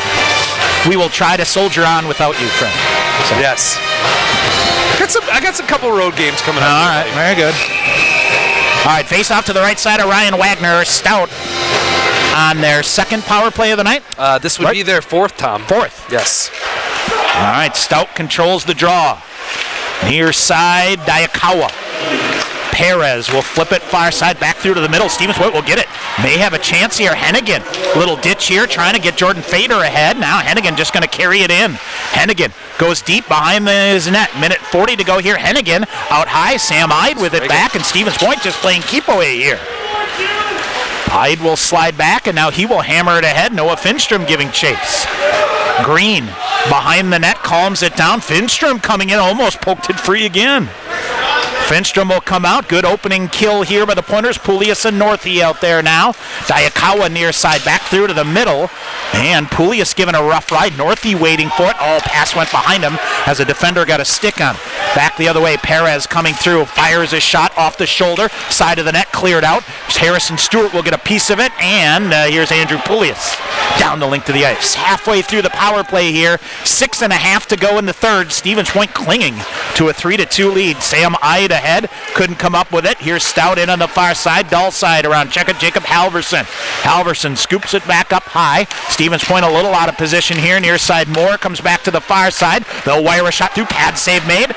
Speaker 1: We will try to soldier on without you, friend. So.
Speaker 2: Yes. I got some couple road games coming up.
Speaker 1: All right, very good. All right, face off to the right side of Ryan Wagner. Stout on their second power play of the night.
Speaker 2: This would be their 4th, Tom.
Speaker 1: 4th.
Speaker 2: Yes.
Speaker 1: All right, Stout controls the draw. Near side, Diakawa. Perez will flip it far side, back through to the middle. Stevens Point will get it. May have a chance here. Hennigan, little ditch here, trying to get Jordan Fader ahead. Now Hennigan just going to carry it in. Hennigan goes deep behind his net. Minute 40 to go here. Hennigan out high. Sam Ide with it back, and Stevens Point just playing keep away here. Ide will slide back, and now he will hammer it ahead. Noah Finstrom giving chase. Green behind the net, calms it down. Finstrom coming in, almost poked it free again. Finstrom will come out. Good opening kill here by the Pointers. Pulias and Northey out there now. Diakawa near side, back through to the middle. And Pulias giving a rough ride. Northey waiting for it. Oh, pass went behind him as a defender got a stick on him. Back the other way, Perez coming through. Fires a shot off the shoulder. Side of the net cleared out. Harrison Stewart will get a piece of it. And here's Andrew Pulias down the length of the ice. Halfway through the power play here. 6.5 to go in the third. Stevens Point clinging to a 3-2 lead. Sam Ide ahead. Couldn't come up with it. Here's Stout in on the far side. Dull side around Jacob Halverson. Halverson scoops it back up high. Stevens Point a little out of position here. Near side Moore comes back to the far side. They'll wire a shot through. Pad save made.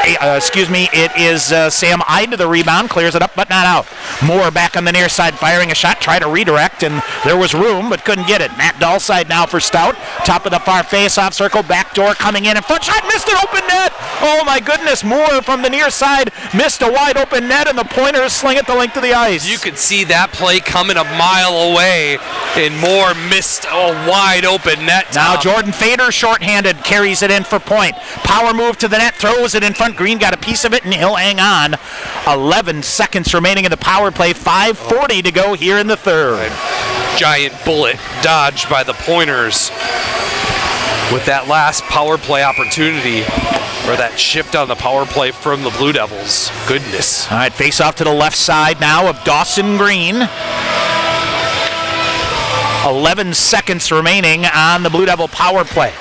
Speaker 1: It is Sam Ide to the rebound. Clears it up but not out. Moore back on the near side firing a shot. Try to redirect and there was room but couldn't get it. Matt Dahlside now for Stout. Top of the far face-off circle. Back door coming in and foot shot. Missed an open net. Oh my goodness. Moore from the near side missed a wide open net and the Pointers sling it the length of the ice.
Speaker 2: You could see that play coming a mile away and Moore missed a wide open net.
Speaker 1: Now Jordan Fader shorthanded carries it in for Point. Power move to the net, throws it in front. Green got a piece of it and he'll hang on. 11 seconds remaining in the power play. 5:40 to go here in the third.
Speaker 2: Giant bullet dodged by the Pointers with that last power play opportunity, or that shift on the power play from the Blue Devils. Goodness.
Speaker 1: All right, face off to the left side now of Dawson Green. 11 seconds remaining on the Blue Devil power play.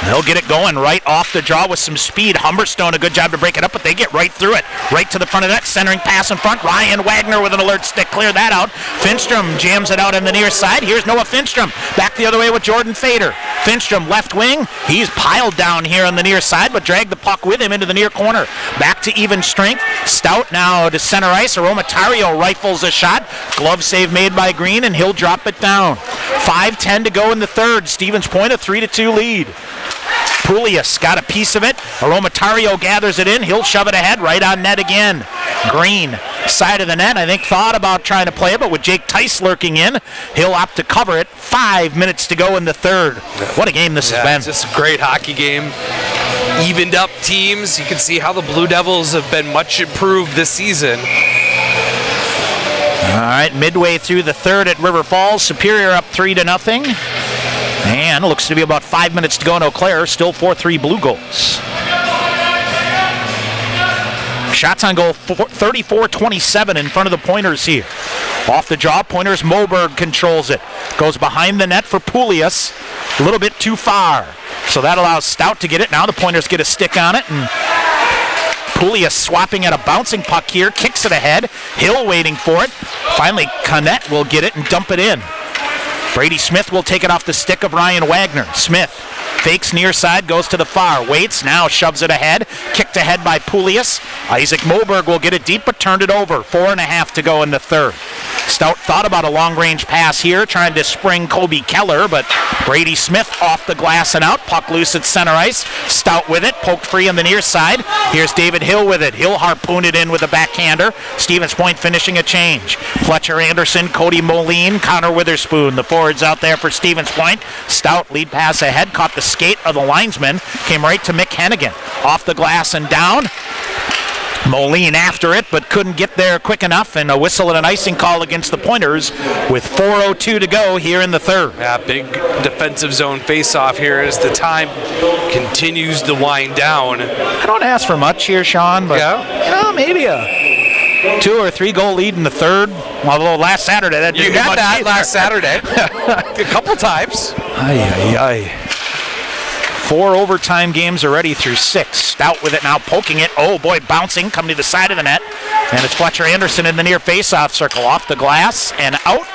Speaker 1: They'll get it going right off the draw with some speed. Humberstone, a good job to break it up, but they get right through it. Right to the front of that, centering pass in front. Ryan Wagner with an alert stick, clear that out. Finstrom jams it out on the near side. Here's Noah Finstrom. Back the other way with Jordan Fader. Finstrom left wing. He's piled down here on the near side, but dragged the puck with him into the near corner. Back to even strength. Stout now to center ice. Aromatario rifles a shot. Glove save made by Green, and he'll drop it down. 5:10 to go in the third. Stevens Point a 3-2 lead.
Speaker 8: Pulias got a piece of it. Aromatario gathers it in. He'll shove it ahead, right on net again. Green, side of the net. I think thought about trying to play it, but with Jake Tice lurking in, he'll opt to cover it. 5 minutes to go in the third. What a game this has been.
Speaker 2: It's just a great hockey game. Evened up teams. You can see how the Blue Devils have been much improved this season.
Speaker 8: All right, midway through the third at River Falls, Superior up 3-0. And looks to be about 5 minutes to go in Eau Claire. Still 4-3 Blue Goals. Shots on goal 34-27 in front of the Pointers here. Off the draw, Pointers Moberg controls it. Goes behind the net for Pulias. A little bit too far. So that allows Stout to get it. Now the Pointers get a stick on it. And Pulias swapping at a bouncing puck here. Kicks it ahead. Hill waiting for it. Finally, Canet will get it and dump it in. Brady Smith will take it off the stick of Ryan Wagner. Smith fakes near side, goes to the far, waits, now shoves it ahead. Kicked ahead by Pulias. Isaac Moberg will get it deep, but turned it over. 4.5 to go in the third. Stout thought about a long-range pass here, trying to spring Kobe Keller, but Brady Smith off the glass and out. Puck loose at center ice. Stout with it, poked free on the near side. Here's David Hill with it. He'll harpoon it in with a backhander. Stevens Point finishing a change. Fletcher Anderson, Cody Moline, Connor Witherspoon. The forwards out there for Stevens Point. Stout lead pass ahead, caught the skate of the linesman, came right to Mick Hennigan. Off the glass and down. Moline after it, but couldn't get there quick enough, and a whistle and an icing call against the Pointers with 4:02 to go here in the third.
Speaker 2: Yeah, big defensive zone face-off here as the time continues to wind down.
Speaker 8: I don't ask for much here, Sean, but maybe a 2 or 3 goal lead in the third. Although last Saturday that didn't
Speaker 2: You
Speaker 8: do
Speaker 2: had
Speaker 8: much
Speaker 2: that
Speaker 8: either.
Speaker 2: last Saturday a couple times.
Speaker 8: 4 overtime games already through 6. Stout with it now, poking it. Oh boy, bouncing, coming to the side of the net. And it's Fletcher Anderson in the near face-off circle. Off the glass and out.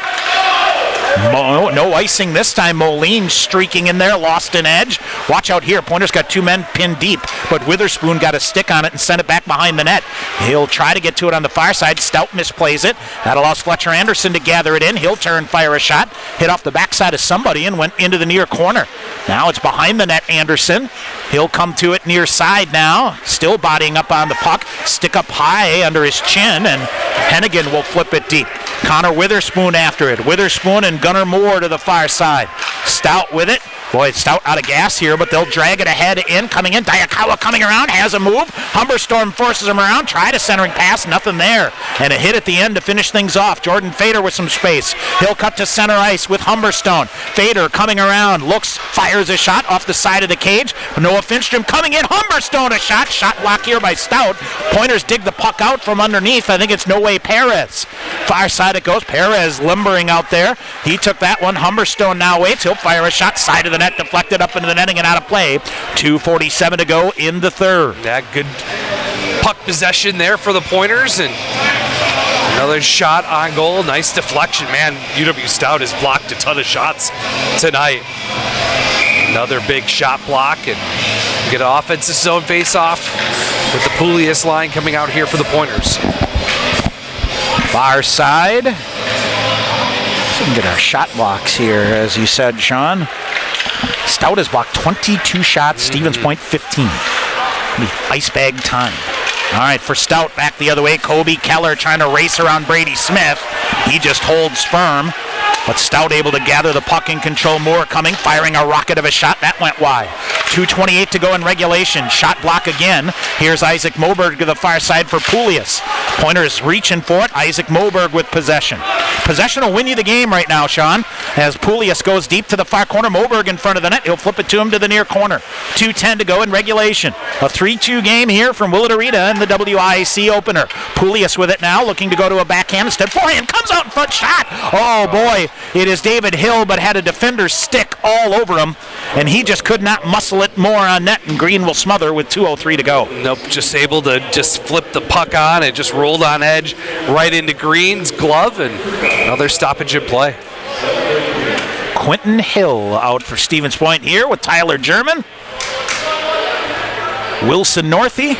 Speaker 8: No icing this time. Moline streaking in there, lost an edge. Watch out here. Pointers got 2 men pinned deep, but Witherspoon got a stick on it and sent it back behind the net. He'll try to get to it on the far side. Stout misplays it. That allows Fletcher Anderson to gather it in. He'll turn, fire a shot. Hit off the backside of somebody and went into the near corner. Now it's behind the net, Anderson. He'll come to it near side now. Still bodying up on the puck. Stick up high under his chin, and Hennigan will flip it deep. Connor Witherspoon after it. Witherspoon and Gunnar Moore to the far side. Stout with it. Boy, Stout out of gas here, but they'll drag it ahead in. Coming in, Dayakawa coming around, has a move. Humberstorm forces him around, tried a centering pass, nothing there. And a hit at the end to finish things off. Jordan Fader with some space. He'll cut to center ice with Humberstone. Fader coming around, looks, fires a shot off the side of the cage. Noah Finstrom coming in, Humberstone a shot. Shot block here by Stout. Pointers dig the puck out from underneath. I think it's No Way Perez. Far side it goes. Perez limbering out there. He took that one. Humberstone now waits. He'll fire a shot, side of the net, deflected up into the netting and out of play. 2:47 to go in the third.
Speaker 2: Yeah, good puck possession there for the Pointers, and another shot on goal. Nice deflection. Man, UW-Stout has blocked a ton of shots tonight. Another big shot block, and get an offensive zone face-off with the Pulias line coming out here for the Pointers.
Speaker 8: Far side. So we can get our shot blocks here, as you said, Sean. Stout has blocked 22 shots. Stevens Point 15. Ice bag time. All right, for Stout, back the other way. Kobe Keller trying to race around Brady Smith. He just holds firm. But Stout able to gather the puck and control. Moore coming, firing a rocket of a shot. That went wide. 2:28 to go in regulation. Shot block again. Here's Isaac Moberg to the far side for Pulias. Pointers reaching for it. Isaac Moberg with possession. Possession will win you the game right now, Sean. As Pulias goes deep to the far corner. Moberg in front of the net. He'll flip it to him to the near corner. 2:10 to go in regulation. A 3-2 game here from Willett Arena in the WIAC opener. Pulias with it now, looking to go to a backhand instead. Forehand comes out in front, shot. Oh boy, it is David Hill, but had a defender's stick all over him, and he just could not muscle it more on net, and Green will smother with 2:03 to go.
Speaker 2: Nope, just able to just flip the puck on. It just rolled on edge right into Green's glove, and another stoppage in play.
Speaker 8: Quentin Hill out for Stevens Point here with Tyler German. Wilson Northey.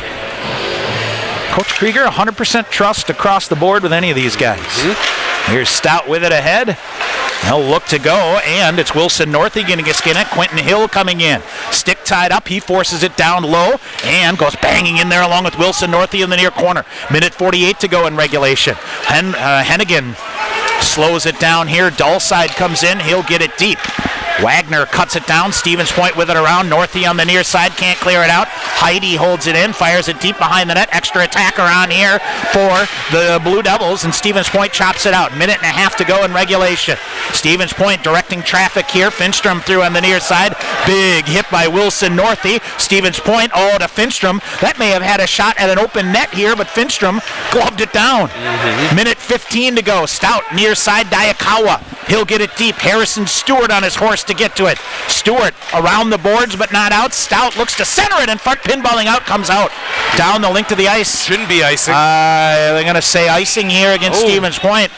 Speaker 8: Coach Krieger, 100% trust across the board with any of these guys. Here's Stout with it ahead. They'll look to go, and it's Wilson Northey getting a skin at. Quentin Hill coming in. Stick tied up. He forces it down low and goes banging in there along with Wilson Northey in the near corner. Minute 48 to go in regulation. Hennigan slows it down here. Dullside comes in. He'll get it deep. Wagner cuts it down. Stevens Point with it around. Northey on the near side. Can't clear it out. Heidi holds it in. Fires it deep behind the net. Extra attacker on here for the Blue Devils. And Stevens Point chops it out. Minute and a half to go in regulation. Stevens Point directing traffic here. Finstrom through on the near side. Big hit by Wilson Northey. Stevens Point, to Finstrom. That may have had a shot at an open net here, but Finstrom gloved it down. Minute 15 to go. Stout near side. Diakawa. He'll get it deep. Harrison Stewart on his horse to get to it. Stewart around the boards but not out. Stout looks to center it in front. Pinballing out, comes out. Down the link to the ice.
Speaker 2: Shouldn't be icing.
Speaker 8: They're going to say icing here against Stevens Point.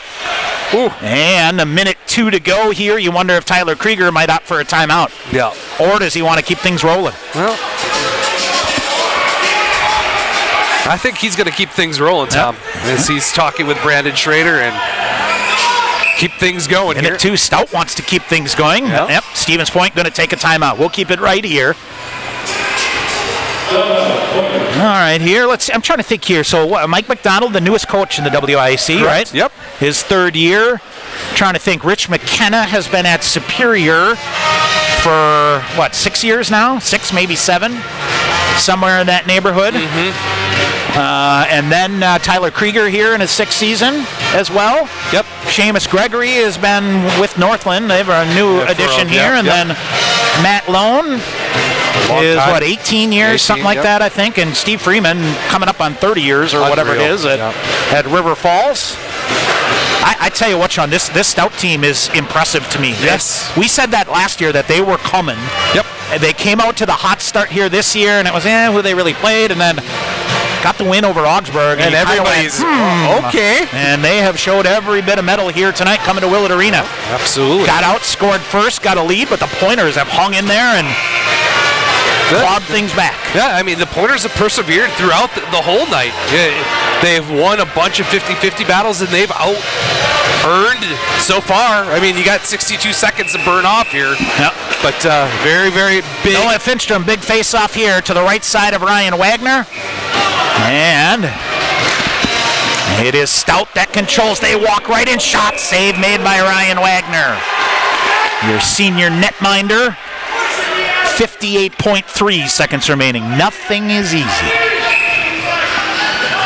Speaker 8: And a minute 2 to go here. You wonder if Tyler Krieger might opt for a timeout.
Speaker 2: Yeah.
Speaker 8: Or does he want to keep things rolling?
Speaker 2: Well, I think he's going to keep things rolling, Tom, as he's talking with Brandon Schrader and keep things going here.
Speaker 8: Minute 2, Stout wants to keep things going. Yep. Stevens Point going to take a timeout. We'll keep it right here. All right, here. I'm trying to think here. So Mike McDonald, the newest coach in the WIAC, right?
Speaker 2: Yep.
Speaker 8: His third year. Trying to think. Rich McKenna has been at Superior for, 6 years now? 6, maybe 7? Somewhere in that neighborhood. And then Tyler Krieger here in his 6th season as well.
Speaker 2: Yep.
Speaker 8: Seamus Gregory has been with Northland. They have a new addition here. And then Matt Lone is, 18 years, something like that, I think. And Steve Freeman coming up on 30 years or whatever it is at River Falls. I tell you what, Sean, this Stout team is impressive to me.
Speaker 2: Yes.
Speaker 8: We said that last year that they were coming.
Speaker 2: Yep.
Speaker 8: They came out to the hot start here this year, and it was, who they really played, and then got the win over Augsburg.
Speaker 2: And everybody's, okay.
Speaker 8: And they have showed every bit of mettle here tonight coming to Willett Arena.
Speaker 2: Absolutely.
Speaker 8: Got outscored first, got a lead, but the Pointers have hung in there and clawed things back.
Speaker 2: Yeah, I mean, the Pointers have persevered throughout the whole night. They've won a bunch of 50-50 battles, and they've out-earned so far. I mean, you got 62 seconds to burn off here.
Speaker 8: Yep.
Speaker 2: But very, very big.
Speaker 8: Noah Finstrom, big face-off here to the right side of Ryan Wagner. And it is Stout that controls. They walk right in. Shot save made by Ryan Wagner. Your senior netminder. 58.3 seconds remaining. Nothing is easy.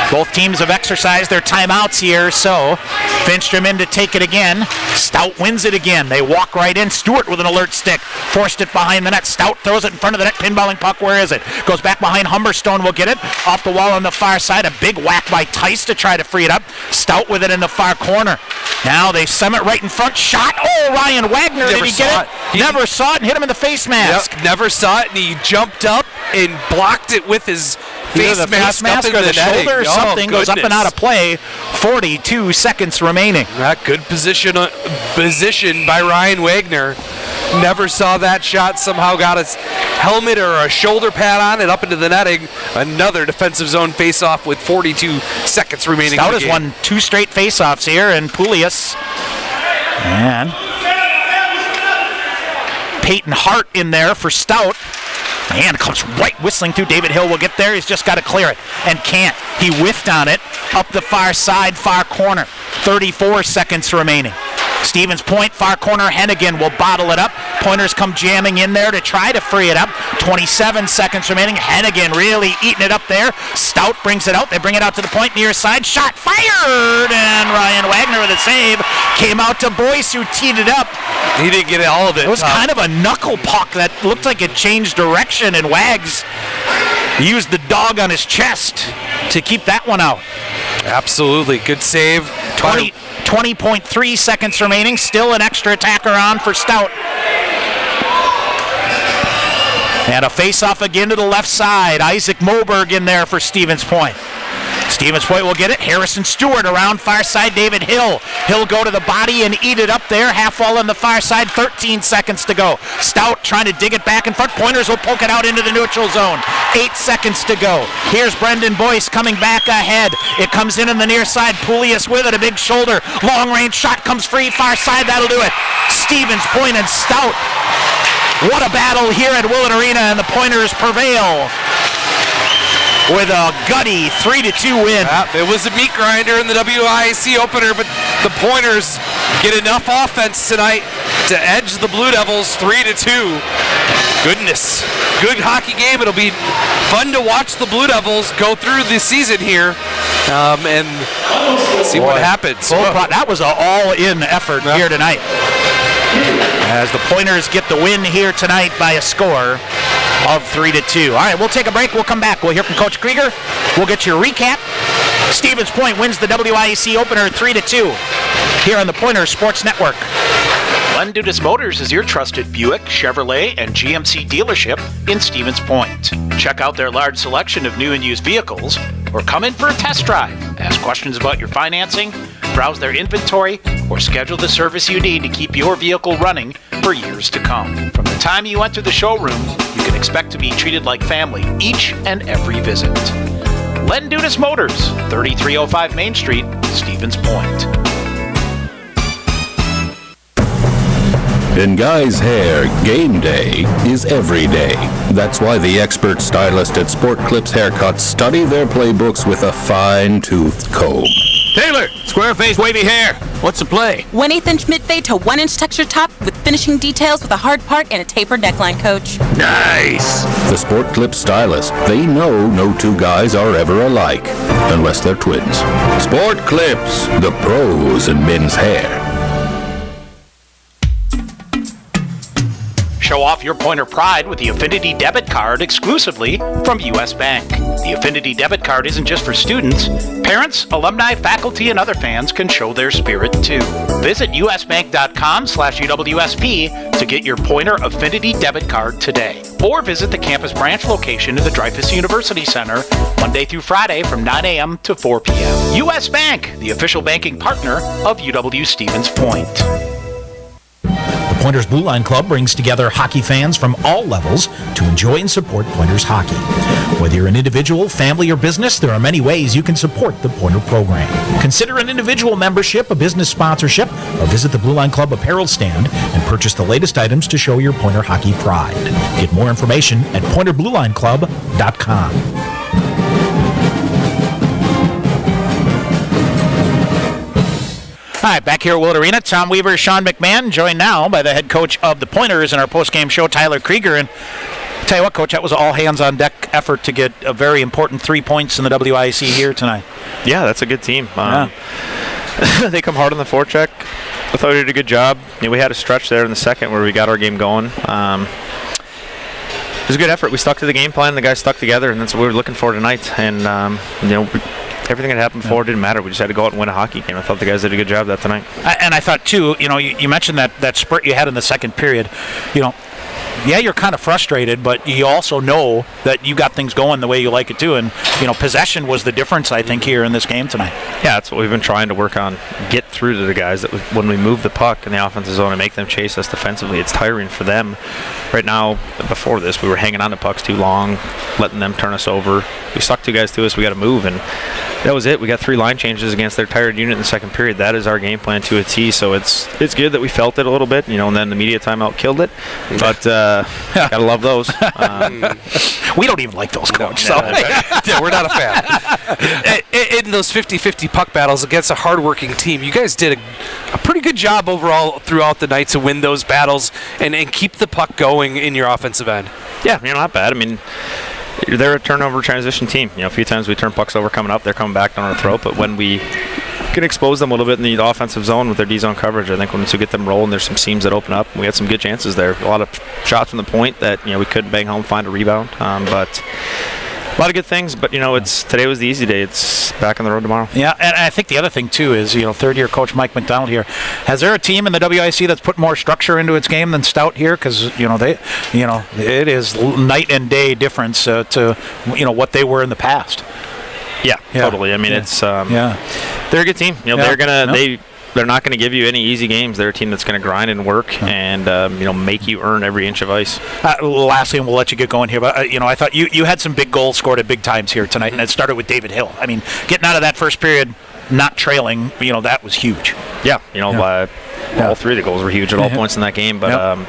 Speaker 8: Both teams have exercised their timeouts here, so Finstrom in to take it again. Stout wins it again. They walk right in. Stewart with an alert stick. Forced it behind the net. Stout throws it in front of the net. Pinballing puck. Where is it? Goes back behind Humberstone. Will get it. Off the wall on the far side. A big whack by Tice to try to free it up. Stout with it in the far corner. Now they sum it right in front. Shot. Oh, Ryan Wagner. Did he get it? He never saw it and hit him in the face mask.
Speaker 2: Yep, never saw it, and he jumped up and blocked it with his face mask up in
Speaker 8: or the shoulder or something.
Speaker 2: Goodness.
Speaker 8: Goes up and out of play. 42 seconds remaining.
Speaker 2: That good position by Ryan Wagner. Never saw that shot. Somehow got his helmet or a shoulder pad on and up into the netting. Another defensive zone face-off with 42 seconds remaining.
Speaker 8: Stout has won 2 straight face-offs here, and Poulias and Peyton Hart in there for Stout. And comes right whistling through. David Hill will get there. He's just got to clear it and can't. He whiffed on it up the far side, far corner. 34 seconds remaining. Stevens Point, far corner. Hennigan will bottle it up. Pointers come jamming in there to try to free it up. 27 seconds remaining. Hennigan really eating it up there. Stout brings it out. They bring it out to the point near side. Shot fired! And Ryan Wagner with a save. Came out to Boyce, who teed it up.
Speaker 2: He didn't get all of it.
Speaker 8: It was kind of a knuckle puck that looked like it changed direction, and Wags used the dog on his chest to keep that one out.
Speaker 2: Absolutely. Good save.
Speaker 8: 20.3 seconds remaining. Still an extra attacker on for Stout. And a face-off again to the left side. Isaac Moberg in there for Stevens Point. Stevens Point will get it. Harrison Stewart around far side. David Hill. He'll go to the body and eat it up there. Half wall on the far side. 13 seconds to go. Stout trying to dig it back in front. Pointers will poke it out into the neutral zone. 8 seconds to go. Here's Brendan Boyce coming back ahead. It comes in on the near side. Poulius with it. A big shoulder. Long range shot comes free. Far side. That'll do it. Stevens Point and Stout. What a battle here at Willett Arena, and the Pointers prevail with a gutty 3-2 win.
Speaker 2: It was a meat grinder in the WIAC opener, but the Pointers get enough offense tonight to edge the Blue Devils 3-2. Goodness. Good hockey game. It'll be fun to watch the Blue Devils go through the season here and see what happens.
Speaker 8: That was an all-in effort here tonight. As the Pointers get the win here tonight by a score of 3-2. All right, we'll take a break. We'll come back. We'll hear from Coach Krieger. We'll get your recap. Stevens Point wins the WIAC opener 3-2 here on the Pointers Sports Network.
Speaker 1: Glenn Dudas Motors is your trusted Buick, Chevrolet, and GMC dealership in Stevens Point. Check out their large selection of new and used vehicles or come in for a test drive. Ask questions about your financing, browse their inventory, or schedule the service you need to keep your vehicle running for years to come. From the time you enter the showroom, you can expect to be treated like family each and every visit. Glenn Dudas Motors, 3305 Main Street, Stevens Point.
Speaker 3: In guys' hair, game day is every day. That's why the expert stylist at Sport Clips Haircuts study their playbooks with a fine-toothed comb.
Speaker 4: Taylor, square face, wavy hair. What's the play?
Speaker 5: 1/8 inch mid-fade to 1 inch texture top with finishing details with a hard part and a tapered neckline, Coach.
Speaker 4: Nice!
Speaker 3: The Sport Clips stylist, they know no two guys are ever alike, unless they're twins. Sport Clips, the pros in men's hair.
Speaker 1: Show off your Pointer pride with the Affinity Debit Card exclusively from U.S. Bank. The Affinity Debit Card isn't just for students. Parents, alumni, faculty, and other fans can show their spirit too. Visit usbank.com/UWSP to get your Pointer Affinity Debit Card today. Or visit the campus branch location in the Dreyfous University Center Monday through Friday from 9 a.m. to 4 p.m. U.S. Bank, the official banking partner of UW-Stevens Point.
Speaker 17: The Pointers Blue Line Club brings together hockey fans from all levels to enjoy and support Pointers hockey. Whether you're an individual, family, or business, there are many ways you can support the Pointer program. Consider an individual membership, a business sponsorship, or visit the Blue Line Club apparel stand and purchase the latest items to show your Pointer hockey pride. Get more information at PointerBlueLineClub.com.
Speaker 8: All right, back here at Willett Arena, Tom Weaver, Sean McMahon, joined now by the head coach of the Pointers in our postgame show, Tyler Krieger. And I'll tell you what, Coach, that was an all-hands-on-deck effort to get a very important 3 points in the WIAC here tonight.
Speaker 6: Yeah, that's a good team. They come hard on the forecheck. I thought we did a good job. We had a stretch there in the second where we got our game going. It was a good effort. We stuck to the game plan. The guys stuck together, and that's what we were looking for tonight. And, everything that happened before didn't matter. We just had to go out and win a hockey game. I thought the guys did a good job that tonight.
Speaker 8: And I thought, too, you mentioned that spurt you had in the second period. Yeah, you're kind of frustrated, but you also know that you got things going the way you like it too. And, possession was the difference, I think, here in this game tonight.
Speaker 6: Yeah, that's what we've been trying to work on. Get through to the guys that when we move the puck in the offensive zone and make them chase us defensively, it's tiring for them. Right now, before this, we were hanging on to pucks too long, letting them turn us over. We stuck two guys to us, we got to move, and that was it. We got 3 line changes against their tired unit in the second period. That is our game plan to a T, so it's good that we felt it a little bit, and then the media timeout killed it. But gotta love those.
Speaker 8: We don't even like those, Coach. So.
Speaker 2: Yeah, we're not a fan. In those 50-50 puck battles against a hardworking team, you guys did a pretty good job overall throughout the night to win those battles and keep the puck going in your offensive end.
Speaker 6: Yeah, not bad. They're a turnover transition team. A few times we turn pucks over coming up, they're coming back down our throat. But when we can expose them a little bit in the offensive zone with their D-zone coverage, I think once we get them rolling, there's some seams that open up. We had some good chances there. A lot of shots from the point that we couldn't bang home, find a rebound. But a lot of good things. But today was the easy day. It's back on the road tomorrow.
Speaker 8: Yeah, and I think the other thing too is third-year coach Mike McDonald here. Has there a team in the WIC that's put more structure into its game than Stout here? Because it is night and day difference to what they were in the past.
Speaker 7: Yeah, totally. I mean, it's they're a good team. You know, they're not going to give you any easy games. They're a team that's going to grind and work and make you earn every inch of ice.
Speaker 8: Lastly, and we'll let you get going here, but I thought you had some big goals scored at big times here tonight, and it started with David Hill. I mean, getting out of that first period, not trailing, that was huge.
Speaker 7: Yeah, all three of the goals were huge at all points in that game, but.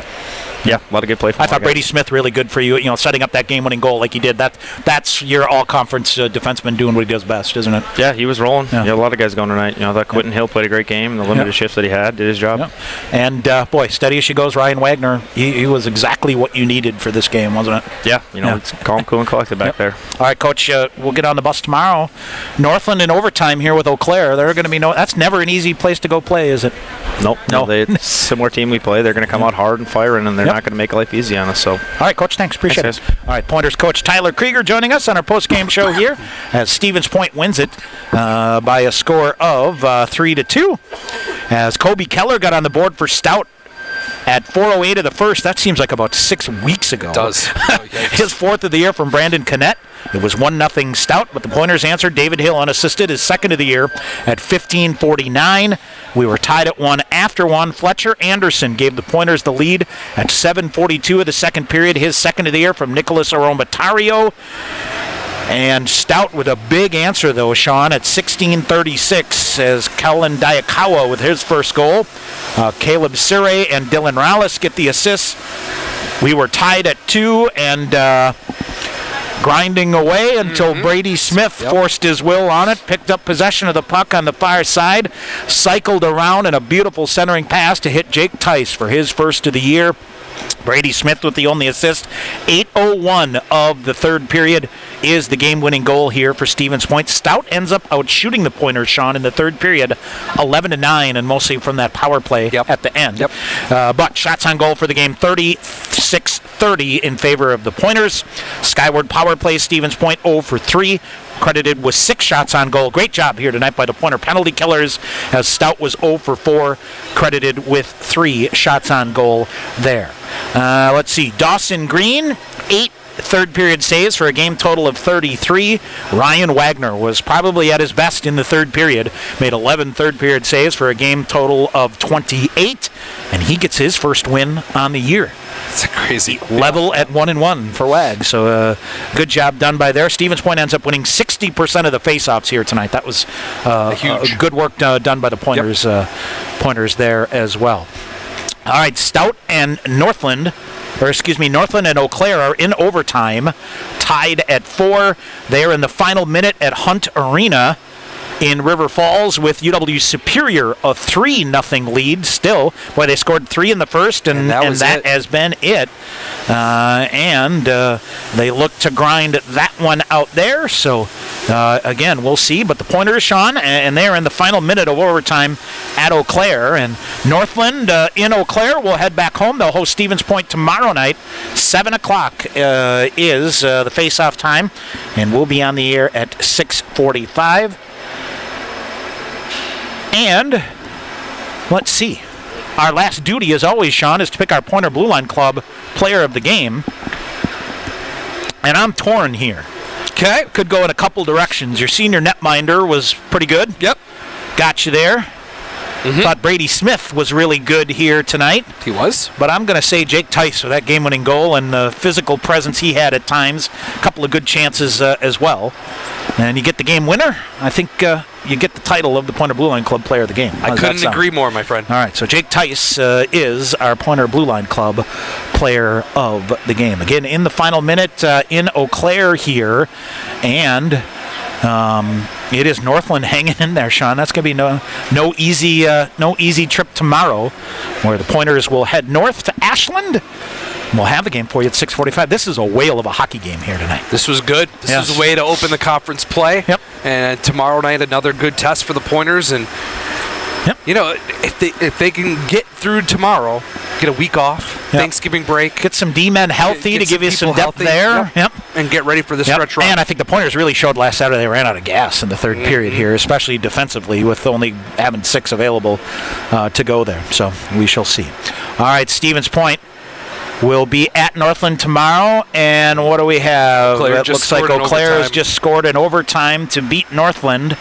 Speaker 7: Yeah, a lot of good play from
Speaker 8: I thought Brady Smith really good for you, setting up that game-winning goal like he did. That's your all-conference defenseman doing what he does best, isn't it?
Speaker 7: Yeah, he was rolling. Yeah, a lot of guys going tonight. I thought Quentin Hill played a great game. The limited shifts that he had, did his job.
Speaker 8: And, steady as she goes, Ryan Wagner, he was exactly what you needed for this game, wasn't it?
Speaker 7: Yeah, it's calm, cool, and collected back there.
Speaker 8: All right, Coach, we'll get on the bus tomorrow. Northland in overtime here with Eau Claire. They're going to be that's never an easy place to go play, is it?
Speaker 7: Nope. No. It's a similar team we play. They're going to come out hard and firing, and they're not going to make life easy on us. So,
Speaker 8: all right, Coach, thanks. Appreciate it. All right, Pointers coach Tyler Krieger joining us on our post-game show here as Stevens Point wins it by a score of 3-2. As Kobe Keller got on the board for Stout at 4:08 of the first. That seems like about 6 weeks ago.
Speaker 2: It does.
Speaker 8: His fourth of the year from Brandon Canet. It was 1-0 Stout, but the Pointers answered. David Hill unassisted, his second of the year at 15:49. We were tied at 1 after 1. Fletcher Anderson gave the Pointers the lead at 7:42 of the second period. His second of the year from Nicholas Aromatario. And Stout with a big answer, though, Sean, at 16:36 as Kellen Diakawa with his first goal. Caleb Sire and Dylan Rallis get the assists. We were tied at 2 and grinding away until Brady Smith forced his will on it, picked up possession of the puck on the far side, cycled around in a beautiful centering pass to hit Jake Tice for his first of the year. Brady Smith with the only assist. 8:01 of the third period is the game-winning goal here for Stevens Point. Stout ends up out shooting the Pointers, Sean, in the third period, 11-9, and mostly from that power play at the end. But shots on goal for the game, 36-30 in favor of the Pointers. Skyward power play, Stevens Point 0 for 3. Credited with 6 shots on goal. Great job here tonight by the Pointer penalty killers, as Stout was 0 for 4, credited with 3 shots on goal there. Let's see. Dawson Green, 8 third period saves for a game total of 33. Ryan Wagner was probably at his best in the third period. Made 11 third period saves for a game total of 28. And he gets his first win on the year.
Speaker 2: It's a crazy
Speaker 8: level at 1-1 for Wag. So good job done by there. Stevens Point ends up winning 60% of the faceoffs here tonight. That was good work done by the Pointers. Pointers there as well. All right, Stout and Northland and Eau Claire are in overtime, tied at 4. They are in the final minute at Hunt Arena in River Falls with UW Superior, a 3-0 lead still. Boy, they scored 3 in the first, and that has been it. And they look to grind that one out there. So, again, we'll see. But the Pointers, Sean, and they are in the final minute of overtime at Eau Claire. And Northland in Eau Claire will head back home. They'll host Stevens Point tomorrow night. 7 o'clock is the face-off time. And we'll be on the air at 6:45. And let's see. Our last duty, as always, Sean, is to pick our Pointer Blue Line Club player of the game. And I'm torn here.
Speaker 2: Okay.
Speaker 8: Could go in a couple directions. Your senior netminder was pretty good.
Speaker 2: Yep.
Speaker 8: Got you there. Thought Brady Smith was really good here tonight.
Speaker 2: He was.
Speaker 8: But I'm going to say Jake Tice for that game-winning goal and the physical presence he had at times. A couple of good chances as well. And you get the game winner. I think you get the title of the Pointer Blue Line Club player of the game.
Speaker 2: I couldn't agree more, my friend.
Speaker 8: All right, so Jake Tice is our Pointer Blue Line Club player of the game. Again, in the final minute in Eau Claire here. And it is Northland hanging in there, Sean. That's going to be no easy trip tomorrow, where the Pointers will head north to Ashland. We'll have the game for you at 6:45. This is a whale of a hockey game here tonight.
Speaker 2: This was good. This was a way to open the conference play.
Speaker 8: Yep.
Speaker 2: And tomorrow night, another good test for the Pointers. And if they can get through tomorrow, get a week off, Thanksgiving break,
Speaker 8: get some D-men healthy to give you some depth there,
Speaker 2: and get ready for the stretch run.
Speaker 8: And I think the Pointers really showed last Saturday they ran out of gas in the third period here, especially defensively, with only having 6 available to go there. So we shall see. All right, Stevens Point will be at Northland tomorrow. And what do we have?
Speaker 2: Eau Claire
Speaker 8: It
Speaker 2: just
Speaker 8: looks like
Speaker 2: scored in
Speaker 8: Eau Claire has
Speaker 2: overtime.
Speaker 8: just scored in overtime to beat Northland.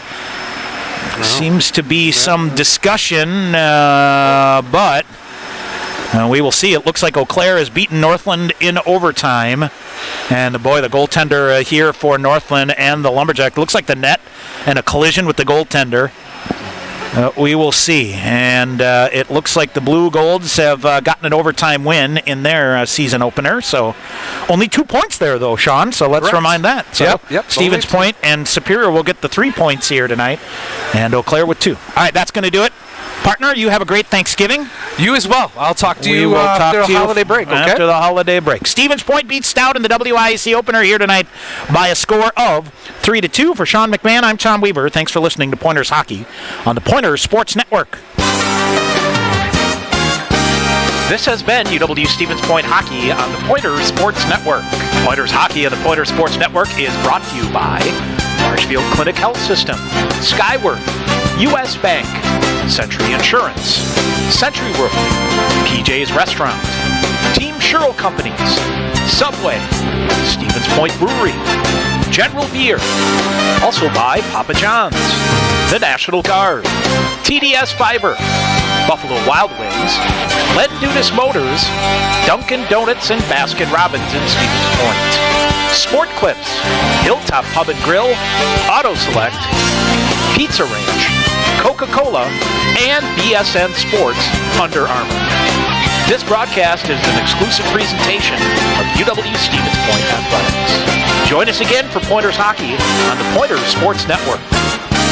Speaker 8: Seems to be some discussion, but we will see. It looks like Eau Claire has beaten Northland in overtime. And boy, the goaltender here for Northland and the Lumberjack. Looks like the net and a collision with the goaltender. We will see. And it looks like the Blue Golds have gotten an overtime win in their season opener. So only 2 points there, though, Sean. So let's
Speaker 2: Correct.
Speaker 8: remind that. So
Speaker 2: Yep.
Speaker 8: Stevens Point and Superior will get the 3 points here tonight. And Eau Claire with 2. All right, that's going to do it. Partner, you have a great Thanksgiving.
Speaker 2: You as well. I'll talk to
Speaker 8: We
Speaker 2: you
Speaker 8: will talk
Speaker 2: after
Speaker 8: to
Speaker 2: the
Speaker 8: you
Speaker 2: holiday break, okay?
Speaker 8: After the holiday break. Stevens Point beats Stout in the WIAC opener here tonight by a score of 3-2. For Sean McMahon, I'm Tom Weaver. Thanks for listening to Pointers Hockey on the Pointers Sports Network. This has been UW Stevens Point Hockey on the Pointers Sports Network. Pointers Hockey on the Pointers Sports Network is brought to you by Marshfield Clinic Health System, Skyward, U.S. Bank, Century Insurance, Century World, PJ's Restaurant, Team Sherrill Companies, Subway, Stevens Point Brewery, General Beer, also by Papa John's, the National Guard, TDS Fiber, Buffalo Wild Wings, Lead Nudis Motors, Dunkin' Donuts and Baskin Robbins in Stevens Point, Sport Clips, Hilltop Pub and Grill, Auto Select, Pizza Ranch, Coca-Cola, and BSN Sports Under Armour. This broadcast is an exclusive presentation of UW Stevens Point Athletics. Join us again for Pointers Hockey on the Pointers Sports Network.